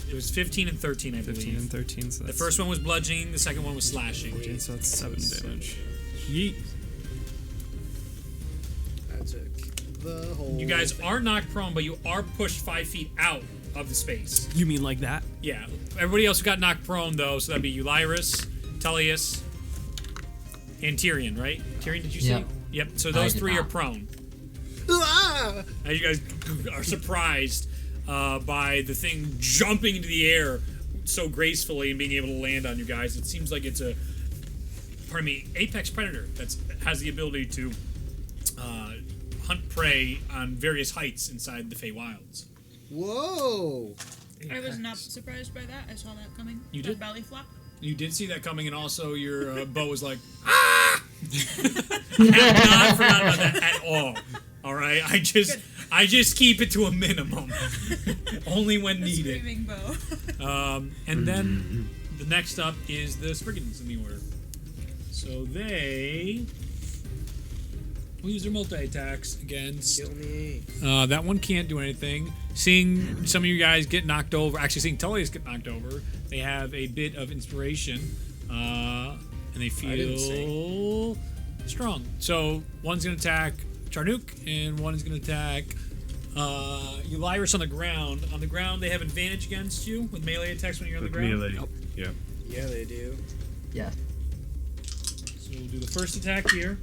Speaker 1: it was 15 and 13, I
Speaker 2: 15
Speaker 1: believe.
Speaker 2: and 13, so
Speaker 1: The
Speaker 2: that's...
Speaker 1: first one was bludgeoning, the second one was slashing.
Speaker 2: 14, so that's 7 damage. Yeet.
Speaker 3: I took the whole.
Speaker 1: You guys
Speaker 3: thing.
Speaker 1: are knocked prone, but you are pushed 5 feet out of the space.
Speaker 2: You mean like that?
Speaker 1: Yeah. Everybody else got knocked prone, though, so that'd be Ulyrus, Tellius, and Tyrion, right? Tyrion, did you
Speaker 4: Yep.
Speaker 1: say? Yep. So
Speaker 4: I
Speaker 1: those
Speaker 4: did
Speaker 1: 3 are
Speaker 4: not.
Speaker 1: prone.
Speaker 3: Ah!
Speaker 1: As you guys are surprised by the thing jumping into the air so gracefully and being able to land on you guys. It seems like it's a, pardon me, apex predator that has the ability to hunt prey on various heights inside the Fey Wilds.
Speaker 3: Whoa!
Speaker 6: I was not surprised by that. I saw that coming.
Speaker 1: You
Speaker 6: That
Speaker 1: did?
Speaker 6: belly flop.
Speaker 1: You did see that coming, and also your bow was like, ah! I have not forgotten about that at all. All right, I just keep it to a minimum, only when
Speaker 6: The
Speaker 1: needed.
Speaker 6: screaming bow.
Speaker 1: And then the next up is the Spriggans in the order. So they will use their multi-attacks against.
Speaker 3: Kill me.
Speaker 1: That one can't do anything. Seeing some of you guys get knocked over, actually seeing Tullius get knocked over, they have a bit of inspiration, and they
Speaker 3: didn't
Speaker 1: feel strong. So one's going to attack Charnook, and one is going to attack Ulyrus on the ground. On the ground, they have advantage against you with melee attacks when you're on the
Speaker 5: With
Speaker 1: ground.
Speaker 5: melee. Yep.
Speaker 3: Yeah, they do.
Speaker 4: Yeah.
Speaker 1: So we'll do the first attack here.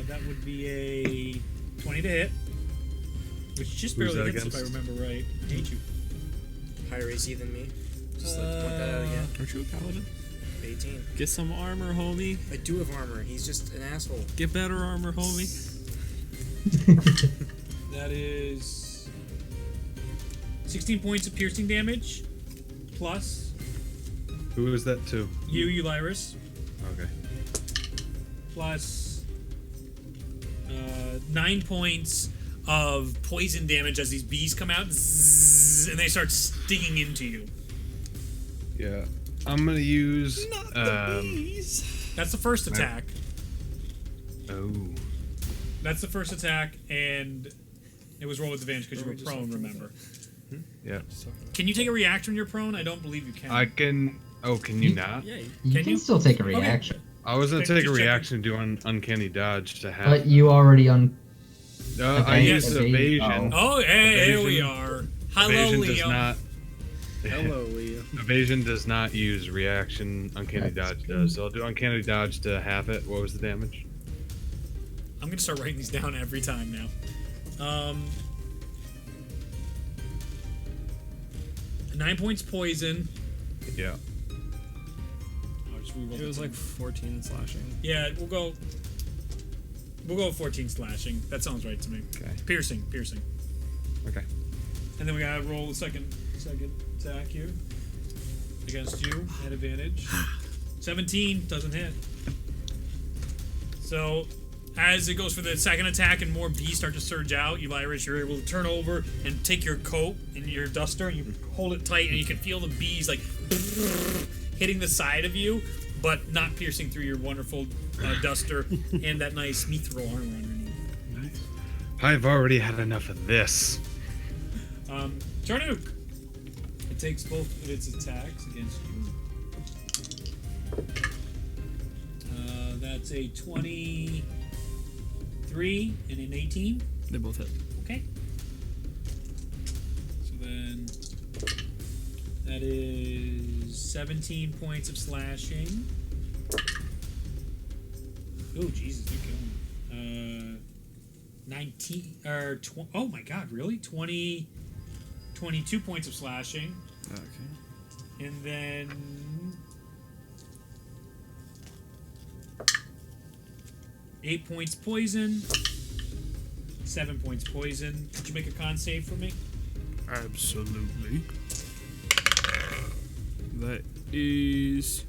Speaker 1: That would be a 20 to hit, which just
Speaker 5: Who's
Speaker 1: barely
Speaker 5: that
Speaker 1: hits if I
Speaker 5: against?
Speaker 1: remember right. I hate you.
Speaker 3: Higher AC than me. Just like to point that out again.
Speaker 2: Aren't you a paladin?
Speaker 3: 18.
Speaker 2: Get some armor, homie.
Speaker 3: I do have armor. He's just an asshole.
Speaker 2: Get better armor, homie.
Speaker 1: That is 16 points of piercing damage, plus
Speaker 5: Who is that to?
Speaker 1: you, Ulyrus,
Speaker 5: Okay.
Speaker 1: plus 9 points of poison damage as these bees come out, zzz, and they start stinging into you.
Speaker 5: Yeah. I'm gonna use.
Speaker 1: That's the first attack.
Speaker 5: Oh.
Speaker 1: That's the first attack, and it was roll with advantage because you were
Speaker 3: Just
Speaker 1: prone,
Speaker 3: have to
Speaker 1: remember.
Speaker 5: Yeah.
Speaker 1: Can you take a reaction when you're prone? I don't believe you can.
Speaker 5: I can. Oh, can you not?
Speaker 2: Yeah.
Speaker 4: You
Speaker 1: Can
Speaker 4: can
Speaker 1: you?
Speaker 4: still take a reaction,
Speaker 5: I was gonna
Speaker 1: Okay,
Speaker 5: take a
Speaker 1: just checking.
Speaker 5: reaction and do uncanny dodge to have.
Speaker 4: but you already on.
Speaker 5: I
Speaker 4: Yes.
Speaker 5: used evasion.
Speaker 1: Oh, hey, here we
Speaker 5: Evasion.
Speaker 1: are. Hello,
Speaker 5: Evasion does
Speaker 1: Leo.
Speaker 5: not.
Speaker 3: Hello, Leo.
Speaker 5: Evasion does not use reaction. Uncanny
Speaker 4: That's
Speaker 5: dodge
Speaker 4: good.
Speaker 5: does. So I'll do uncanny dodge to half it. What was the damage?
Speaker 1: I'm gonna start writing these down every time now. 9 points poison.
Speaker 5: Yeah.
Speaker 1: I'll just reroll
Speaker 2: It
Speaker 1: the
Speaker 2: was
Speaker 1: thing.
Speaker 2: like 14 slashing.
Speaker 1: Yeah, we'll go 14 slashing. That sounds right to me.
Speaker 5: Okay.
Speaker 1: Piercing.
Speaker 5: Okay.
Speaker 1: And then we gotta roll the second attack here. Against you at advantage. 17 doesn't hit. So as it goes for the second attack and more bees start to surge out, Elyris, you're able to turn over and take your coat and your duster and you hold it tight and you can feel the bees like hitting the side of you, but not piercing through your wonderful duster and that nice mithril armor underneath.
Speaker 5: I've already had enough of this.
Speaker 1: Charnook! It takes both of its attacks against you. That's a 23 and an 18.
Speaker 2: They both hit.
Speaker 1: Okay. So then that is 17 points of slashing. Oh Jesus, you're killing me. 19 or oh my God, really? 22 points of slashing,
Speaker 2: Okay.
Speaker 1: and then 8 points poison, 7 points poison. Could you make a con save for me?
Speaker 2: Absolutely. That is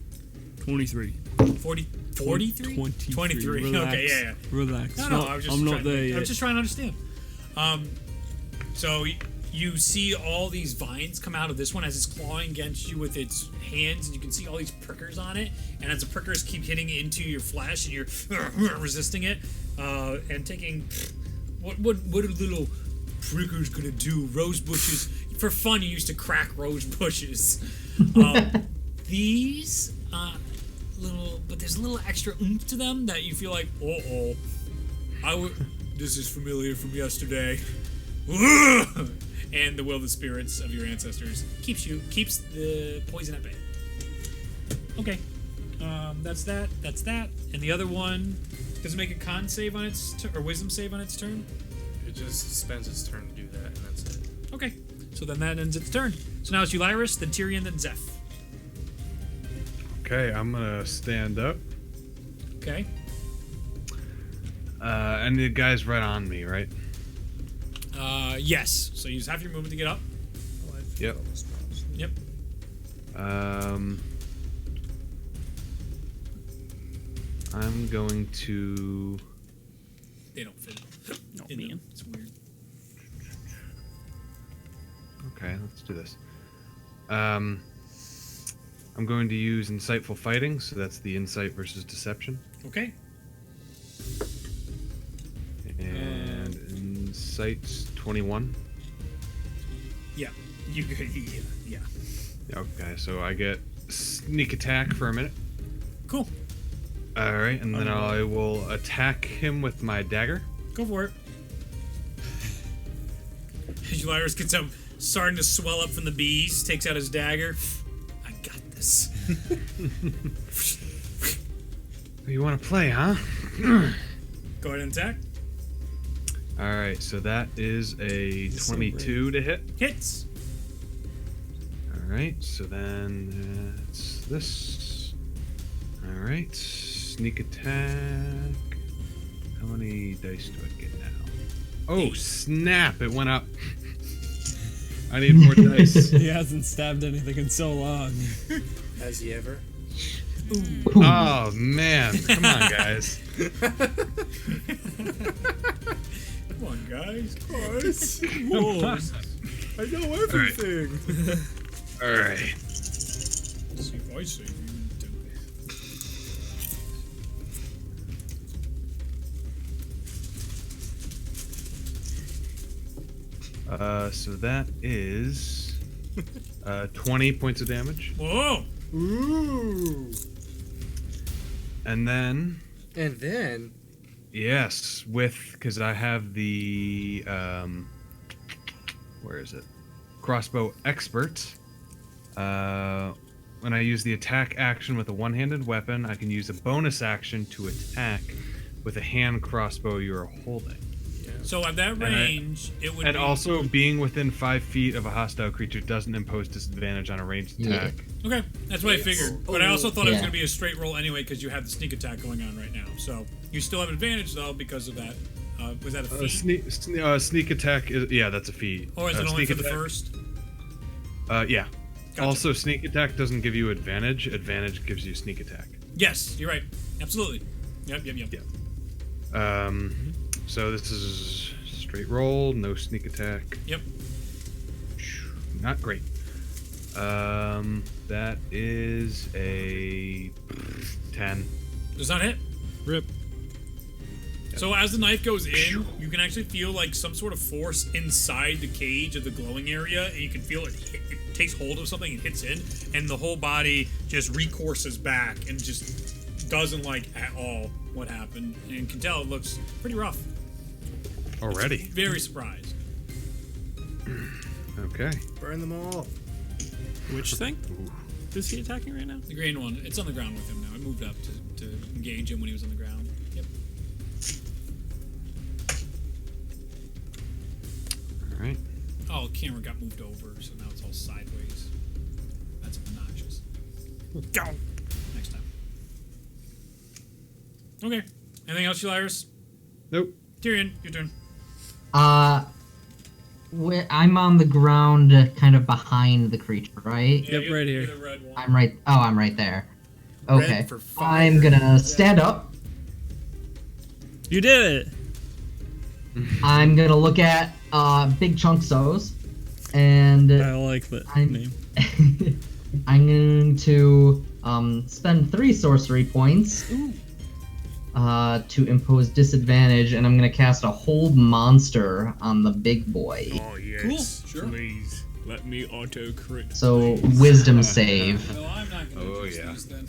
Speaker 2: 23.
Speaker 1: 43? 23.
Speaker 2: Relax.
Speaker 1: Okay, yeah.
Speaker 2: Relax.
Speaker 1: No, I was just
Speaker 2: I'm
Speaker 1: trying,
Speaker 2: not there
Speaker 1: I
Speaker 2: yet.
Speaker 1: was just trying to understand. So you see all these vines come out of this one as it's clawing against you with its hands, and you can see all these prickers on it. And as the prickers keep hitting into your flesh, and you're resisting it, and taking what are little prickers gonna do? Rose bushes. For fun, you used to crack rose bushes. These but there's a little extra oomph to them that you feel like, this is familiar from yesterday. And the will of the spirits of your ancestors keeps the poison at bay. Okay, that's that. And the other one, does it make a con save on its or wisdom save on its turn?
Speaker 3: It just spends its turn to do that, and that's it.
Speaker 1: Okay, so then that ends its turn. So now it's Elyris, then Tyrion, then Zeff.
Speaker 5: Okay, I'm gonna stand up.
Speaker 1: Okay.
Speaker 5: And the guy's right on me, right?
Speaker 1: Yes. So you use half your movement to get up.
Speaker 5: Yep.
Speaker 1: Yep.
Speaker 5: I'm going to.
Speaker 1: They don't fit.
Speaker 2: Oh,
Speaker 1: in them.
Speaker 2: man.
Speaker 1: It's weird.
Speaker 5: Okay, let's do this. I'm going to use insightful fighting, so that's the insight versus deception.
Speaker 1: Okay.
Speaker 5: And insight's 21.
Speaker 1: Yeah. You could. Yeah.
Speaker 5: Okay, so I get sneak attack for a minute.
Speaker 1: Cool.
Speaker 5: All right, and then I will attack him with my dagger.
Speaker 1: Go for it. Elyris gets up, starting to swell up from the bees, takes out his dagger. I got this.
Speaker 5: You want to play, huh?
Speaker 1: Go ahead and attack.
Speaker 5: All right, so that is a
Speaker 2: He's so
Speaker 5: 22 to hit.
Speaker 1: Hits.
Speaker 5: All right, so then it's this. All right, sneak attack. How many dice do I get now? Oh, snap! It went up. I need more dice.
Speaker 2: He hasn't stabbed anything in so long.
Speaker 3: Has he ever?
Speaker 5: Oh man! Come on, guys.
Speaker 1: Come on, guys.
Speaker 3: I know everything.
Speaker 5: All right.
Speaker 1: Let's see if I save you.
Speaker 5: So that is 20 points of damage.
Speaker 1: Whoa!
Speaker 3: Ooh.
Speaker 5: And then,
Speaker 3: And then.
Speaker 5: yes, because I have the, where is it? Crossbow expert. When I use the attack action with a one-handed weapon, I can use a bonus action to attack with a hand crossbow you're holding.
Speaker 1: So at that range, it would
Speaker 5: And
Speaker 1: be...
Speaker 5: also, being within 5 feet of a hostile creature doesn't impose disadvantage on a ranged
Speaker 4: Yeah.
Speaker 5: attack.
Speaker 1: Okay, that's what I figured. But I also thought it was
Speaker 4: Yeah.
Speaker 1: going to be a straight roll anyway because you have the sneak attack going on right now. So you still have advantage, though, because of that. Was that a feat?
Speaker 5: Sneak attack is that's a feat.
Speaker 1: Or is it only
Speaker 5: sneak
Speaker 1: for the
Speaker 5: attack-
Speaker 1: first?
Speaker 5: Yeah.
Speaker 1: Gotcha.
Speaker 5: Also, sneak attack doesn't give you advantage. Advantage gives you sneak attack.
Speaker 1: Yes, you're right. Absolutely. Yep.
Speaker 5: Yeah. So this is straight roll, no sneak attack.
Speaker 1: Yep.
Speaker 5: Not great. That is a 10.
Speaker 1: Does not hit.
Speaker 2: Rip.
Speaker 1: So as the knife goes in, you can actually feel like some sort of force inside the cage of the glowing area, and you can feel it takes hold of something and hits in, and the whole body just recourses back and just doesn't like at all what happened, and you can tell it looks pretty rough.
Speaker 5: Already.
Speaker 1: Very surprised.
Speaker 5: Okay.
Speaker 3: Burn them all.
Speaker 2: Which thing? Is he attacking right now?
Speaker 1: The green one, it's on the ground with him now. I moved up to engage him when he was on the ground. Yep.
Speaker 5: All right.
Speaker 1: Oh, camera got moved over, so now it's all sideways. That's obnoxious. Go. Next time. Okay. Anything else, Euliris?
Speaker 5: Nope.
Speaker 1: Tyrion, your turn.
Speaker 4: I'm on the ground, kind of behind the creature, right?
Speaker 2: Yep, right here.
Speaker 1: The red one.
Speaker 4: I'm right. Oh, I'm right there. Okay.
Speaker 3: Red for fire.
Speaker 4: I'm gonna stand up.
Speaker 2: You did it!
Speaker 4: I'm gonna look at big chunks O's, and
Speaker 2: I like that name.
Speaker 4: I'm going to spend 3 sorcery points to impose disadvantage, and I'm going to cast a hold monster on the big boy.
Speaker 2: Oh, yes.
Speaker 1: Cool, sure.
Speaker 2: Please, let me auto crit.
Speaker 4: So wisdom save.
Speaker 1: No, I'm not going to
Speaker 5: Oh,
Speaker 1: use
Speaker 5: yeah.
Speaker 1: these then.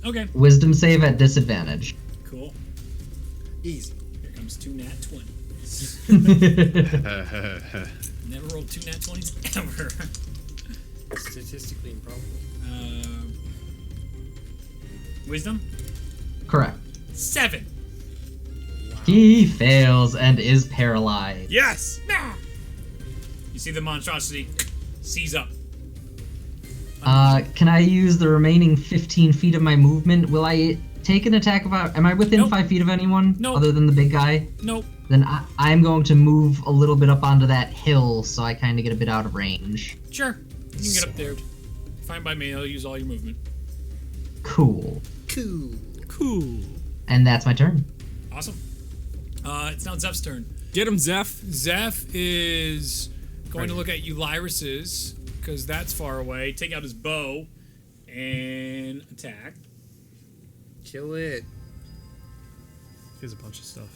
Speaker 1: Okay.
Speaker 4: Wisdom save at disadvantage.
Speaker 1: Cool.
Speaker 3: Easy.
Speaker 1: Here comes 2 nat 20s.
Speaker 5: Uh,
Speaker 1: Never rolled 2 nat 20s ever.
Speaker 3: Statistically improbable.
Speaker 1: Wisdom?
Speaker 4: Correct.
Speaker 1: 7.
Speaker 4: He fails and is paralyzed.
Speaker 2: Yes!
Speaker 1: You see the monstrosity seize up.
Speaker 4: Can I use the remaining 15 feet of my movement? Will I take an attack about... Am I within
Speaker 1: Nope.
Speaker 4: 5 feet of anyone?
Speaker 1: Nope.
Speaker 4: Other than the big guy?
Speaker 1: Nope.
Speaker 4: Then I'm going to move a little bit up onto that hill so I kind of get a bit out of range.
Speaker 1: Sure. You can get up there. Fine by me. I'll use all your movement.
Speaker 4: Cool.
Speaker 3: Cool.
Speaker 2: Cool.
Speaker 4: And that's my turn.
Speaker 1: Awesome. It's now Zeff's turn.
Speaker 2: Get him, Zeff.
Speaker 1: Zeff is going to look at Euliris's, because that's far away. Take out his bow and attack.
Speaker 3: Kill it.
Speaker 2: He has a bunch of stuff.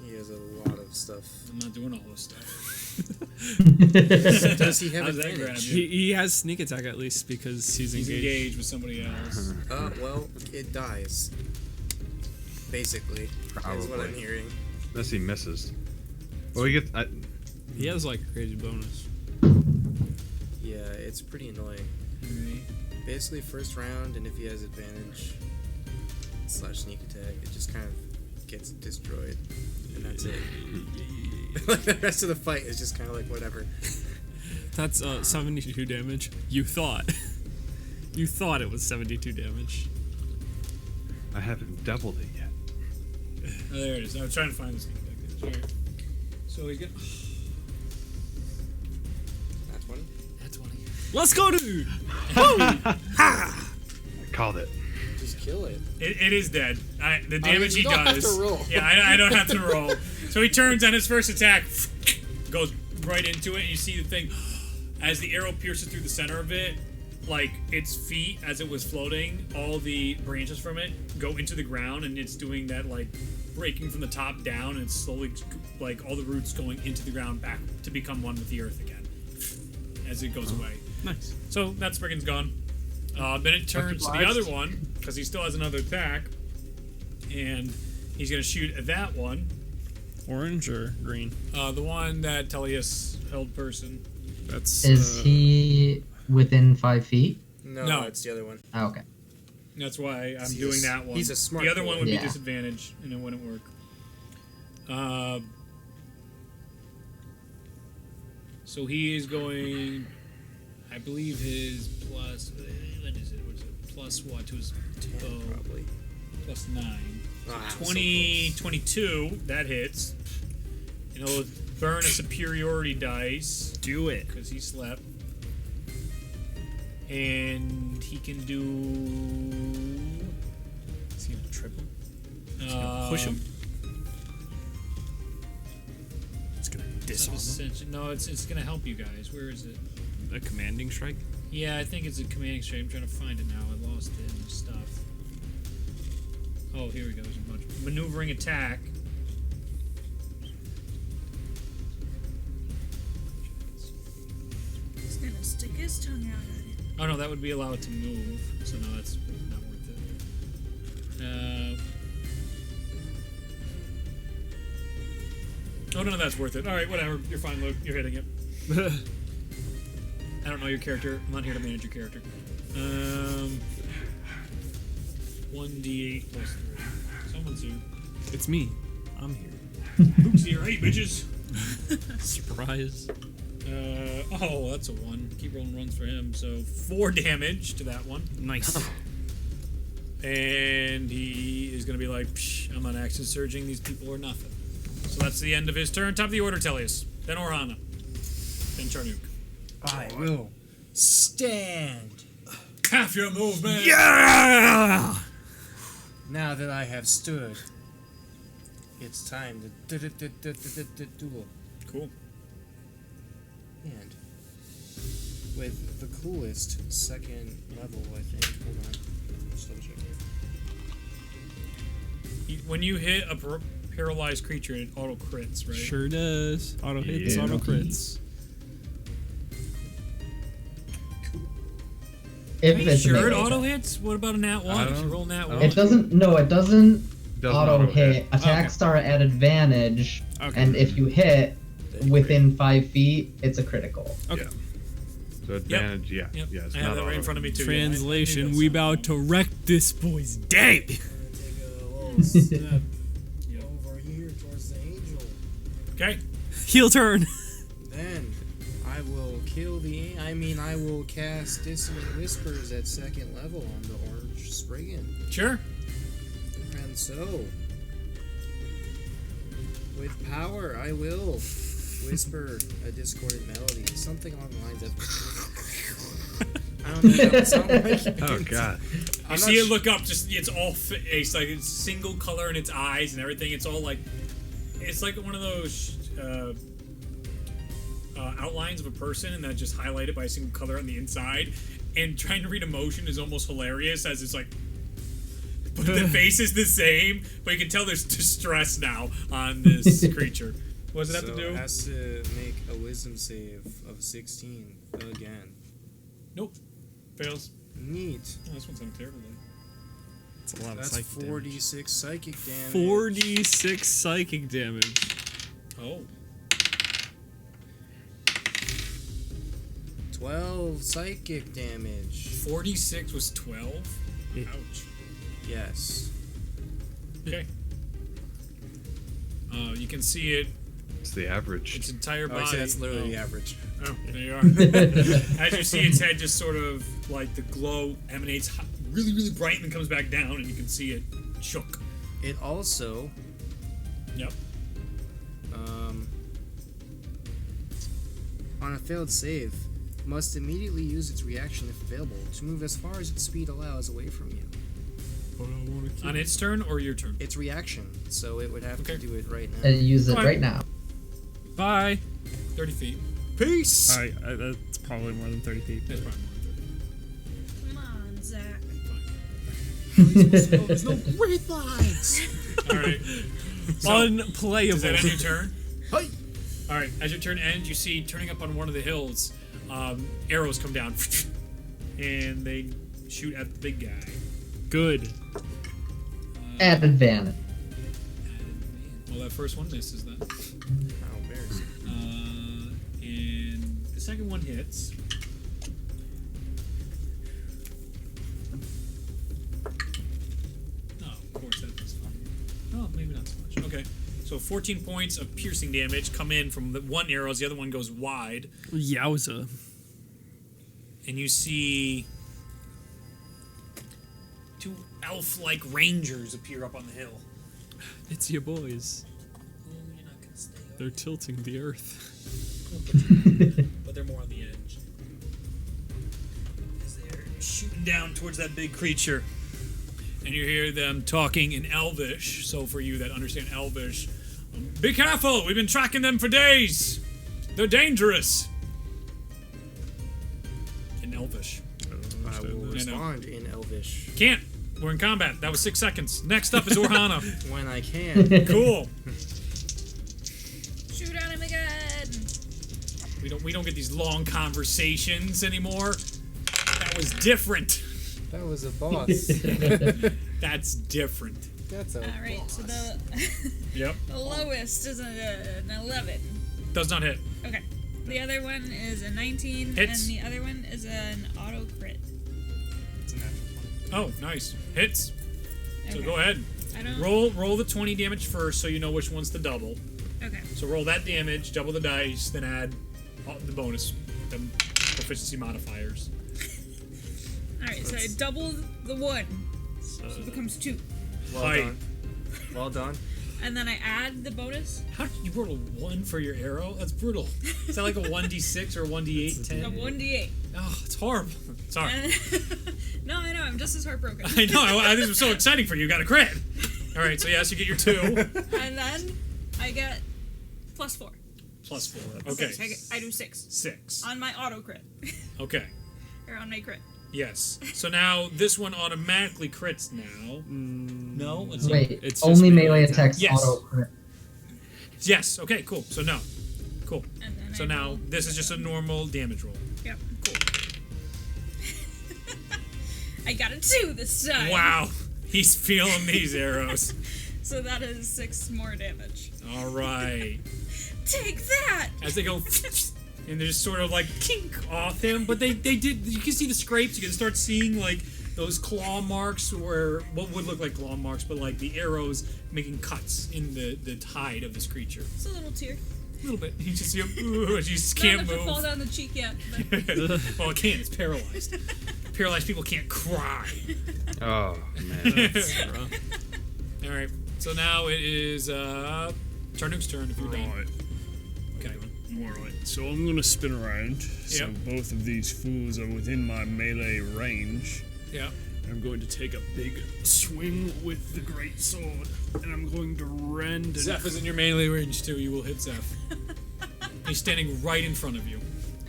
Speaker 3: He has a lot of stuff.
Speaker 1: I'm not doing all this stuff.
Speaker 3: Does he have
Speaker 1: How does that grab
Speaker 3: advantage?
Speaker 1: you?
Speaker 2: He has sneak attack at least because he's
Speaker 1: He's
Speaker 2: engaged.
Speaker 1: engaged with somebody else.
Speaker 3: Well, it dies. Basically. That's what I'm
Speaker 5: Probably.
Speaker 3: hearing.
Speaker 5: unless he misses. Well, he gets.
Speaker 2: He has like a crazy bonus.
Speaker 3: Yeah, it's pretty annoying.
Speaker 1: Alright.
Speaker 3: Basically, first round, and if he has advantage / sneak attack, it just kind of gets destroyed, and that's it. Like the rest of the fight is just kind of like whatever.
Speaker 2: That's 72 damage. You thought. You thought it was 72 damage.
Speaker 5: I haven't doubled it yet.
Speaker 1: Oh, there it is. I was trying to find this thing. Alright. So he's got.
Speaker 3: That's 20.
Speaker 1: That's 20.
Speaker 2: Let's go, dude!
Speaker 5: I called it.
Speaker 3: Just kill it.
Speaker 1: It is dead. The damage
Speaker 3: you
Speaker 1: he
Speaker 3: don't have
Speaker 1: does.
Speaker 3: to roll.
Speaker 1: Yeah, I don't have to roll. So he turns on his first attack, goes right into it, and you see the thing as the arrow pierces through the center of it. like its feet as it was floating, all the branches from it go into the ground, and it's doing that like breaking from the top down, and it's slowly like all the roots going into the ground back to become one with the earth again as it goes away.
Speaker 2: Nice.
Speaker 1: So that Spriggan's gone. Then it turns to the other one because he still has another attack, and he's gonna shoot at that one.
Speaker 2: Orange or green?
Speaker 1: The one that Tellius held person.
Speaker 2: That's.
Speaker 4: Is he within 5 feet?
Speaker 3: No, it's the other one.
Speaker 4: Oh, okay.
Speaker 1: That's why I'm
Speaker 3: He's
Speaker 1: doing that one.
Speaker 3: he's a smart
Speaker 1: The other
Speaker 3: boy.
Speaker 1: one would be
Speaker 4: Yeah.
Speaker 1: disadvantage, and it wouldn't work. So he is going. I believe his plus. What is it? What's it? Plus what to his bow?
Speaker 3: Probably.
Speaker 1: Plus 9.
Speaker 3: Ah,
Speaker 1: 20, 22. That hits. And he'll burn a superiority dice.
Speaker 2: Do it.
Speaker 1: Because he slept. And he can do. Is he gonna triple?
Speaker 2: Push him. It's gonna disarm him.
Speaker 1: No, it's gonna help you guys. Where is it?
Speaker 2: A commanding strike.
Speaker 1: Yeah, I think it's a commanding strike. I'm trying to find it now. I lost it in the stuff. Oh, here we go. There's a bunch. Maneuvering attack.
Speaker 6: He's gonna stick his tongue out at it.
Speaker 1: Oh no, that would be allowed to move. So no, that's not worth it. Oh no, that's worth it. All right, whatever. You're fine, Luke. You're hitting it. I don't know your character. I'm not here to manage your character. 1d8 plus 3. Someone's here.
Speaker 2: It's me. I'm here.
Speaker 1: Luke's here. Hey, bitches.
Speaker 2: Surprise.
Speaker 1: Oh, that's a 1. Keep rolling runs for him. So 4 damage to that one.
Speaker 2: Nice.
Speaker 1: And he is going to be like, Psh, I'm not action surging. These people are nothing. So that's the end of his turn. Top of the order, Tellius. Then Orhana. Then Charnuk.
Speaker 3: I will stand.
Speaker 1: Half your movement.
Speaker 2: Yeah!
Speaker 3: Now that I have stood, it's time to duel.
Speaker 1: Cool.
Speaker 3: And with the coolest second level, I think. Hold on. Just double check here.
Speaker 1: When you hit a paralyzed creature, it auto crits, right?
Speaker 2: Sure does. Auto hits,
Speaker 5: Yeah.
Speaker 2: auto crits.
Speaker 4: If
Speaker 1: Are you
Speaker 4: it's
Speaker 1: sure it
Speaker 4: melee
Speaker 1: auto
Speaker 4: attack.
Speaker 1: hits? What about a nat 1? If you roll nat 1?
Speaker 4: It doesn't. No, it doesn't.
Speaker 5: Doesn't
Speaker 4: Auto hit. Attacks
Speaker 1: Okay.
Speaker 4: are at advantage,
Speaker 2: Okay.
Speaker 4: and if you hit within 5 feet, it's a critical.
Speaker 2: Okay.
Speaker 5: Yeah. So advantage, yeah.
Speaker 1: Yep.
Speaker 5: Yeah, it's
Speaker 1: I have
Speaker 5: not
Speaker 1: that right in
Speaker 5: auto.
Speaker 1: front of me too.
Speaker 2: Translation: We about to wreck this boy's day.
Speaker 3: Take a little step over here towards the angel.
Speaker 1: Okay.
Speaker 2: Heel turn.
Speaker 3: Then I will kill the. I will cast Dissonant Whispers at second level on the orange Spriggan.
Speaker 1: Sure.
Speaker 3: And so, with power, I will whisper a discordant melody, something along the lines of. I don't know what that sounds like.
Speaker 5: Oh god.
Speaker 1: You see it look up, just it's all it's like it's single color in its eyes and everything. It's all like it's like one of those outlines of a person, and that just highlighted by a single color on the inside. And trying to read emotion is almost hilarious, as it's like, but the face is the same, but you can tell there's distress now on this creature. What does it have
Speaker 3: So
Speaker 1: to do?
Speaker 3: it has to make a wisdom save of 16 again.
Speaker 1: Nope, fails.
Speaker 3: Neat.
Speaker 1: Oh, this one's not terrible.
Speaker 2: That's a lot
Speaker 3: That's
Speaker 2: of psychic
Speaker 3: 4d6 psychic damage.
Speaker 2: damage. 4d6 psychic damage.
Speaker 1: Oh,
Speaker 3: 12 psychic damage.
Speaker 1: 46 was 12.
Speaker 2: Yeah.
Speaker 1: Ouch.
Speaker 3: Yes.
Speaker 1: Okay. You can see it.
Speaker 5: It's the average.
Speaker 1: Its entire body.
Speaker 3: Actually, that's literally
Speaker 1: oh.
Speaker 3: the average.
Speaker 1: Oh, there you are. As you see its head just sort of like the glow emanates really, really bright and then comes back down, and you can see it shook.
Speaker 3: It also
Speaker 1: Yep.
Speaker 3: on a failed save, must immediately use its reaction if available to move as far as its speed allows away from you.
Speaker 1: On its turn or your turn?
Speaker 3: It's reaction, so it would have
Speaker 1: Okay.
Speaker 3: to do it right now.
Speaker 4: And use it
Speaker 1: Fine.
Speaker 4: right now.
Speaker 2: Bye.
Speaker 1: 30 feet.
Speaker 3: Peace!
Speaker 2: Alright, that's probably more than 30 feet.
Speaker 1: That's probably more than 30. There's no wraith lines. All right.
Speaker 2: Unplayable.
Speaker 1: Does that end your turn? Hi. All right. As your turn ends, you see turning up on one of the hills, arrows come down, and they shoot at the big guy.
Speaker 2: Good.
Speaker 4: At advantage.
Speaker 1: Well, that first one misses then.
Speaker 3: How embarrassing.
Speaker 1: And the second one hits. No, of course that does fine. Oh, maybe not so much. Okay. So 14 points of piercing damage come in from the one arrow as the other one goes wide.
Speaker 2: Yowza.
Speaker 1: And you see two elf-like rangers appear up on the hill.
Speaker 2: It's your boys.
Speaker 1: You're not gonna stay up.
Speaker 2: They're tilting the earth.
Speaker 1: But they're more on the edge. As they're shooting down towards that big creature. And you hear them talking in Elvish. So for you that understand Elvish, be careful! We've been tracking them for days! They're dangerous! In Elvish.
Speaker 3: I will respond in Elvish
Speaker 1: Can't! We're in combat. That was 6 seconds. Next up is Orhana.
Speaker 3: when I can.
Speaker 1: Cool.
Speaker 6: Shoot at him again.
Speaker 1: We don't get these long conversations anymore. That was different.
Speaker 3: That was a boss.
Speaker 1: That's different.
Speaker 3: That's a
Speaker 6: All right, so the
Speaker 1: Yep.
Speaker 6: the lowest is an 11.
Speaker 1: Does not hit.
Speaker 6: Okay. The other one is a 19,
Speaker 1: Hits.
Speaker 6: and the other one is an auto crit.
Speaker 1: Oh, nice. Hits. So
Speaker 6: Okay.
Speaker 1: go ahead.
Speaker 6: I don't.
Speaker 1: Roll the 20 damage first so you know which one's to double.
Speaker 6: Okay.
Speaker 1: So roll that damage, double the dice, then add the bonus, the proficiency modifiers.
Speaker 6: All right, so I doubled the one, so it becomes 2,
Speaker 3: well
Speaker 1: Hi.
Speaker 3: done. Well done.
Speaker 6: and then I add the bonus.
Speaker 1: How did you roll a 1 for your arrow? That's brutal. Is that like a 1d6 or a 1d8, 10?
Speaker 6: A 1d8.
Speaker 1: Oh, it's horrible. Sorry.
Speaker 6: No, I know. I'm just as heartbroken.
Speaker 1: I know. This was so exciting for you. You got a crit. All right. So yes, you get your 2
Speaker 6: And then I get +4.
Speaker 1: plus 4. Okay.
Speaker 6: 6. I do 6
Speaker 1: 6.
Speaker 6: on my auto crit,
Speaker 1: Okay.
Speaker 6: or on my crit.
Speaker 1: Yes. So now this one automatically crits now. No. Let's see.
Speaker 4: Wait,
Speaker 2: It's just
Speaker 4: only
Speaker 2: melee
Speaker 4: melee
Speaker 2: attacks.
Speaker 4: attacks
Speaker 1: Yes.
Speaker 4: auto crit.
Speaker 1: Yes. Okay. Cool. So no. Cool.
Speaker 6: And then
Speaker 1: So
Speaker 6: I
Speaker 1: now
Speaker 6: roll-
Speaker 1: this is just a normal damage roll.
Speaker 6: Yep.
Speaker 1: Cool.
Speaker 6: I got a 2 this time.
Speaker 1: Wow. He's feeling these arrows.
Speaker 6: So that is 6 more damage.
Speaker 1: All right.
Speaker 6: Take that!
Speaker 1: As they go, and they're just sort of like kink off him, but they did. You can see the scrapes. You can start seeing like those claw marks, or what would look like claw marks, but like the arrows making cuts in the hide of this creature.
Speaker 6: It's a little tear.
Speaker 1: A little bit. You just see him. Ooh, you just
Speaker 6: Not
Speaker 1: can't
Speaker 6: enough to fall
Speaker 1: move.
Speaker 6: down the cheek yet. But
Speaker 1: Well, it can't. It's paralyzed. Paralyzed people can't cry.
Speaker 5: Oh man.
Speaker 1: All right. So now it is Tarnuk's turn. If you're done.
Speaker 7: Right.
Speaker 1: Okay.
Speaker 7: Alright, so I'm gonna spin around. So
Speaker 1: Yep.
Speaker 7: both of these fools are within my melee range.
Speaker 1: Yeah.
Speaker 7: I'm going to take a big swing with the great sword, and I'm going to rend. And
Speaker 1: Zeff is in your melee range too. You will hit Zeff. He's standing right in front of you.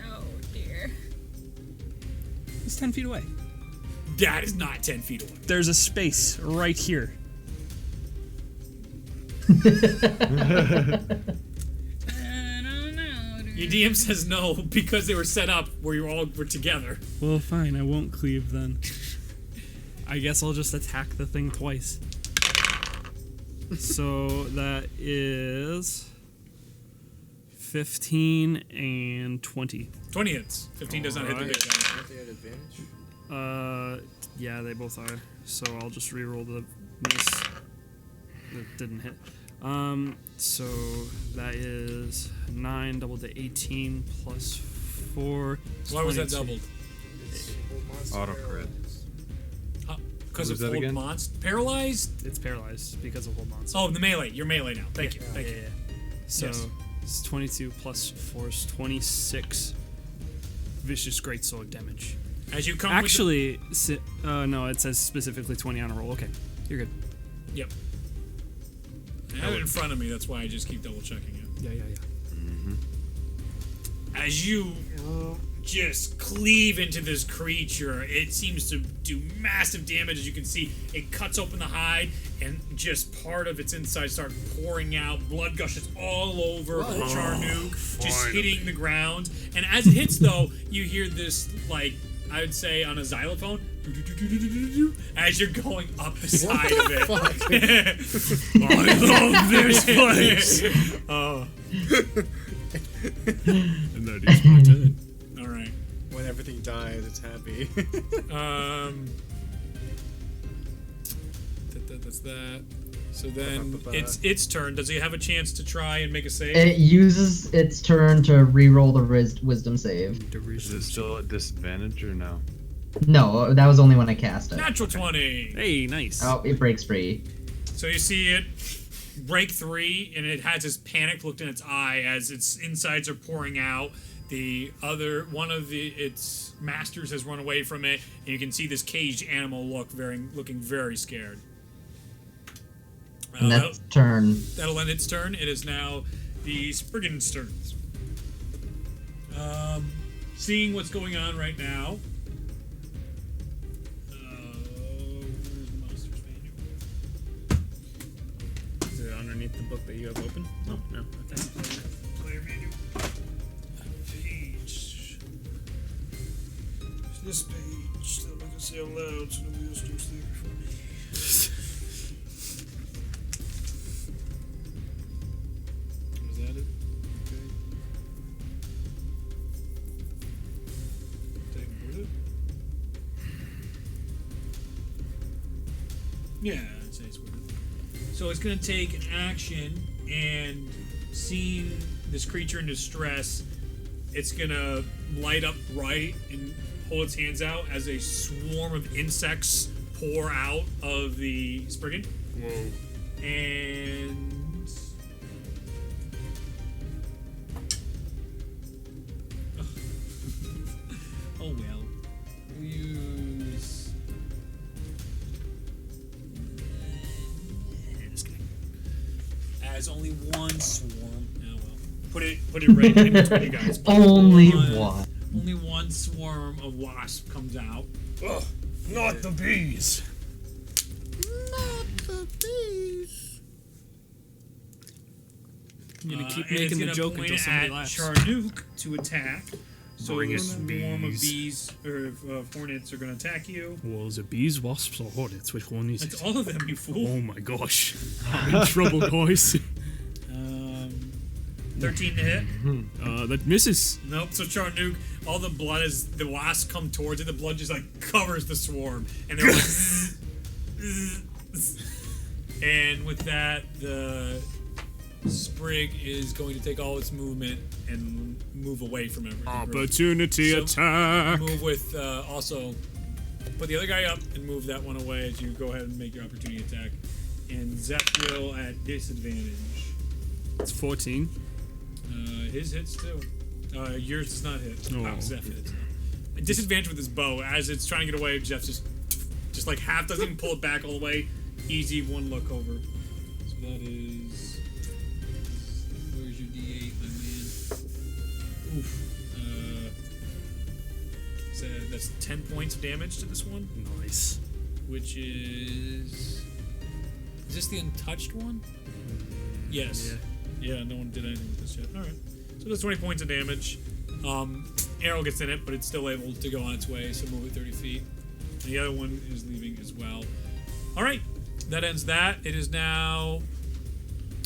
Speaker 6: oh dear.
Speaker 2: He's 10 feet away.
Speaker 1: That is not 10 feet away.
Speaker 2: There's a space right here.
Speaker 6: I don't know. Dude.
Speaker 1: Your DM says no because they were set up where you all were together.
Speaker 2: Well, fine. I won't cleave then. I guess I'll just attack the thing twice. So that is 15 and 20.
Speaker 1: 20 hits. 15 does not hit the
Speaker 2: Alright.
Speaker 1: big guy.
Speaker 3: Aren't they at advantage?
Speaker 2: Yeah, they both are. So I'll just re-roll the miss. That didn't hit. So that is 9 doubled to 18 plus 4.
Speaker 1: Why was that
Speaker 2: 22.
Speaker 1: doubled?
Speaker 5: Auto crit.
Speaker 1: Because
Speaker 5: What
Speaker 1: of
Speaker 5: was that
Speaker 1: hold
Speaker 5: again?
Speaker 1: monster. Paralyzed?
Speaker 2: It's paralyzed because of hold monster.
Speaker 1: Oh, the melee. You're melee now. Thank you.
Speaker 2: Yeah,
Speaker 1: Thank
Speaker 2: yeah,
Speaker 1: you.
Speaker 2: yeah. So
Speaker 1: Yes.
Speaker 2: it's 22 plus 4 is 26 vicious greatsword damage.
Speaker 1: As you come
Speaker 2: Actually, no, it says specifically 20 on a roll. Okay, you're good.
Speaker 1: with the, Yep. I have it in front of me. That's why I just keep double checking it.
Speaker 2: Yeah.
Speaker 1: As you just cleave into this creature. It seems to do massive damage. As you can see, it cuts open the hide, and just part of its inside starts pouring out. Blood gushes all over Charnook, just hitting the ground. And as it hits, though, you hear this, like, I would say on a xylophone, as you're going up the side of it. I love this place.
Speaker 7: And that is my turn.
Speaker 1: All right.
Speaker 8: When everything dies, it's happy.
Speaker 1: That's that. So then it's turn. Does it have a chance to try and make a save?
Speaker 4: It uses its turn to re-roll the wisdom save.
Speaker 5: Is it still at disadvantage or no?
Speaker 4: No, that was only when I cast it.
Speaker 1: Natural 20.
Speaker 2: Hey, nice.
Speaker 4: Oh, it breaks free.
Speaker 1: So you see it break 3, and it has this panic look in its eye as its insides are pouring out. The other one of its masters has run away from it, and you can see this caged animal looking very scared.
Speaker 4: And that's turn.
Speaker 1: That'll end its turn. It is now the Spriggan's turn. Seeing what's going on right now. Where's the monster's manual?
Speaker 2: Is it underneath the book that you have open? No, no. Okay.
Speaker 1: Player manual. Page. It's this page that I can say out loud so nobody else jumps there before me. Was that it? Okay. Take with it. Yeah, I'd say it's with it. So it's going to take an action, and seeing this creature in distress, it's going to light up bright and hold its hands out as a swarm of insects pour out of the Spriggan.
Speaker 7: Whoa.
Speaker 1: And... oh well. We'll use... as only one swarm. Oh well. Put it right in between you guys.
Speaker 4: Only one.
Speaker 1: Only one swarm of wasp comes out.
Speaker 7: Ugh, not the bees.
Speaker 2: I'm gonna keep
Speaker 1: and it's
Speaker 2: making the
Speaker 1: gonna
Speaker 2: joke
Speaker 1: point
Speaker 2: until somebody
Speaker 1: at
Speaker 2: laughs.
Speaker 1: Charnook to attack. So
Speaker 7: Bring
Speaker 1: a
Speaker 7: it,
Speaker 1: swarm of
Speaker 7: bees.
Speaker 1: bees or hornets are going to attack you.
Speaker 7: Well, is it bees, wasps, or hornets? Which one is
Speaker 1: It's
Speaker 7: it?
Speaker 1: all of them, you fool.
Speaker 7: Oh my gosh. I'm in trouble, guys.
Speaker 1: 13 to hit.
Speaker 7: That misses.
Speaker 1: Nope. So Charnook, all the blood as the wasps come towards it, the blood just like covers the swarm, and they're like. And with that, the sprig is going to take all its movement and move away from everything.
Speaker 7: Opportunity
Speaker 1: So,
Speaker 7: attack.
Speaker 1: Move with also put the other guy up and move that one away as you go ahead and make your opportunity attack. And Zeff will at disadvantage.
Speaker 7: It's 14.
Speaker 1: His hits too. Yours does not hit.
Speaker 7: Oh.
Speaker 1: Zeff hits. A disadvantage with his bow as it's trying to get away. Jeff just like half doesn't even pull it back all the way. Easy one look over. So that is. Where's your D8, my man? Oof. So that's 10 points of damage to this one,
Speaker 7: Nice.
Speaker 1: which is. Is this the untouched one? Yes. Yeah, no one did anything with this yet. Alright. So that's 20 points of damage. Arrow gets in it, but it's still able to go on its way, so move it 30 feet. And the other one is leaving as well. Alright. That ends that. It is now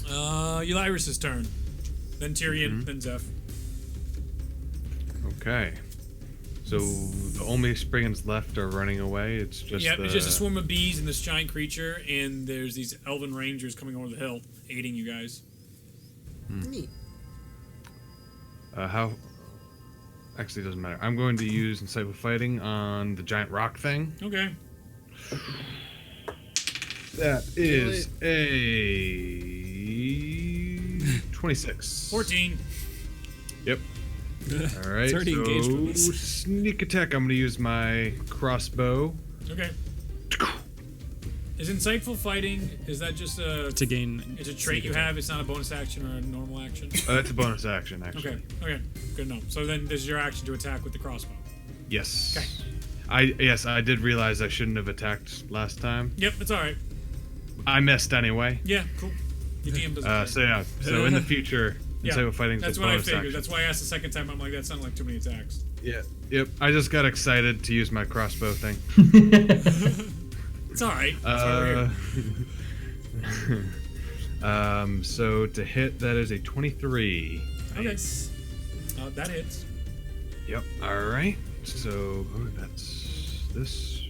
Speaker 1: Elyrus' turn. Then Tyrion, then Zeff.
Speaker 5: Okay. So the only Spriggans left are running away. It's just
Speaker 1: It's just a swarm of bees and this giant creature, and there's these elven rangers coming over the hill, aiding you guys.
Speaker 8: Neat.
Speaker 5: How? Actually, it doesn't matter. I'm going to use Insightful Fighting on the giant rock thing.
Speaker 1: Okay.
Speaker 5: That is a 26.
Speaker 1: 14.
Speaker 5: Yep. All right.
Speaker 7: It's already
Speaker 5: so
Speaker 7: engaged with me.
Speaker 5: sneak attack. I'm going to use my crossbow.
Speaker 1: Okay. Is insightful fighting? Is that just a?
Speaker 2: To gain.
Speaker 1: It's a trait you have. It's not a bonus action or a normal action.
Speaker 5: It's a bonus action, actually.
Speaker 1: Okay. Okay. Good enough. So then, this is your action to attack with the crossbow.
Speaker 5: Yes.
Speaker 1: Okay.
Speaker 5: I did realize I shouldn't have attacked last time.
Speaker 1: Yep. It's all right.
Speaker 5: I missed anyway.
Speaker 1: Yeah. Cool. The DM doesn't. Care.
Speaker 5: So yeah. So in the future, insightful fighting is
Speaker 1: That's
Speaker 5: a
Speaker 1: what I
Speaker 5: bonus
Speaker 1: figured.
Speaker 5: action.
Speaker 1: That's why I asked the second time. I'm like, that sounded like too many attacks.
Speaker 5: Yeah. Yep. I just got excited to use my crossbow thing.
Speaker 1: It's all right. That's why we're here.
Speaker 5: So to hit, that is a 23.
Speaker 1: Okay. That hits.
Speaker 5: Yep. All right. So that's this.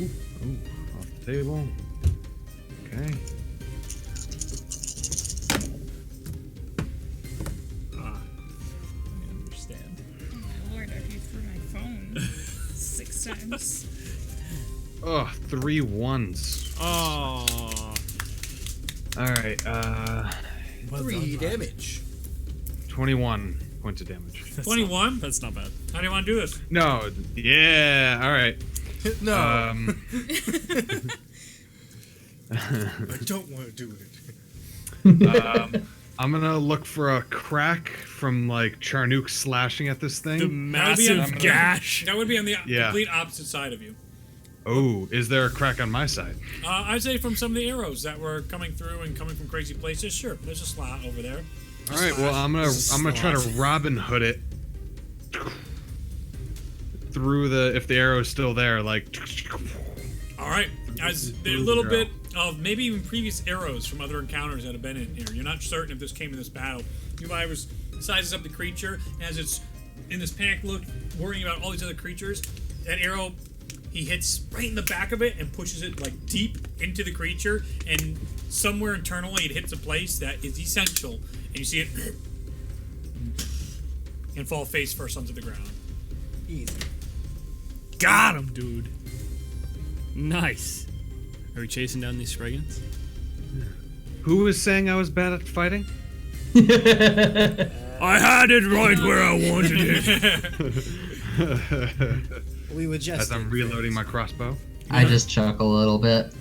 Speaker 5: Ooh, off the table. Okay.
Speaker 2: I understand.
Speaker 6: Oh my lord, I threw my phone 6 times.
Speaker 5: Oh, 3 1s.
Speaker 2: Oh.
Speaker 5: All right.
Speaker 8: 3 damage.
Speaker 5: 21 points of damage.
Speaker 1: 21.
Speaker 2: That's not bad.
Speaker 1: How do you want to do this?
Speaker 5: No. Yeah. All right.
Speaker 8: No,
Speaker 5: Um,
Speaker 8: I don't want to do it.
Speaker 5: I'm gonna look for a crack from like Charnook slashing at this
Speaker 2: The
Speaker 5: thing.
Speaker 2: massive gash.
Speaker 1: That would be on the
Speaker 5: Yeah.
Speaker 1: complete opposite side of you.
Speaker 5: Oh, is there a crack on my side?
Speaker 1: I'd say from some of the arrows that were coming through and coming from crazy places. Sure, there's a slot over there.
Speaker 5: All right. Well, I'm gonna try to Robin Hood it through the if the arrow is still there. Like.
Speaker 1: All right. As a little bit of maybe even previous arrows from other encounters that have been in here. You're not certain if this came in this battle. Newbivers sizes up the creature as it's in this panic look, worrying about all these other creatures. That arrow, he hits right in the back of it and pushes it like deep into the creature, and somewhere internally it hits a place that is essential, and you see it and fall face first onto the ground.
Speaker 8: Easy.
Speaker 2: Got him, dude. Nice. Are we chasing down these Spriggans?
Speaker 5: Who was saying I was bad at fighting?
Speaker 2: I had it right where I wanted it.
Speaker 8: We were
Speaker 5: As
Speaker 8: jesting.
Speaker 5: I'm reloading my crossbow.
Speaker 4: I just chuckle a little bit.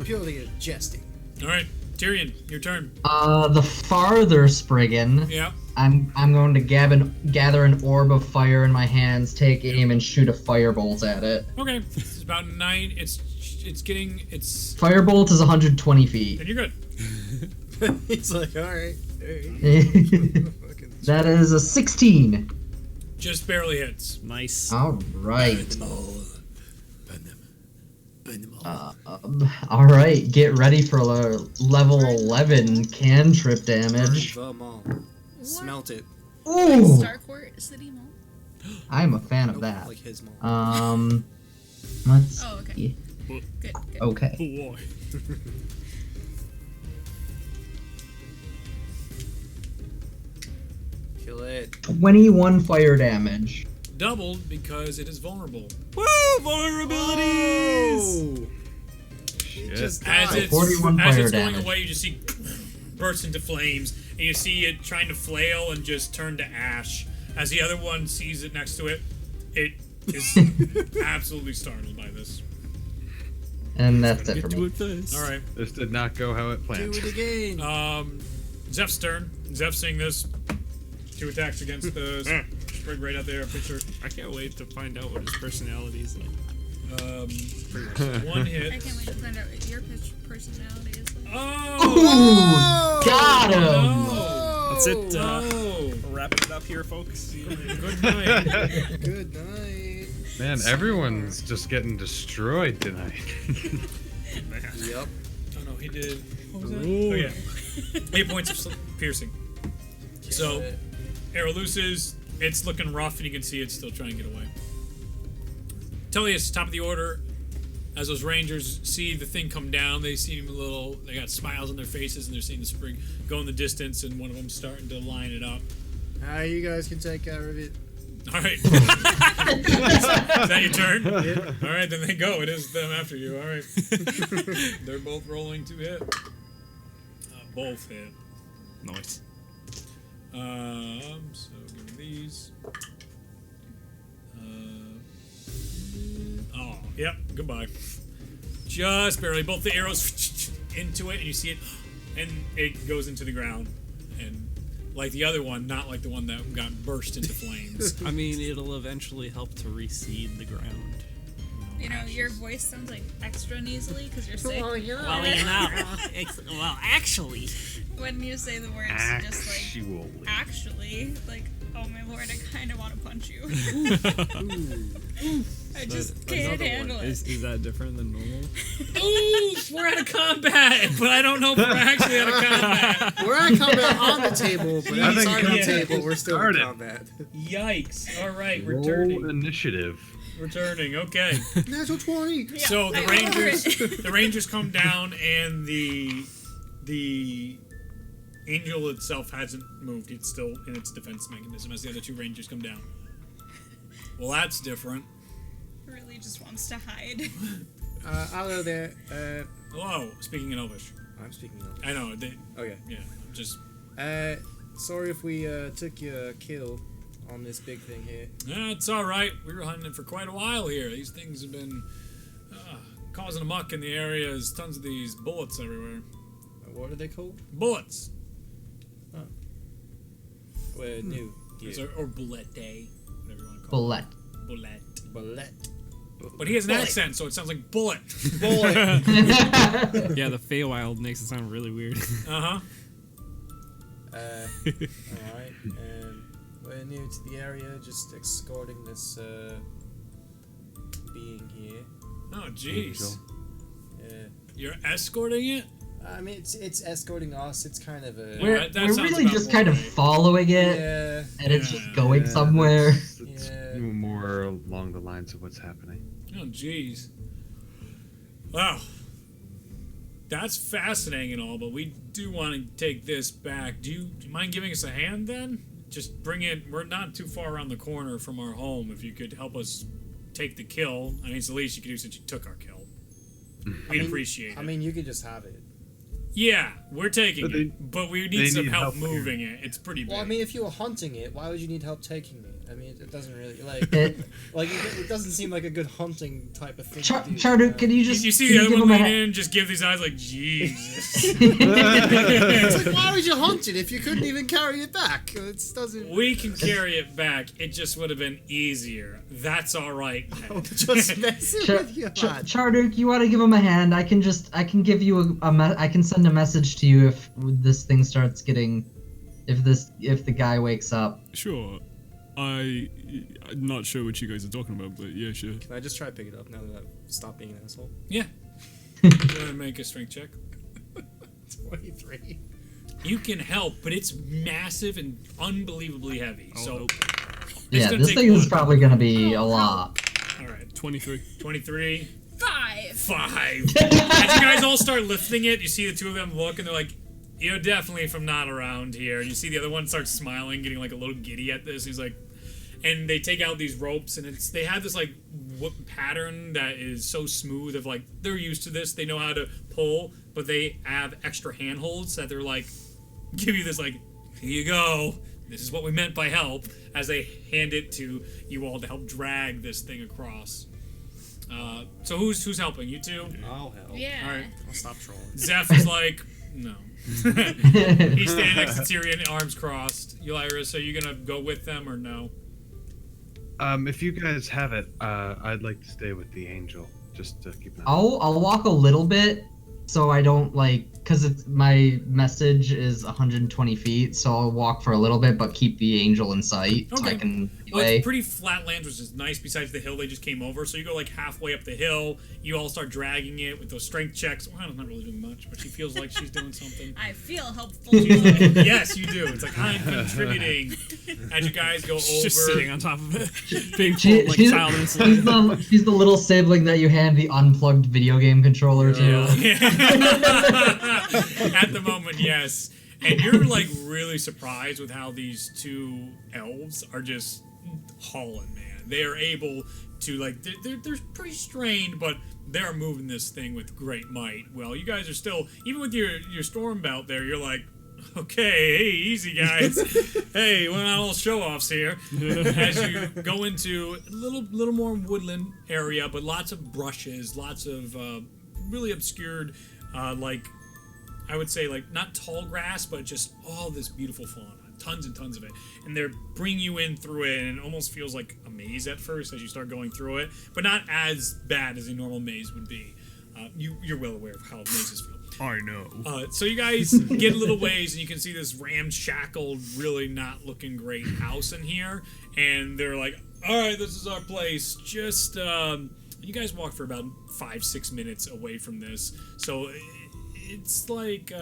Speaker 8: Purely jesting.
Speaker 1: All right, Tyrion, your turn.
Speaker 4: The farther Spriggan,
Speaker 1: Yeah.
Speaker 4: I'm going to gather an orb of fire in my hands, take aim, and shoot a firebolt at it.
Speaker 1: Okay. It's about 9. It's
Speaker 4: Firebolt is 120 feet.
Speaker 1: Then you're good.
Speaker 8: He's like, alright.
Speaker 4: That is a 16.
Speaker 1: Just barely hits.
Speaker 2: Nice.
Speaker 4: All right.
Speaker 8: Burn them all.
Speaker 4: All right. Get ready for level 11 cantrip damage.
Speaker 8: Burn them all. Smelt it.
Speaker 4: Ooh,
Speaker 6: Starcourt City Mall?
Speaker 4: I'm a fan of
Speaker 8: Nope,
Speaker 4: that.
Speaker 8: like his mom.
Speaker 4: Let's.
Speaker 6: Oh, okay.
Speaker 4: see.
Speaker 6: Good, good.
Speaker 4: Okay.
Speaker 2: Boy.
Speaker 8: Kill it.
Speaker 4: 21 fire damage.
Speaker 1: Doubled because it is vulnerable.
Speaker 2: Woo! Vulnerabilities!
Speaker 8: Oh!
Speaker 5: Shit.
Speaker 8: Just
Speaker 1: As
Speaker 8: died.
Speaker 1: it's
Speaker 4: 41
Speaker 1: as
Speaker 4: fire
Speaker 1: it's going
Speaker 4: damage.
Speaker 1: away, you just see bursts into flames, and you see it trying to flail and just turn to ash. As the other one sees it next to it, it is absolutely startled by this.
Speaker 4: And that's it
Speaker 2: Get
Speaker 4: for
Speaker 2: to
Speaker 4: me.
Speaker 2: it first.
Speaker 1: All right.
Speaker 5: This did not go how it
Speaker 8: Do
Speaker 5: planned.
Speaker 8: it again.
Speaker 1: Zeff's turn. Zeff seeing this. 2 attacks against the sprig right out there. Picture.
Speaker 2: I can't wait to find out what his personality is like.
Speaker 1: 1 hit.
Speaker 6: I can't wait to find out what your personality is like.
Speaker 1: Oh!
Speaker 4: Ooh, got him.
Speaker 1: No!
Speaker 2: That's it.
Speaker 1: No!
Speaker 2: Wrapping it up here, folks.
Speaker 1: Good night.
Speaker 8: Good night.
Speaker 5: Man, everyone's just getting destroyed tonight.
Speaker 8: Yep.
Speaker 1: Oh no, he did. What was that? Oh yeah. 8 points of piercing. So, arrow looses. It's looking rough, and you can see it's still trying to get away. Tullius, top of the order. As those rangers see the thing come down, they seem a little. They got smiles on their faces, and they're seeing the sprig go in the distance, and one of them starting to line it up.
Speaker 8: You guys can take care of it.
Speaker 1: All right. Is that your turn?
Speaker 8: Yeah.
Speaker 1: All right, then they go. It is them after you. All right. They're both rolling to hit. Both hit.
Speaker 2: Nice.
Speaker 1: So give me these. Oh, yep. Goodbye. just barely. Both the arrows into it, and you see it, and it goes into the ground. And like the other one, not like the one that got burst into flames.
Speaker 2: I mean, it'll eventually help to reseed the ground.
Speaker 6: You know, your voice sounds like extra nasally because you're sick.
Speaker 2: Well, actually.
Speaker 6: When you say the words, just like, actually, like, oh my lord, I kind of want to punch you. I just can't handle it.
Speaker 2: Is that different than normal?
Speaker 1: Ooh, we're out of combat, but I don't know if we're actually out of combat.
Speaker 3: We're at combat on the table, but
Speaker 5: I think
Speaker 3: outside the
Speaker 1: yeah.
Speaker 3: table, we're still in combat.
Speaker 1: Yikes! All right,
Speaker 5: Roll
Speaker 1: returning.
Speaker 5: initiative.
Speaker 1: Returning. Okay.
Speaker 3: Natural 20.
Speaker 6: Yeah,
Speaker 1: So the
Speaker 6: I
Speaker 1: rangers,
Speaker 6: over it.
Speaker 1: the rangers come down, and the angel itself hasn't moved. It's still in its defense mechanism as the other two rangers come down. Well, that's different.
Speaker 6: Really just wants to hide.
Speaker 3: Hello there.
Speaker 1: Hello. Speaking in Elvish.
Speaker 3: I'm speaking of.
Speaker 1: I know.
Speaker 3: Okay.
Speaker 1: Yeah. Just.
Speaker 3: Sorry if we took your kill on this big thing here.
Speaker 1: Yeah, it's all right. We were hunting it for quite a while here. These things have been causing a muck in the area. There's tons of these bullets everywhere.
Speaker 3: What are they called?
Speaker 1: Bullets.
Speaker 3: We're new. Yeah.
Speaker 1: Or bullet day. Whatever you want to call
Speaker 4: Bullet.
Speaker 1: it. Bullet.
Speaker 3: Bullet.
Speaker 1: But he has an accent, so it sounds like bullet.
Speaker 3: Bullet.
Speaker 2: Yeah, the Fey Wild makes it sound really weird.
Speaker 1: Uh-huh.
Speaker 3: Alright. We're new to the area, just escorting this being here.
Speaker 1: Oh, jeez.
Speaker 3: Yeah.
Speaker 1: You're escorting it?
Speaker 3: I mean, it's escorting us. It's kind of a.
Speaker 1: We're- that
Speaker 4: We're
Speaker 1: sounds
Speaker 4: really
Speaker 1: about
Speaker 4: just kind of
Speaker 1: right.
Speaker 4: following it,
Speaker 3: Yeah.
Speaker 4: and it's
Speaker 1: Yeah.
Speaker 4: just going somewhere.
Speaker 5: It's
Speaker 3: Yeah.
Speaker 5: more along the lines of what's happening.
Speaker 1: Oh, jeez. Wow. That's fascinating and all, but we do want to take this back. Do you mind giving us a hand then? Just bring it. We're not too far around the corner from our home. If you could help us take the kill, I mean, it's the least you could do since you took our kill. We'd appreciate it.
Speaker 3: I mean, you could just have it.
Speaker 1: Yeah, we're taking
Speaker 5: But
Speaker 1: it, but we
Speaker 5: they
Speaker 1: need some
Speaker 5: need
Speaker 1: help
Speaker 5: help here.
Speaker 1: moving it. It's pretty big.
Speaker 3: Well, I mean, if you were hunting it, why would you need help taking it? I mean, it doesn't really like it doesn't seem like a good hunting type of thing. to do,
Speaker 4: Charduk, can you just
Speaker 1: you see
Speaker 4: can
Speaker 1: the other
Speaker 4: give
Speaker 1: one
Speaker 4: him a
Speaker 1: lean
Speaker 4: ha-
Speaker 1: in, just give these eyes like, Jesus.
Speaker 3: It's like, why would you hunt it if you couldn't even carry it back? It doesn't.
Speaker 1: We can carry it back. It just would have been easier. That's all right. then.
Speaker 3: Just messing with you, lad.
Speaker 4: Charduk, you want to give him a hand? I can give you I can send a message to you if this thing starts getting, if the guy wakes up.
Speaker 7: Sure. I'm not sure what you guys are talking about, but yeah, sure.
Speaker 3: Can I just try to pick it up now that I've stopped being an asshole?
Speaker 1: Yeah. Go ahead and make a strength check.
Speaker 3: 23.
Speaker 1: You can help, but it's massive and unbelievable heavy.
Speaker 7: I'll
Speaker 1: So,
Speaker 7: help.
Speaker 4: Yeah,
Speaker 1: gonna
Speaker 4: this
Speaker 1: take
Speaker 4: thing is
Speaker 1: one.
Speaker 4: probably gonna be a lot.
Speaker 1: all right.
Speaker 7: 23.
Speaker 1: 23.
Speaker 6: 5.
Speaker 1: 5. As you guys all start lifting it, you see the two of them look, and they're like, "You're definitely from not around here." And you see the other one start smiling, getting like a little giddy at this. He's like, and they take out these ropes, and they have this like pattern that is so smooth. Of like, they're used to this, they know how to pull, but they have extra handholds that they're like, give you this like, here you go. This is what we meant by help, as they hand it to you all to help drag this thing across. So who's helping? You two?
Speaker 3: I'll help.
Speaker 6: Yeah.
Speaker 1: All right.
Speaker 3: I'll stop trolling.
Speaker 1: Zeff is like, no. He's standing next to Tyrion, arms crossed. Eulyris, are you gonna go with them or no?
Speaker 5: If you guys have it, I'd like to stay with the angel, just to keep an eye.
Speaker 4: I'll walk a little bit, so I don't because my message is 120 feet, so I'll walk for a little bit, but keep the angel in sight, so I
Speaker 1: Okay.
Speaker 4: can
Speaker 1: Well,
Speaker 4: play.
Speaker 1: it's pretty flat land, which is nice besides the hill they just came over. So you go like halfway up the hill, you all start dragging it with those strength checks. Well, Hannah's not really doing much, but she feels like she's doing something.
Speaker 6: I feel helpful.
Speaker 1: Yes, you do. It's like, I'm contributing. As you guys go over.
Speaker 2: Just sitting on top of it, being
Speaker 4: She-
Speaker 2: pulled like
Speaker 4: she's,
Speaker 2: a child in a
Speaker 4: she's
Speaker 2: sleigh.
Speaker 4: she's the little sibling that you hand the unplugged video game controller to.
Speaker 1: At the moment, yes. And you're like really surprised with how these two elves are just hauling, man. They are able to like they're pretty strained, but they're moving this thing with great might. Well, you guys are still, even with your storm belt there, you're like, okay, hey, easy guys. Hey, we're not all show-offs here. As you go into a little more woodland area, but lots of brushes, lots of really obscured, like I would say, like not tall grass, but just all this beautiful fauna, tons and tons of it. And they're bringing you in through it, and it almost feels like a maze at first as you start going through it, but not as bad as a normal maze would be. You're well aware of how mazes feel.
Speaker 7: I know.
Speaker 1: So you guys get a little ways, and you can see this ramshackled, really not looking great house in here. And they're like, all right, this is our place. Just, you guys walk for about 5-6 minutes away from this. So it's like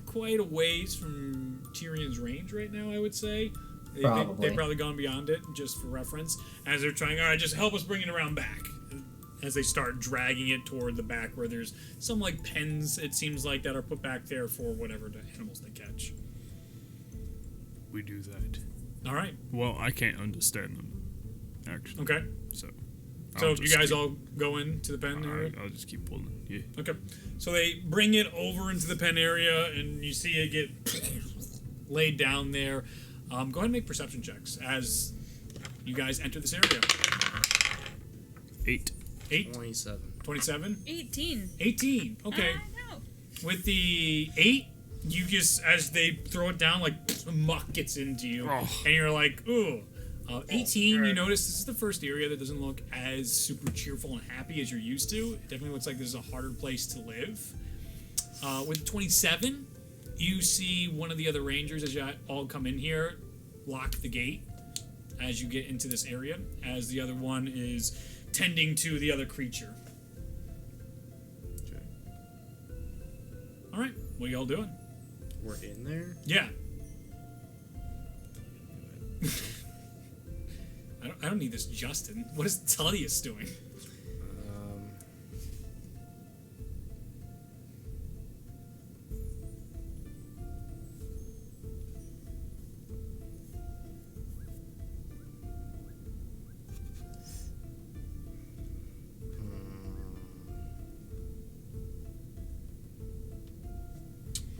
Speaker 1: quite a ways from Tyrion's range right now, I would say. They've probably gone beyond it, just for reference. As they're trying, all right, just help us bring it around back. As they start dragging it toward the back where there's some like pens, it seems like, that are put back there for whatever the animals they catch.
Speaker 7: We do that.
Speaker 1: All right.
Speaker 7: Well, I can't understand them, actually.
Speaker 1: Okay.
Speaker 7: So
Speaker 1: you guys all go into the pen area?
Speaker 7: I'll just keep pulling. Yeah.
Speaker 1: Okay. So they bring it over into the pen area, and you see it get laid down there. Go ahead and make perception checks as you guys enter this area.
Speaker 7: 8.
Speaker 3: 27.
Speaker 6: 18.
Speaker 1: 18. Okay.
Speaker 6: No.
Speaker 1: With the 8, you just, as they throw it down, like muck gets into you, and you're like, ooh. 18, you notice this is the first area that doesn't look as super cheerful and happy as you're used to. It definitely looks like this is a harder place to live. With 27, you see one of the other rangers, as you all come in here, lock the gate as you get into this area, as the other one is tending to the other creature.
Speaker 3: Okay.
Speaker 1: All right, what are y'all doing?
Speaker 3: We're in there?
Speaker 1: Yeah. I don't need this, Justin. What is Tullius doing?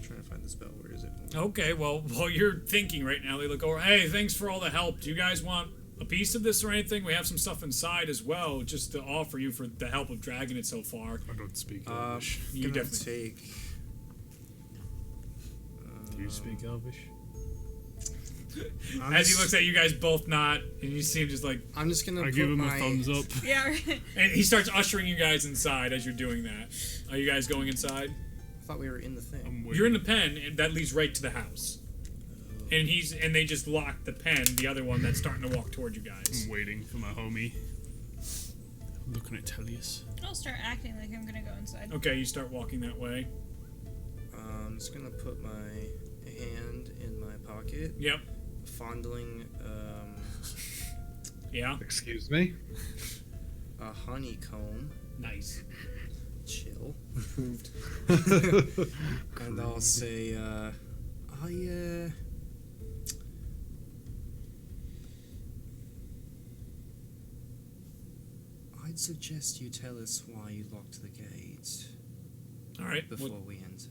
Speaker 3: Trying to find the spell. Where is it?
Speaker 1: Okay, well, while you're thinking right now, they look over. Hey, thanks for all the help. Do you guys want a piece of this or anything? We have some stuff inside as well, just to offer you for the help of dragging it so far.
Speaker 7: I don't speak Elvish.
Speaker 1: You
Speaker 3: gonna
Speaker 1: definitely
Speaker 3: take.
Speaker 7: Do you speak Elvish?
Speaker 1: As he looks at you guys both not, and you see him just like...
Speaker 3: I'm just gonna
Speaker 7: I
Speaker 3: put
Speaker 7: give him
Speaker 3: my...
Speaker 7: a thumbs up.
Speaker 6: Yeah, right.
Speaker 1: And he starts ushering you guys inside as you're doing that. Are you guys going inside?
Speaker 3: I thought we were in the thing.
Speaker 7: I'm waiting.
Speaker 1: You're in the pen, and that leads right to the house. And they just locked the pen, the other one that's starting to walk toward you guys.
Speaker 7: I'm waiting for my homie. Looking at Tullius.
Speaker 6: I'll start acting like I'm gonna go inside.
Speaker 1: Okay, you start walking that way.
Speaker 3: I'm just gonna put my hand in my pocket,
Speaker 1: Yep.
Speaker 3: fondling
Speaker 1: Yeah.
Speaker 5: Excuse me?
Speaker 3: a honeycomb.
Speaker 1: Nice.
Speaker 3: Chill. And I'll say, I'd suggest you tell us why you locked the gate
Speaker 1: All right.
Speaker 3: before we enter.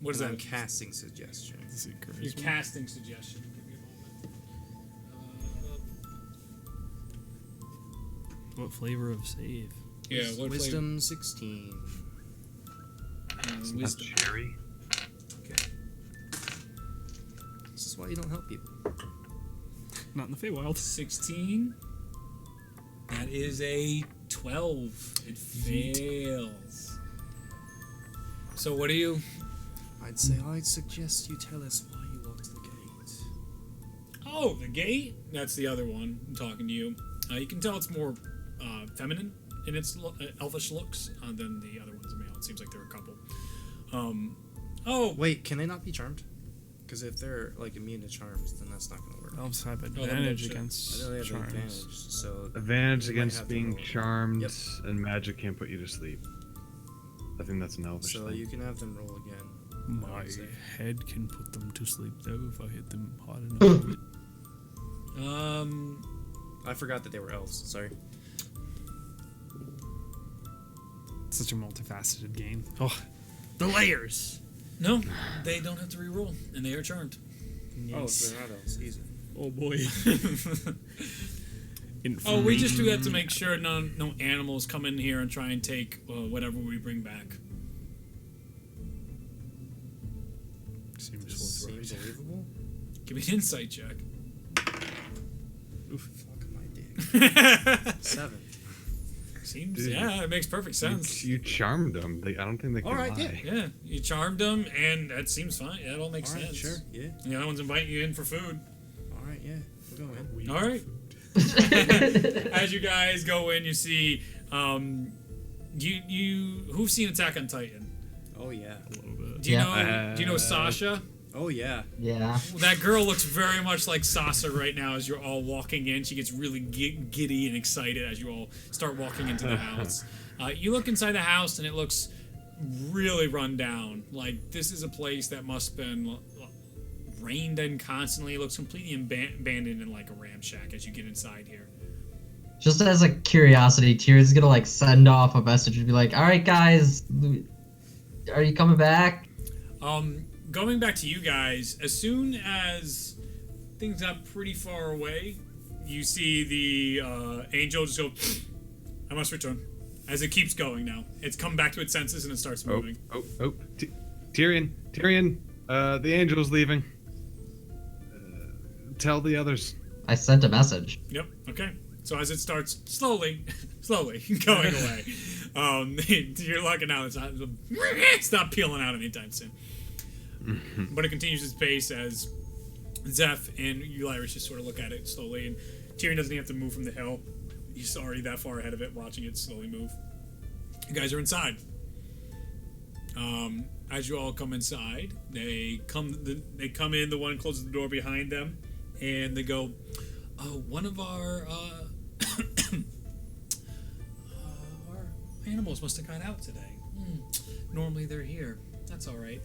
Speaker 1: What is
Speaker 3: And I'm
Speaker 1: that?
Speaker 3: casting suggestion.
Speaker 7: Is it
Speaker 1: Your
Speaker 7: charisma?
Speaker 1: casting suggestion. Give me a moment.
Speaker 2: What flavor of save?
Speaker 1: Yeah, what
Speaker 3: Wisdom 16.
Speaker 1: flavor? Wisdom.
Speaker 5: Cherry?
Speaker 3: This is why you don't help people.
Speaker 2: Not in the Fey Wilds.
Speaker 1: 16. That is a 12. It fails. So what do you...
Speaker 3: I'd suggest you tell us why you locked the gate.
Speaker 1: Oh, the gate? That's the other one. I'm talking to you. You can tell it's more feminine in its elfish looks than the other one's male. It seems like there are a couple. Oh,
Speaker 3: Wait, can they not be charmed? Because if they're like immune to charms, then that's not gonna work.
Speaker 2: Elves have
Speaker 1: then
Speaker 2: advantage
Speaker 1: bullshit.
Speaker 2: against
Speaker 3: I know they have the
Speaker 2: charms.
Speaker 3: advantage, so
Speaker 5: Advantage
Speaker 3: you might
Speaker 5: against
Speaker 3: have to
Speaker 5: being
Speaker 3: roll.
Speaker 5: charmed,
Speaker 3: Yep.
Speaker 5: and magic can't put you to sleep. I think that's an elvish
Speaker 3: So
Speaker 5: thing.
Speaker 3: you can have them roll again.
Speaker 7: My
Speaker 3: Say.
Speaker 7: head can put them to sleep, though, if I hit them hard enough.
Speaker 3: I forgot that they were elves. Sorry.
Speaker 2: Such a multifaceted game. Oh, the layers.
Speaker 1: no. They don't have to reroll, and they are charmed.
Speaker 3: Oh, so they're not elves. Easy.
Speaker 2: Oh boy.
Speaker 1: Oh, we just do that to make sure no animals come in here and try and take whatever we bring back.
Speaker 3: Seems believable.
Speaker 1: Give me an insight check.
Speaker 3: Oof. Fuck my dick. 7.
Speaker 1: Seems,
Speaker 5: Dude,
Speaker 1: yeah, it makes perfect sense.
Speaker 5: You charmed them. I don't think they can
Speaker 3: Alright,
Speaker 5: lie.
Speaker 3: yeah.
Speaker 1: Yeah, you charmed them, and that seems fine. That all makes
Speaker 3: Alright,
Speaker 1: sense.
Speaker 3: sure. Yeah.
Speaker 1: The other one's inviting you in for food.
Speaker 3: Alright, yeah. We'll go in.
Speaker 1: All right. As you guys go in, you see, who's seen Attack on Titan?
Speaker 3: Oh, yeah.
Speaker 2: A little bit.
Speaker 1: Do you
Speaker 4: Yeah.
Speaker 1: know Sasha?
Speaker 3: Oh, yeah.
Speaker 4: Yeah.
Speaker 1: That girl looks very much like Sasha right now as you're all walking in. She gets really giddy and excited as you all start walking into the house. You look inside the house and it looks really run down. Like, this is a place that must have been rained in constantly. It looks completely abandoned in like a ramshack as you get inside here.
Speaker 4: Just as a curiosity, Tyrion's gonna like send off a message and be like, "All right, guys, are you coming back?"
Speaker 1: Going back to you guys, as soon as things got pretty far away, you see the angel just go, "I must return." As it keeps going now. It's come back to its senses and it starts moving.
Speaker 5: Tyrion, the angel's leaving. Tell the others.
Speaker 4: I sent a message.
Speaker 1: Yep, okay. So as it starts slowly going away, you're looking out, it's not peeling out anytime soon. But it continues its pace as Zeff and Ulyrus just sort of look at it slowly, and Tyrion doesn't even have to move from the hill. He's already that far ahead of it, watching it slowly move. You guys are inside. As you all come inside, they come in. The one closes the door behind them, and they go, "Oh, one of our our animals must have got out today. Normally they're here. That's all right.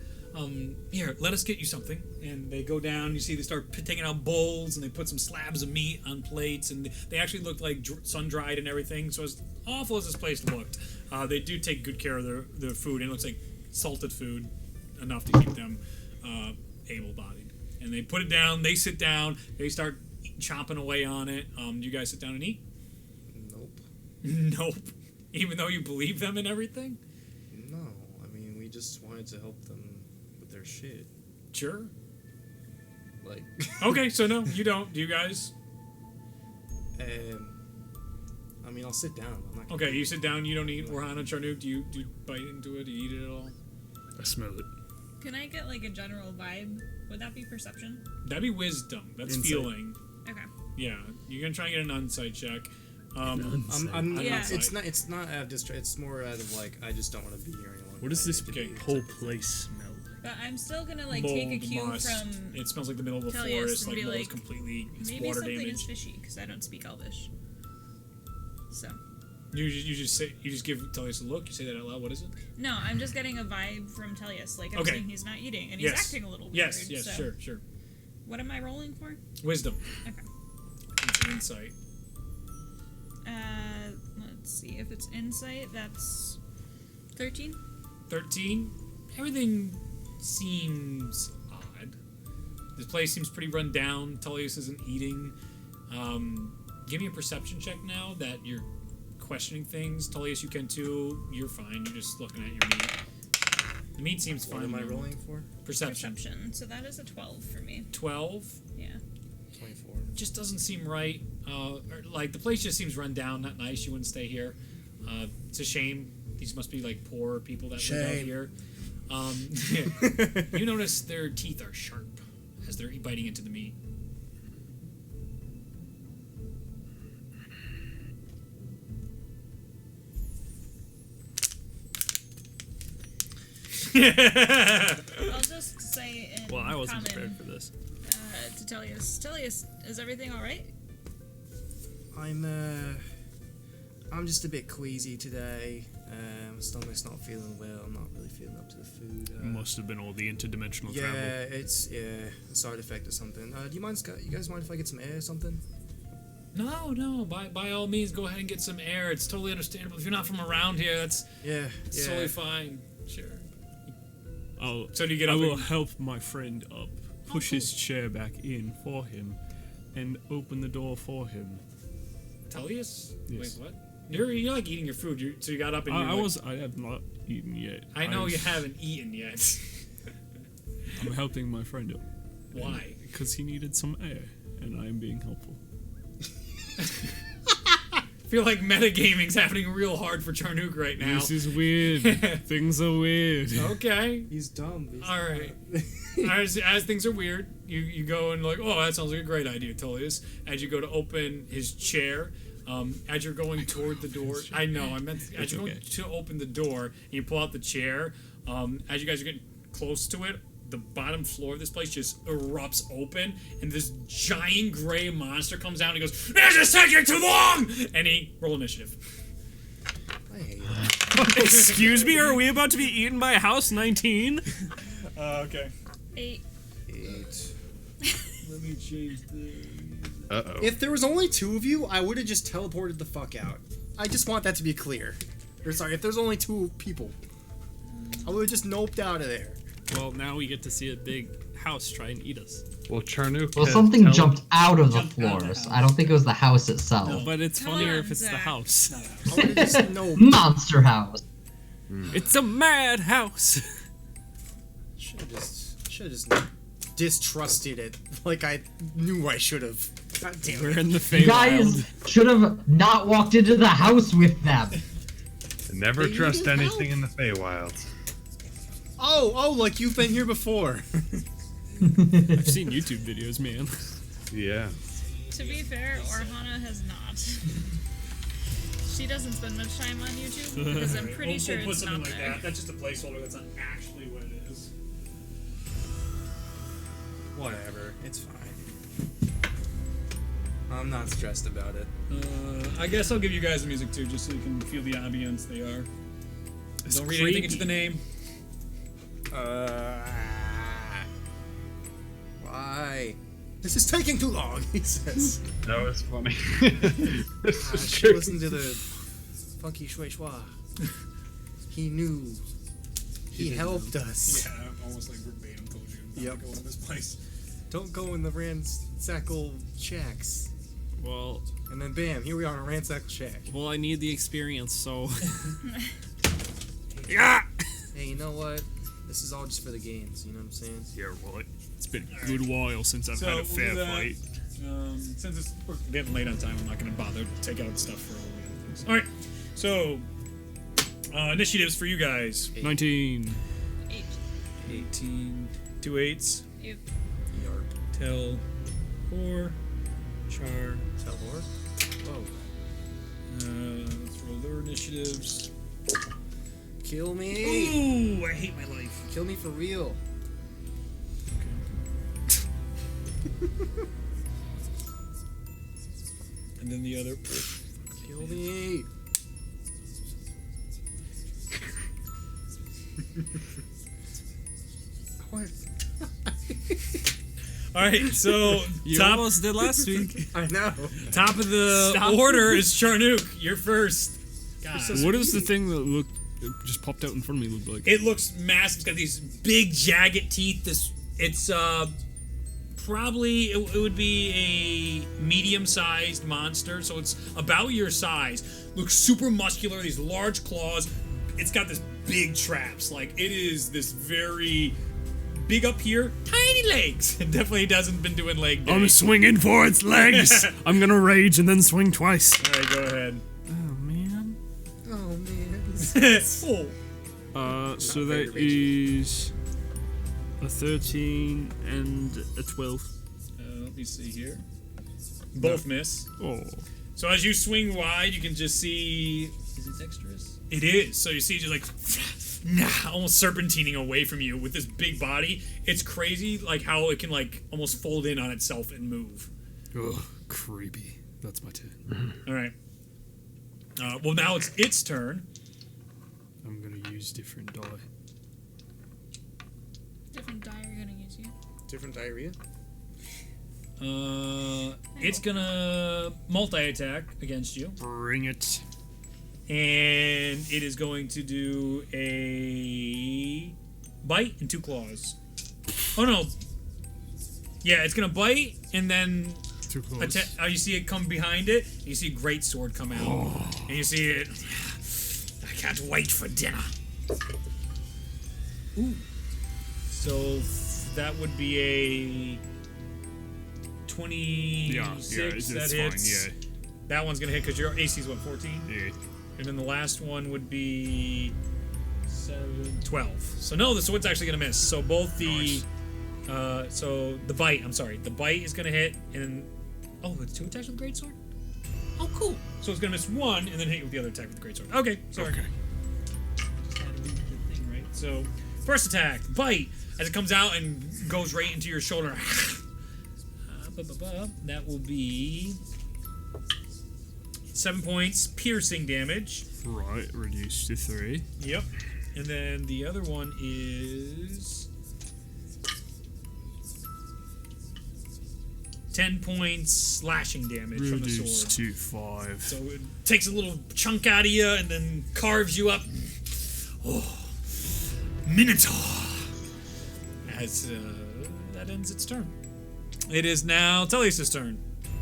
Speaker 1: Here, let us get you something." And they go down. You see, they start taking out bowls, and they put some slabs of meat on plates, and they actually look like sun dried and everything. So as awful as this place looked, they do take good care of their food, and it looks like salted food, enough to keep them able-bodied. And they put it down. They sit down. They start chomping away on it. Do you guys sit down and eat?
Speaker 3: Nope.
Speaker 1: Nope. Even though you believe them and everything?
Speaker 3: No. I mean, we just wanted to help them with their shit.
Speaker 1: Sure.
Speaker 3: Like.
Speaker 1: Okay, so no, you don't. Do you guys?
Speaker 3: I mean, I'll sit down. I'm not gonna
Speaker 1: Okay, you sit down. You don't eat Orhan and Charnook. Do you bite into it? Do you eat it at all?
Speaker 2: I smell it.
Speaker 6: Can I get like a general vibe? Would that be perception?
Speaker 1: That'd be wisdom. That's
Speaker 2: Insight.
Speaker 1: feeling.
Speaker 6: Okay.
Speaker 1: Yeah, you're gonna try and get an insight check.
Speaker 3: I'm
Speaker 6: Yeah.
Speaker 3: It's not out of distress. It's more out of like I just don't want to be here anymore.
Speaker 2: What does this
Speaker 1: Okay.
Speaker 2: whole place smell like?
Speaker 6: But I'm still gonna like take a
Speaker 1: Mold,
Speaker 6: cue
Speaker 1: must.
Speaker 6: from
Speaker 1: It smells like the middle of the
Speaker 6: Tellius
Speaker 1: forest.
Speaker 6: and
Speaker 1: Like
Speaker 6: be
Speaker 1: mold's
Speaker 6: like,
Speaker 1: completely. It's
Speaker 6: maybe
Speaker 1: water
Speaker 6: something
Speaker 1: damage.
Speaker 6: is fishy because I don't speak Elvish. So
Speaker 1: You just give Tellius a look. You say that out loud. What is it?
Speaker 6: no, I'm just getting a vibe from Tellius. Like I'm
Speaker 1: Okay.
Speaker 6: saying, he's not eating and he's
Speaker 1: Yes.
Speaker 6: acting a little weird.
Speaker 1: Yes.
Speaker 6: So
Speaker 1: Sure.
Speaker 6: what am I rolling for?
Speaker 1: Wisdom.
Speaker 6: Okay.
Speaker 1: It's an insight.
Speaker 6: Let's see. If it's insight, that's 13.
Speaker 1: 13. Everything seems odd. This place seems pretty run down. Tullius isn't eating. Give me a perception check now that you're questioning things. Tullius, you can too. You're fine. You're just looking at your meat. The meat seems fine.
Speaker 3: What am I rolling for?
Speaker 1: Perception.
Speaker 6: So that is a 12 for me.
Speaker 1: 12.
Speaker 6: Yeah.
Speaker 3: 24.
Speaker 1: Just doesn't seem right. Like the place just seems run down, not nice. You wouldn't stay here. It's a shame. These must be like poor people that live out
Speaker 3: Shame.
Speaker 1: here. You notice their teeth are sharp as they're biting into the meat.
Speaker 6: I'll just say in
Speaker 2: Well, I wasn't
Speaker 6: common,
Speaker 2: prepared for this.
Speaker 6: to Tellius. Tellius, is everything all right?
Speaker 3: I'm just a bit queasy today. My stomach's not feeling well. I'm not really feeling up to the food.
Speaker 2: Must have been all the interdimensional
Speaker 3: yeah,
Speaker 2: travel.
Speaker 3: it's a side effect or something. Do you guys mind if I get some air or something?
Speaker 1: No. By all means, go ahead and get some air. It's totally understandable. If you're not from around here, that's totally fine. Sure. So do you get
Speaker 2: I
Speaker 1: up?
Speaker 2: will
Speaker 1: and-
Speaker 2: help my friend up, push his chair back in for him, and open the door for him.
Speaker 1: Tullius?
Speaker 2: Yes.
Speaker 1: Wait, what? You're like eating your food. So you got up and
Speaker 2: I have not eaten yet.
Speaker 1: I know you haven't eaten yet.
Speaker 2: I'm helping my friend out.
Speaker 1: Why?
Speaker 2: Because he needed some air, and I am being helpful.
Speaker 1: I feel like metagaming's happening real hard for Charnook right now.
Speaker 2: This is weird. Things are weird.
Speaker 1: Okay.
Speaker 3: He's dumb.
Speaker 1: All right. As things are weird, you go and like, oh, that sounds like a great idea, Tullius. As you go to open his chair, as you're going toward the door, I know, I meant as you're going to open the door, and you pull out the chair. As you guys are getting close to it, the bottom floor of this place just erupts open, and this giant gray monster comes out and he goes, "This is taking too long!" And he roll initiative.
Speaker 3: I hate it.
Speaker 2: Excuse me, are we about to be eaten by a house 19?
Speaker 1: Okay.
Speaker 6: 8.
Speaker 1: Let me change this.
Speaker 5: Uh-oh.
Speaker 3: If there was only 2 of you, I would have just teleported the fuck out. I just want that to be clear. Or sorry, if there's only 2 people, I would have just noped out of there.
Speaker 2: Well, now we get to see a big house try and eat us.
Speaker 5: Well, Charnook.
Speaker 4: Well, something jumped out of the floors. I don't think it was the house itself.
Speaker 1: No.
Speaker 2: But it's
Speaker 6: Come
Speaker 2: funnier
Speaker 6: on,
Speaker 2: if it's the
Speaker 6: Zach.
Speaker 2: house.
Speaker 3: I would have just noped.
Speaker 4: Monster house.
Speaker 2: It's a mad house.
Speaker 3: Should have just distrusted it like I knew I should have. God damn
Speaker 2: We're
Speaker 3: it.
Speaker 2: in the
Speaker 4: You
Speaker 2: Fey
Speaker 4: guys
Speaker 2: Wild.
Speaker 4: should have not walked into the house with them.
Speaker 5: Never
Speaker 3: They
Speaker 5: trust
Speaker 3: needed
Speaker 5: anything
Speaker 3: help.
Speaker 5: in the Fey Wilds.
Speaker 3: Oh, like you've been here before.
Speaker 2: I've seen YouTube videos, man.
Speaker 5: Yeah.
Speaker 6: To be fair, Orhana has not. She doesn't spend much time on YouTube because I'm pretty sure
Speaker 1: We'll put
Speaker 6: it's
Speaker 1: something
Speaker 6: not
Speaker 1: like
Speaker 6: there.
Speaker 1: that. That's just a placeholder. That's not actually what it is.
Speaker 3: Whatever, it's fine. I'm not stressed about it.
Speaker 1: I guess I'll give you guys the music too, just so you can feel the ambience they are. Don't read anything into the name.
Speaker 3: Why? This is taking too long, he says.
Speaker 5: That was funny. This is
Speaker 3: She
Speaker 5: true.
Speaker 3: listened to the funky shui shua. He knew. He helped us.
Speaker 1: Yeah, almost like verbatim told you.
Speaker 3: Yep.
Speaker 1: Go in this place.
Speaker 3: Don't go in the ransackle shacks.
Speaker 2: Well,
Speaker 3: And then bam, here we are in a ransackle shack.
Speaker 2: I need the experience, so. Yeah!
Speaker 3: Hey, you know what? This is all just for the games, you know what I'm saying?
Speaker 2: Yeah, right. It's been a good while since I've had a fair
Speaker 1: do that.
Speaker 2: fight.
Speaker 1: Since we're getting late on time, I'm not going to bother to take out stuff for all the other things. All right, so initiatives for you guys.
Speaker 2: 19.
Speaker 6: 8.
Speaker 1: 18, 2 8s.
Speaker 6: Yep.
Speaker 3: Yarp.
Speaker 1: Tell, 4, Char.
Speaker 3: Tell her? Whoa.
Speaker 1: Let's roll their initiatives.
Speaker 3: Kill me!
Speaker 1: Ooh, I hate my life.
Speaker 3: Kill me for real.
Speaker 1: And then the other.
Speaker 3: Kill me! What?
Speaker 1: All right, so
Speaker 2: You
Speaker 1: top
Speaker 2: almost did last week.
Speaker 3: I know.
Speaker 1: top of the
Speaker 2: Stop.
Speaker 1: order is Charnook. You're first. God.
Speaker 2: What does the thing that just popped out in front of me look like?
Speaker 1: It looks massive. It's got these big jagged teeth. It's probably it would be a medium-sized monster, so it's about your size. Looks super muscular. These large claws. It's got this big traps. Like it is this very big up here, tiny legs. It definitely hasn't been doing leg day.
Speaker 2: I'm swinging for its legs. I'm gonna rage and then swing twice.
Speaker 1: All right, go ahead.
Speaker 2: Oh man.
Speaker 3: Oh man.
Speaker 1: Oh.
Speaker 2: So that is a 13 and a 12.
Speaker 1: Let me see here. Both miss.
Speaker 2: Oh.
Speaker 1: So as you swing wide, you can just see. Is it dexterous? It is. So you see, just like, almost serpentining away from you with this big body. It's crazy, like how it can like almost fold in on itself and move.
Speaker 2: Ugh, creepy. That's my turn.
Speaker 1: All right. Well, now it's its turn.
Speaker 2: I'm gonna use different die.
Speaker 6: Different die you're gonna use you.
Speaker 3: Different diarrhea?
Speaker 1: It's gonna multi-attack against you,
Speaker 2: Bring it.
Speaker 1: and it is going to do a bite and 2 claws. Oh no. Yeah, it's gonna bite and then
Speaker 7: too close.
Speaker 1: You see it come behind it. And you see a great sword come out, and you see it. I can't wait for dinner. Ooh. So that would be a 26.
Speaker 7: Yeah, it's
Speaker 1: that
Speaker 7: fine.
Speaker 1: hits.
Speaker 7: Yeah.
Speaker 1: That one's gonna hit because your AC is what, 14?
Speaker 7: Yeah.
Speaker 1: And then the last one would be 12. So no, the sword's actually gonna miss. So both the so the bite. I'm sorry, the bite is gonna hit, and it's 2 attacks with the greatsword. Oh, cool. So it's gonna miss 1 and then hit you with the other attack with the greatsword. Okay, sorry.
Speaker 7: Okay.
Speaker 1: Just had to read the thing right. So first attack, bite, as it comes out and goes right into your shoulder. That will be 7 points piercing damage.
Speaker 7: Right, reduced to 3.
Speaker 1: Yep. And then the other one is 10 points slashing damage from the
Speaker 7: Reduced
Speaker 1: sword.
Speaker 7: to 5.
Speaker 1: So it takes a little chunk out of you and then carves you up. Oh, Minotaur. As that ends its turn. It is now Tellius' turn.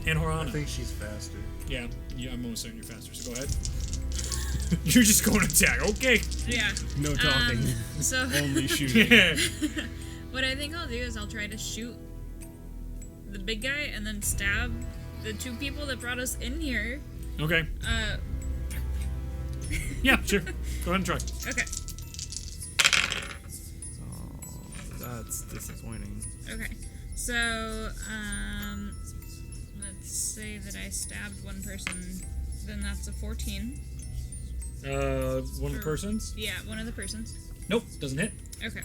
Speaker 1: And
Speaker 8: I
Speaker 1: Horana.
Speaker 8: think she's faster.
Speaker 1: Yeah, I'm almost certain you're faster, so go ahead. You're just going to attack. Okay.
Speaker 6: Yeah.
Speaker 7: No talking.
Speaker 6: So
Speaker 7: Only shooting.
Speaker 1: Yeah.
Speaker 6: what I think I'll do is I'll try to shoot the big guy and then stab the 2 people that brought us in here.
Speaker 1: Okay. Yeah, sure. Go ahead and try.
Speaker 6: Okay.
Speaker 2: Oh, that's disappointing.
Speaker 6: Okay. So, let's say that I stabbed one person, then that's a 14.
Speaker 1: One of the persons?
Speaker 6: Yeah, one of the persons.
Speaker 1: Nope, doesn't hit.
Speaker 6: Okay.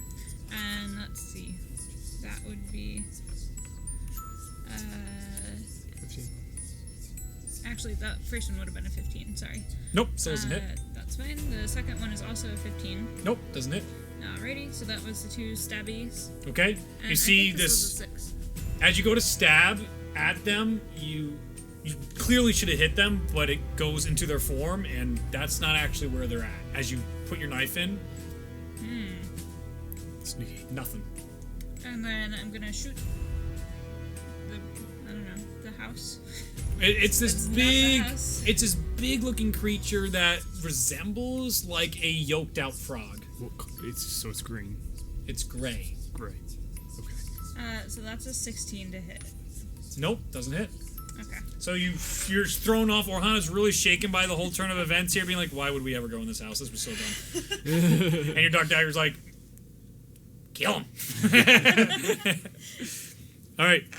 Speaker 6: And let's see. That would be
Speaker 8: 15.
Speaker 6: actually that first one would have been a 15, sorry.
Speaker 1: Nope, still doesn't hit.
Speaker 6: That's fine. The second one is also a 15.
Speaker 1: Nope, doesn't hit.
Speaker 6: Alrighty, so that was the 2 stabbies.
Speaker 1: Okay.
Speaker 6: And
Speaker 1: You see
Speaker 6: I think
Speaker 1: this
Speaker 6: was a 6.
Speaker 1: as you go to stab at them, you clearly should have hit them, but it goes into their form, and that's not actually where they're at. As you put your knife in,
Speaker 7: Sneaky.
Speaker 1: nothing.
Speaker 6: And then I'm gonna shoot the house.
Speaker 1: It's this
Speaker 6: It's not
Speaker 1: big,
Speaker 6: the house.
Speaker 1: it's this big-looking creature that resembles like a yolked-out frog.
Speaker 7: It's green.
Speaker 1: It's gray.
Speaker 7: Great. Okay.
Speaker 6: So that's a 16 to hit.
Speaker 1: Nope, doesn't hit.
Speaker 6: Okay.
Speaker 1: So you're thrown off. Orhana's really shaken by the whole turn of events here, being like, "Why would we ever go in this house? This was so dumb." And your Dark Dagger's like, "Kill him." All right,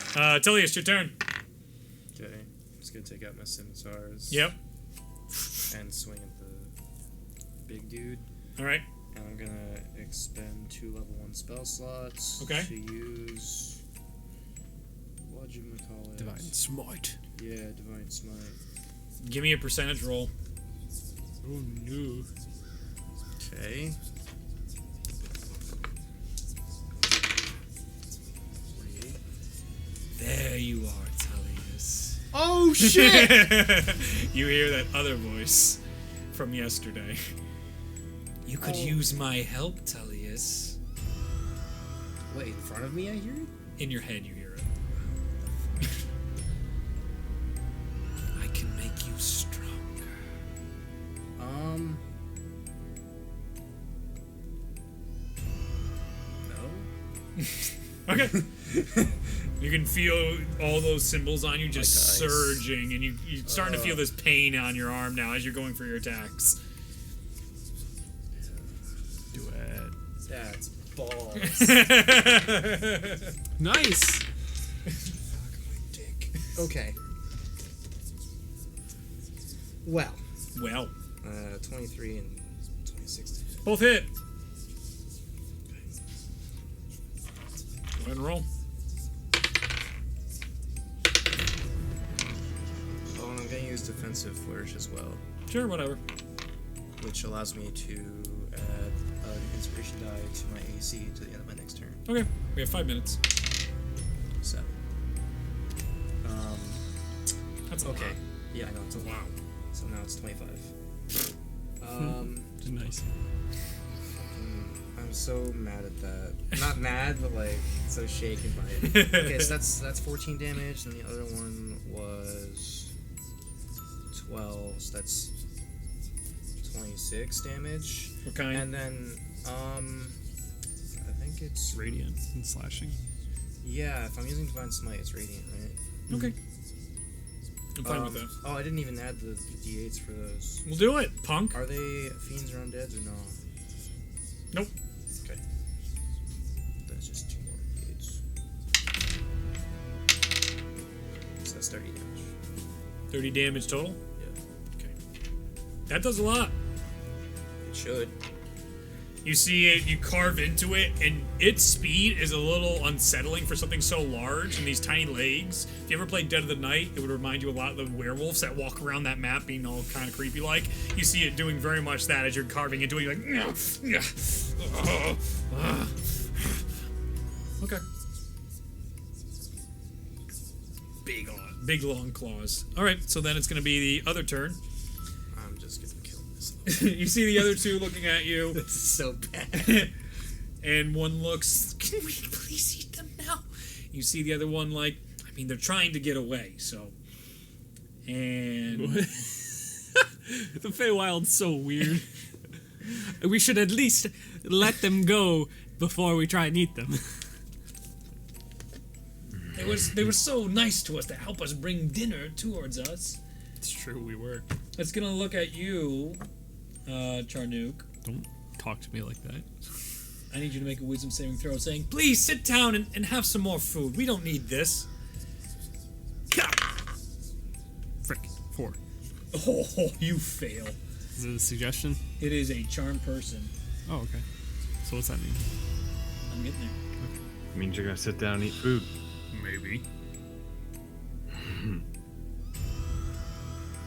Speaker 1: Tellius, your turn.
Speaker 3: Okay, I'm just gonna take out my scimitars.
Speaker 1: Yep.
Speaker 3: And swing at the big dude.
Speaker 1: All right.
Speaker 3: And I'm gonna expend 2 level 1 spell slots.
Speaker 1: Okay.
Speaker 3: To use. Whatchamacallit?
Speaker 7: Divine Smite.
Speaker 3: Yeah, Divine Smite.
Speaker 1: Give me a percentage roll.
Speaker 7: Oh no.
Speaker 3: Okay.
Speaker 1: There you are, Tellius.
Speaker 3: Oh shit!
Speaker 1: You hear that other voice from yesterday. You could use my help, Tellius.
Speaker 3: Wait, in front of me I hear it?
Speaker 1: In your head, you hear it. I can make you stronger.
Speaker 3: No?
Speaker 1: Okay. You can feel all those symbols on you just
Speaker 3: Like ice.
Speaker 1: surging, and you're starting to feel this pain on your arm now as you're going for your attacks.
Speaker 2: Do it.
Speaker 3: That's balls.
Speaker 7: Nice.
Speaker 3: Dick. Okay. Well.
Speaker 1: Well,
Speaker 3: 23 and 26.
Speaker 1: both hit. Go ahead and roll.
Speaker 3: Oh, and I'm gonna use defensive flourish as well,
Speaker 1: Sure, whatever.
Speaker 3: which allows me to add an inspiration die to my AC to the end of my next turn.
Speaker 1: Okay, we have 5 minutes.
Speaker 3: 7.
Speaker 1: That's a
Speaker 3: Okay.
Speaker 1: lot.
Speaker 3: Yeah, I know it's a
Speaker 1: Wow.
Speaker 3: So now it's 25.
Speaker 7: Nice.
Speaker 3: I'm so mad at that. Not mad, but like so shaken by it. Okay, so that's 14 damage, and the other one was 12. So that's 26 damage.
Speaker 1: What kind?
Speaker 3: And then I think it's
Speaker 2: Radiant and slashing.
Speaker 3: yeah. If I'm using Divine Smite, it's radiant, right?
Speaker 1: Okay. I'm fine with that.
Speaker 3: Oh, I didn't even add the d8s for those.
Speaker 1: We'll do it, punk.
Speaker 3: Are they fiends or undeads or no?
Speaker 1: Nope.
Speaker 3: Okay. That's just 2 more d8s. So that's 30 damage.
Speaker 1: 30 damage total?
Speaker 3: Yeah.
Speaker 1: Okay. That does a lot.
Speaker 3: It should.
Speaker 1: You see it, you carve into it, and its speed is a little unsettling for something so large and these tiny legs. If you ever played Dead of the Night, it would remind you a lot of the werewolves that walk around that map being all kind of creepy like. You see it doing very much that as you're carving into it, you're like, okay. Big long claws. Alright, so then it's gonna be the other turn.
Speaker 3: I'm just gonna kill this.
Speaker 1: You see the other two looking at you.
Speaker 3: This is so bad.
Speaker 1: And one looks, can we please eat them now? You see the other one like, I mean, they're trying to get away, so. And
Speaker 2: The Fey Wilds so weird. We should at least let them go before we try and eat them.
Speaker 1: they were so nice to us to help us bring dinner towards us.
Speaker 2: It's true, we were.
Speaker 1: It's gonna look at you, Charnook.
Speaker 2: Don't talk to me like that.
Speaker 1: I need you to make a wisdom saving throw saying, please sit down and have some more food. We don't need this.
Speaker 2: Frick. 4.
Speaker 1: Oh, you fail.
Speaker 2: Is it a suggestion?
Speaker 1: It is a charmed person.
Speaker 2: Oh, okay. So what's that mean?
Speaker 1: I'm getting there.
Speaker 5: It means you're gonna sit down and eat food.
Speaker 2: Maybe.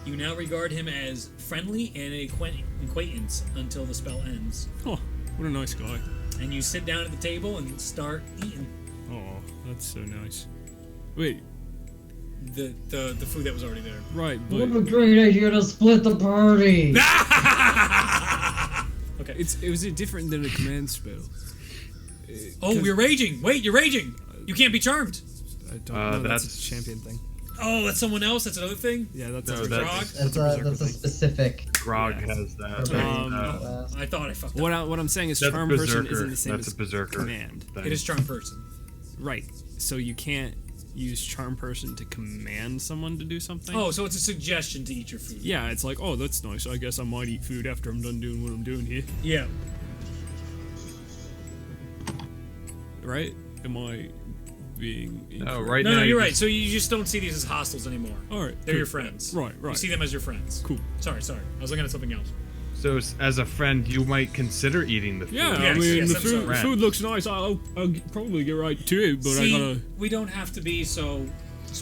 Speaker 1: You now regard him as friendly and an acquaintance until the spell ends.
Speaker 2: Oh, what a nice guy.
Speaker 1: And you sit down at the table and start eating
Speaker 2: Oh, that's so nice. Wait,
Speaker 1: the food that was already there.
Speaker 2: right,
Speaker 4: What
Speaker 2: but
Speaker 4: a great idea to split the party!
Speaker 1: Okay.
Speaker 2: it was different than a command spell.
Speaker 1: Oh, you're raging. Wait, you're raging. You can't be charmed.
Speaker 2: I don't know. That's a
Speaker 5: that's-
Speaker 2: champion thing.
Speaker 1: Oh, that's someone else. That's another thing.
Speaker 2: Yeah, that's
Speaker 5: No,
Speaker 2: a
Speaker 5: that's-
Speaker 1: Grog.
Speaker 4: That's
Speaker 2: Berserker
Speaker 4: a
Speaker 2: thing.
Speaker 4: specific.
Speaker 5: Grog
Speaker 2: Yeah.
Speaker 5: has that.
Speaker 1: I thought I fucked up.
Speaker 2: What I'm saying is
Speaker 5: That's
Speaker 2: charm person
Speaker 5: berserker.
Speaker 2: isn't the same
Speaker 5: That's
Speaker 2: as
Speaker 5: a berserker
Speaker 2: command.
Speaker 5: thing.
Speaker 1: It is charmed person.
Speaker 2: Right. So you can't use charm person to command someone to do something.
Speaker 1: Oh, so it's a suggestion to eat your food.
Speaker 2: Yeah, it's like, oh, that's nice. I guess I might eat food after I'm done doing what I'm doing here.
Speaker 1: Yeah.
Speaker 2: Right? Am I being
Speaker 5: No, right
Speaker 1: No,
Speaker 5: now
Speaker 1: no, you're right.
Speaker 5: just-
Speaker 1: So you just don't see these as hostiles anymore.
Speaker 2: All right.
Speaker 1: They're
Speaker 2: cool.
Speaker 1: your friends.
Speaker 2: Right,
Speaker 1: You
Speaker 2: right.
Speaker 1: see them as your friends.
Speaker 2: Cool.
Speaker 1: Sorry. I was looking at something else.
Speaker 5: So as a friend, you might consider eating the food.
Speaker 2: Yeah,
Speaker 1: Yes,
Speaker 2: I mean,
Speaker 1: yes,
Speaker 2: the
Speaker 1: I'm
Speaker 2: food,
Speaker 1: sorry.
Speaker 2: food looks nice. I'll probably get right to it, but
Speaker 1: See,
Speaker 2: I gotta...
Speaker 1: we don't have to be so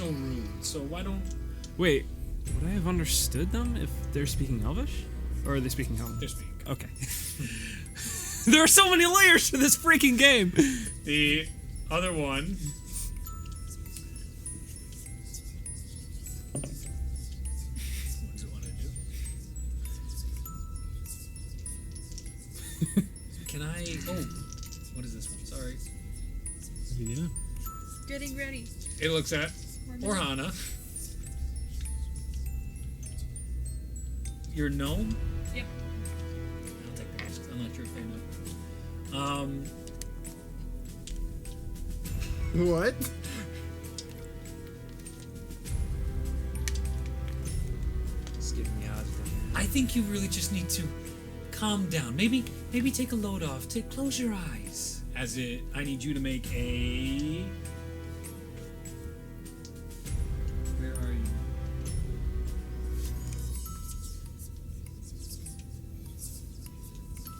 Speaker 1: rude. So why don't
Speaker 2: Wait, would I have understood them if they're speaking Elvish? Or are they speaking Elvish?
Speaker 1: they speak?
Speaker 2: Okay. There are so many layers to this freaking game!
Speaker 1: The other one. What does it want to do? Can I? Oh, what is this one? Sorry.
Speaker 2: Yeah.
Speaker 6: Getting ready.
Speaker 1: It looks at Orhana. Your gnome?
Speaker 6: Yep.
Speaker 1: I'll take the risk. I'm not sure if they know.
Speaker 3: What? Just giving me odds.
Speaker 1: I think you really just need to calm down. Maybe take a load off. Close your eyes. I need you to make a. Where are you?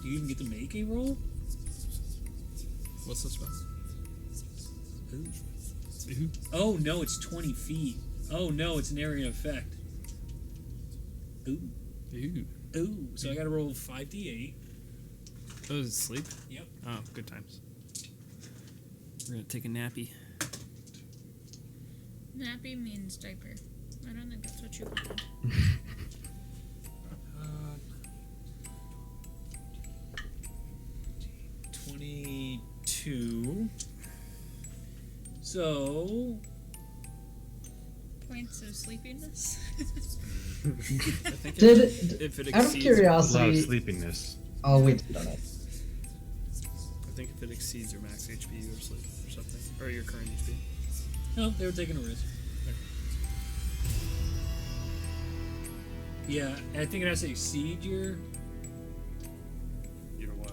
Speaker 1: Do you even get to make a roll?
Speaker 2: What's this about?
Speaker 1: Ooh. Oh no, it's 20 feet. Oh no, it's an area effect. Ooh.
Speaker 2: Ooh.
Speaker 1: Ooh. So I gotta roll 5d8.
Speaker 2: Oh, is it sleep?
Speaker 1: Yep.
Speaker 2: Oh, good times. We're gonna take a nappy.
Speaker 6: Nappy means diaper. I don't think that's what you want.
Speaker 1: 22. So
Speaker 6: Points of sleepiness.
Speaker 2: I think
Speaker 4: Did
Speaker 2: if it
Speaker 4: out of
Speaker 2: exceeds,
Speaker 5: A lot of
Speaker 4: curiosity?
Speaker 5: sleepiness.
Speaker 4: Oh wait, on it.
Speaker 2: I think if it exceeds your max HP, you go to sleep or something, or your current HP.
Speaker 1: no, they were taking a risk. Yeah, I think it has to exceed your
Speaker 2: what?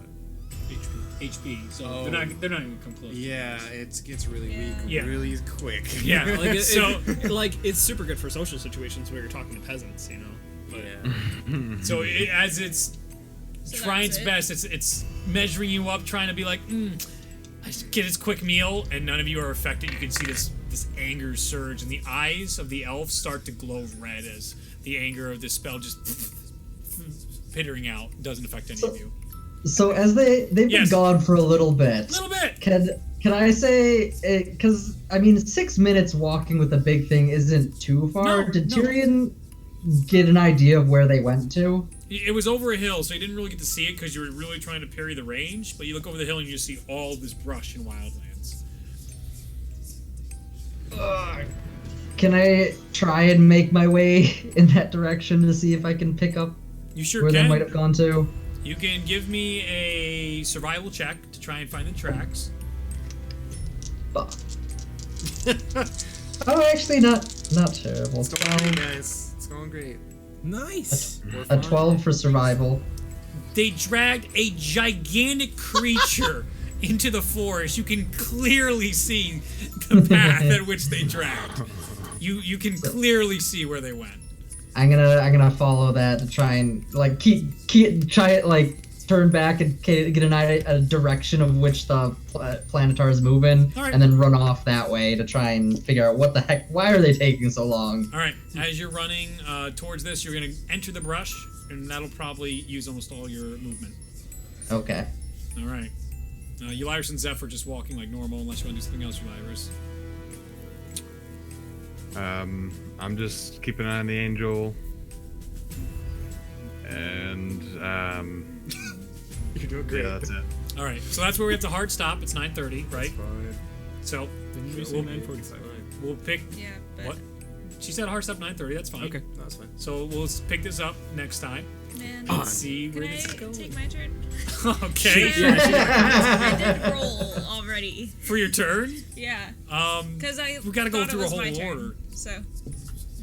Speaker 1: HP. So
Speaker 8: Oh.
Speaker 1: they're not even gonna come close.
Speaker 8: Yeah, it gets really
Speaker 6: Yeah.
Speaker 8: weak
Speaker 1: Yeah.
Speaker 8: really quick.
Speaker 1: Yeah,
Speaker 2: Like
Speaker 1: so
Speaker 2: it's super good for social situations where you're talking to peasants, you know. But
Speaker 1: so as it's
Speaker 6: So
Speaker 1: trying
Speaker 6: that's
Speaker 1: its
Speaker 6: it?
Speaker 1: best, it's measuring you up, trying to be like, I just get its quick meal, and none of you are affected. You can see this anger surge, and the eyes of the elf start to glow red as the anger of this spell just pittering out. Doesn't affect any of you.
Speaker 4: So as they've
Speaker 1: Yes.
Speaker 4: been gone for a little bit.
Speaker 1: A little bit.
Speaker 4: Can I say, because I mean, 6 minutes walking with a big thing isn't too far.
Speaker 1: No,
Speaker 4: Did
Speaker 1: no.
Speaker 4: Tyrion get an idea of where they went to?
Speaker 1: It was over a hill, so you didn't really get to see it because you were really trying to parry the range. But you look over the hill and you just see all this brush and wildlands.
Speaker 4: Can I try and make my way in that direction to see if I can pick up
Speaker 1: You sure
Speaker 4: where they
Speaker 1: can.
Speaker 4: might have gone to?
Speaker 1: You can give me a survival check to try and find the tracks.
Speaker 4: Oh, actually, not terrible.
Speaker 8: It's going great, guys. It's going great.
Speaker 7: Nice.
Speaker 4: A 12 for survival.
Speaker 1: They dragged a gigantic creature into the forest. You can clearly see the path at which they dragged. You can clearly see where they went.
Speaker 4: I'm gonna follow that to try and like try it like turn back and get a direction of which the planetar is moving,
Speaker 1: All right.
Speaker 4: and then run off that way to try and figure out what the heck. Why are they taking so long?
Speaker 1: All right, as you're running towards this, you're going to enter the brush, and that'll probably use almost all your movement.
Speaker 4: Okay.
Speaker 1: All right. Ulyrus and Zeff are just walking like normal, unless you want to do something else, Ulyrus.
Speaker 5: I'm just keeping an eye on the angel. And,
Speaker 8: You're doing great.
Speaker 5: yeah, that's it.
Speaker 1: All right, so that's where we have to hard stop. It's 9:30, right?
Speaker 8: Fine.
Speaker 1: So
Speaker 2: Didn't we say
Speaker 1: we'll,
Speaker 2: 9:45?
Speaker 1: we'll pick.
Speaker 6: Yeah, but
Speaker 1: What? She said hard stop 9:30. That's fine.
Speaker 2: Okay.
Speaker 8: That's fine.
Speaker 1: So we'll pick this up next time.
Speaker 6: man,
Speaker 1: Let's see
Speaker 6: can
Speaker 1: where
Speaker 6: I
Speaker 1: this goes.
Speaker 6: take my turn?
Speaker 1: Okay.
Speaker 6: I did roll already.
Speaker 1: For your turn.
Speaker 6: Yeah,
Speaker 1: Um.
Speaker 6: because I
Speaker 1: We gotta go
Speaker 6: thought it
Speaker 1: through a
Speaker 6: was
Speaker 1: whole
Speaker 6: my turn,
Speaker 1: order.
Speaker 6: So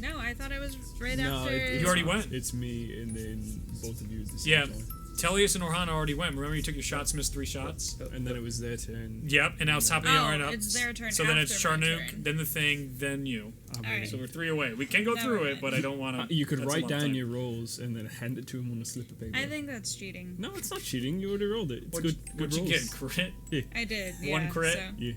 Speaker 6: no, I thought it was right
Speaker 7: No,
Speaker 6: after.
Speaker 1: You already went.
Speaker 7: It's me and then both of you at the same
Speaker 1: Yeah.
Speaker 7: time.
Speaker 1: Tellius and Orhana already went. Remember you took your shots, missed 3 shots?
Speaker 7: And then it was their turn.
Speaker 1: Yep, and now it's top of the
Speaker 6: Oh,
Speaker 1: right up.
Speaker 6: it's their turn
Speaker 1: So then it's
Speaker 6: after my
Speaker 1: Charnook,
Speaker 6: turn.
Speaker 1: then the thing, then you.
Speaker 6: Alright.
Speaker 1: So we're 3 away. We can go
Speaker 6: Never
Speaker 1: through it,
Speaker 6: mind.
Speaker 1: but I don't want to.
Speaker 7: You could write down your rolls and then hand it to him on a slip of paper.
Speaker 6: I think that's cheating.
Speaker 7: No, it's not cheating. You already rolled it. It's
Speaker 1: What'd
Speaker 7: good
Speaker 1: you
Speaker 7: rolls.
Speaker 1: get? Crit?
Speaker 6: I did.
Speaker 1: One
Speaker 6: Yeah,
Speaker 1: crit?
Speaker 6: So.
Speaker 7: Yeah.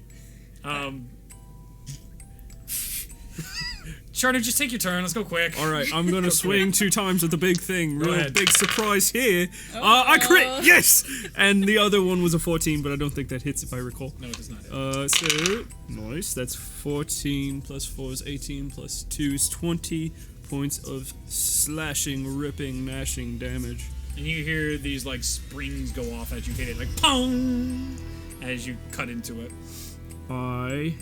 Speaker 1: Charnook, just take your turn. Let's go quick.
Speaker 2: All right, I'm gonna swing 2 times at the big thing.
Speaker 1: Go
Speaker 2: Real
Speaker 1: ahead.
Speaker 2: big surprise here. I crit, yes. And the other one was a 14, but I don't think that hits if I recall.
Speaker 1: No, it does not.
Speaker 2: So nice. That's 14 plus 4 is 18 plus 2 is 20 points of slashing, ripping, gnashing damage.
Speaker 1: And you hear these like springs go off as you hit it, like pong, as you cut into it.
Speaker 2: I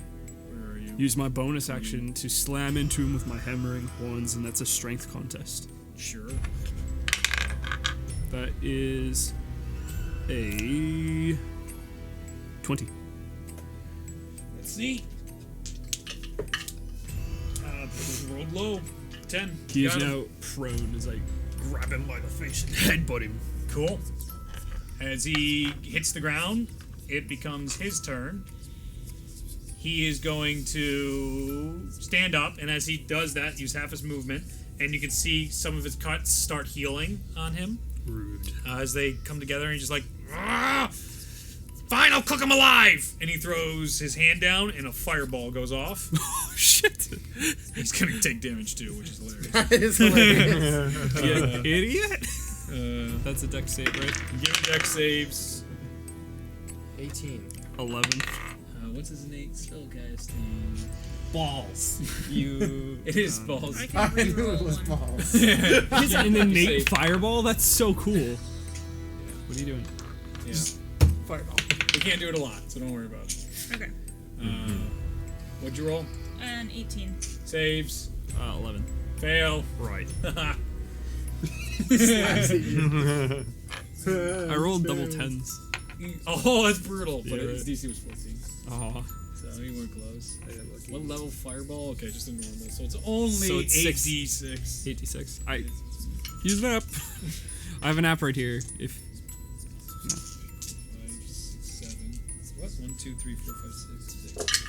Speaker 1: Where are you?
Speaker 2: use my bonus action to slam into him with my hammering horns, and that's a strength contest.
Speaker 1: Sure.
Speaker 2: That is a 20.
Speaker 1: Let's see. Rolled low. 10.
Speaker 2: He is
Speaker 1: Got him.
Speaker 2: now prone as I grab him by the face and headbutt him.
Speaker 1: Cool. As he hits the ground, it becomes his turn. He is going to stand up, and as he does that, use half his movement, and you can see some of his cuts start healing on him.
Speaker 2: Rude.
Speaker 1: As they come together, and he's just like, "Ah! Fine, I'll cook him alive! And he throws his hand down, and a fireball goes off.
Speaker 2: Oh, shit.
Speaker 1: He's gonna take damage too, which is hilarious.
Speaker 8: That is hilarious.
Speaker 2: You idiot.
Speaker 1: Uh,
Speaker 2: That's a deck save, right?
Speaker 1: give him deck saves.
Speaker 8: 18.
Speaker 2: 11.
Speaker 1: What's his innate spellcasting?
Speaker 7: Balls.
Speaker 2: You.
Speaker 1: It is balls.
Speaker 6: I
Speaker 8: I
Speaker 6: can
Speaker 8: knew it
Speaker 6: reroll
Speaker 8: was
Speaker 6: one.
Speaker 8: balls.
Speaker 2: He's an innate
Speaker 1: Save.
Speaker 2: fireball? That's so cool. What are you doing?
Speaker 1: Yeah.
Speaker 8: Fireball.
Speaker 1: We can't do it a lot, so don't worry about it.
Speaker 6: Okay.
Speaker 1: What'd you roll?
Speaker 6: An 18.
Speaker 1: Saves.
Speaker 2: 11.
Speaker 1: Fail.
Speaker 2: Right. I rolled double 10s.
Speaker 1: Oh, that's brutal. But
Speaker 2: Yeah,
Speaker 1: his DC was 14.
Speaker 2: Oh.
Speaker 1: So you weren't close. What level fireball? Okay, just a normal. So it's only
Speaker 2: So it's
Speaker 1: 8d6.
Speaker 2: 86. I use an app. I have an app right here. If
Speaker 1: 5, 6, 7. What? 1, 2, 3, 4, 5, 6, 6.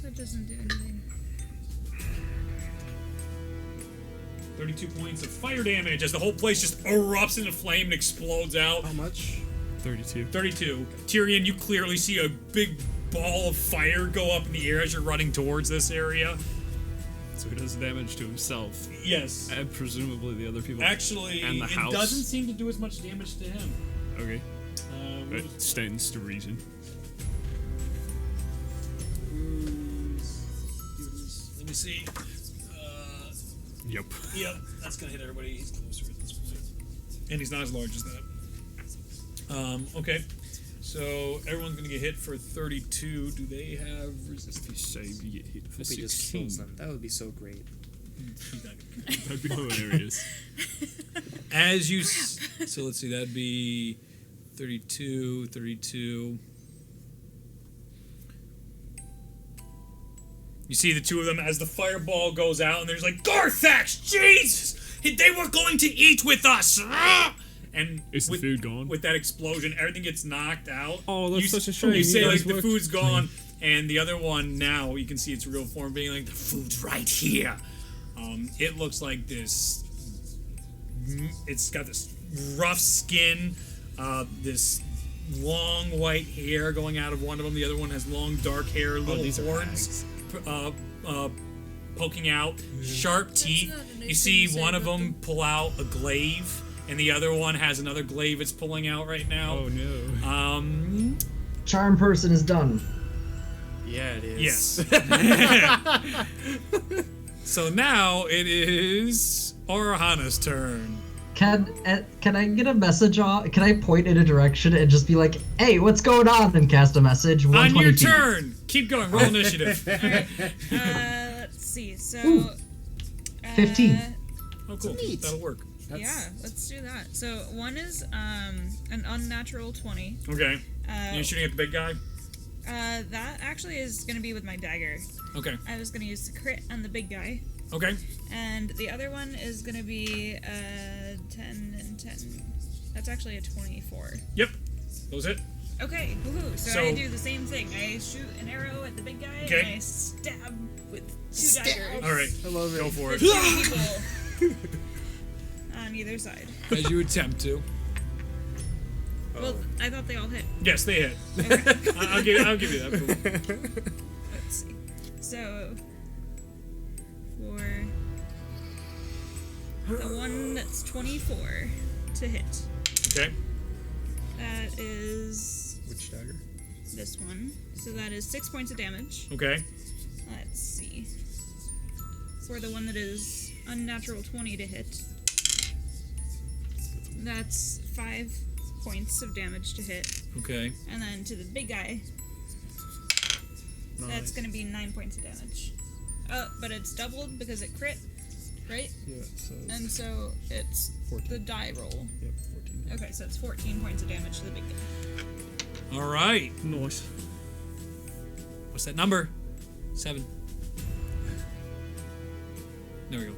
Speaker 6: That doesn't do anything.
Speaker 1: 32 points of fire damage as the whole place just erupts into flame and explodes out.
Speaker 3: How much?
Speaker 2: 32.
Speaker 1: 32. Tyrion, you clearly see a big ball of fire go up in the air as you're running towards this area.
Speaker 2: So he does damage to himself.
Speaker 1: Yes.
Speaker 2: And presumably the other people.
Speaker 1: Actually,
Speaker 2: And the
Speaker 1: it
Speaker 2: house.
Speaker 1: doesn't seem to do as much damage to him.
Speaker 2: Okay.
Speaker 1: What
Speaker 2: It stands to reason.
Speaker 1: Let me see.
Speaker 2: Yep.
Speaker 1: Yep, that's gonna hit everybody. He's closer at this point. And he's not as large as that. Okay. So everyone's gonna get hit for 32. Do they have
Speaker 2: If you
Speaker 1: resistance?
Speaker 2: save, you get hit for
Speaker 3: Hope he just
Speaker 2: 16.
Speaker 3: kills them. That would be so great.
Speaker 2: That'd be hilarious.
Speaker 1: As you... So let's see, that'd be 32, 32... You see the two of them as the fireball goes out, and there's like, Garthax, Jesus! They were going to eat with us! Ah! And
Speaker 2: Is the
Speaker 1: with,
Speaker 2: food gone?
Speaker 1: with that explosion, everything gets knocked out.
Speaker 2: Oh, that's
Speaker 1: you,
Speaker 2: such a shame.
Speaker 1: You
Speaker 2: You
Speaker 1: say,
Speaker 2: guys
Speaker 1: like, the
Speaker 2: worked-
Speaker 1: food's gone, and the other one now, you can see its real form being like, the food's right here. It looks like this... It's got this rough skin, this long white hair going out of one of them. The other one has long dark hair, little
Speaker 2: these are
Speaker 1: horns poking out, sharp teeth.
Speaker 6: not a nice
Speaker 1: You see
Speaker 6: thing to say
Speaker 1: one of
Speaker 6: about
Speaker 1: them pull out a glaive, and the other one has another glaive it's pulling out right now.
Speaker 2: Oh no.
Speaker 4: Charm person is done.
Speaker 3: Yeah, it is.
Speaker 1: Yes. So now it is Orahana's turn.
Speaker 4: Can I get a message on? Can I point in a direction and just be like, "Hey, what's going on?" and cast a message?
Speaker 1: On
Speaker 4: 120
Speaker 1: your
Speaker 4: feet.
Speaker 1: turn. Keep going. Roll initiative.
Speaker 6: Let's see. So.
Speaker 4: Ooh. 15.
Speaker 1: Oh, cool. That'll work.
Speaker 6: Yeah, let's do that. So one is an unnatural 20.
Speaker 1: Okay.
Speaker 6: Uh,
Speaker 1: You're shooting at the big guy?
Speaker 6: that actually is gonna be with my dagger.
Speaker 1: Okay.
Speaker 6: I was gonna use the crit on the big guy.
Speaker 1: Okay.
Speaker 6: And the other one is gonna be 10 and 10. That's actually a 24.
Speaker 1: Yep. Those hit.
Speaker 6: Okay, woohoo. So,
Speaker 1: So-
Speaker 6: I do the same thing. I shoot an arrow at the big guy
Speaker 1: Okay.
Speaker 6: and I stab with two daggers.
Speaker 1: All right.
Speaker 3: I love it.
Speaker 1: Go for
Speaker 6: With
Speaker 1: it.
Speaker 6: two people on either side.
Speaker 1: As you attempt to.
Speaker 6: Well, I thought they all hit.
Speaker 1: Yes, they hit. I'll give you that. Cool.
Speaker 6: Let's see. So, for the one that's 24 to hit,
Speaker 1: Okay.
Speaker 6: that is
Speaker 3: Which dagger?
Speaker 6: this one. So that is 6 points of damage.
Speaker 1: Okay.
Speaker 6: Let's see. For the one that is unnatural 20 to hit, that's 5 points of damage to hit.
Speaker 1: Okay.
Speaker 6: And then to the big guy, that's going to be 9 points of damage. But it's doubled because it crit, right?
Speaker 2: Yeah, so
Speaker 6: And so it's
Speaker 2: 14.
Speaker 6: the die roll.
Speaker 2: Yep, 14.
Speaker 6: Okay, so it's 14 points of damage to the big guy.
Speaker 1: All right.
Speaker 2: Nice.
Speaker 1: What's that number? 7. There we go.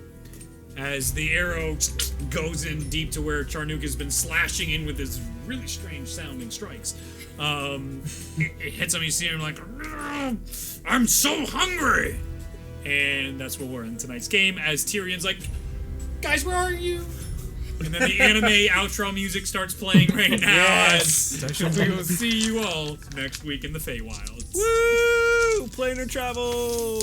Speaker 1: As the arrow goes in deep to where Charnook has been slashing in with his really strange sounding strikes, it hits him. You see him like, I'm so hungry, and that's where we're in tonight's game. As Tyrion's like, guys, where are you? And then the anime outro music starts playing right now.
Speaker 3: Yes.
Speaker 1: As we will see you all next week in the Fey Wilds.
Speaker 2: Woo! Planar travel!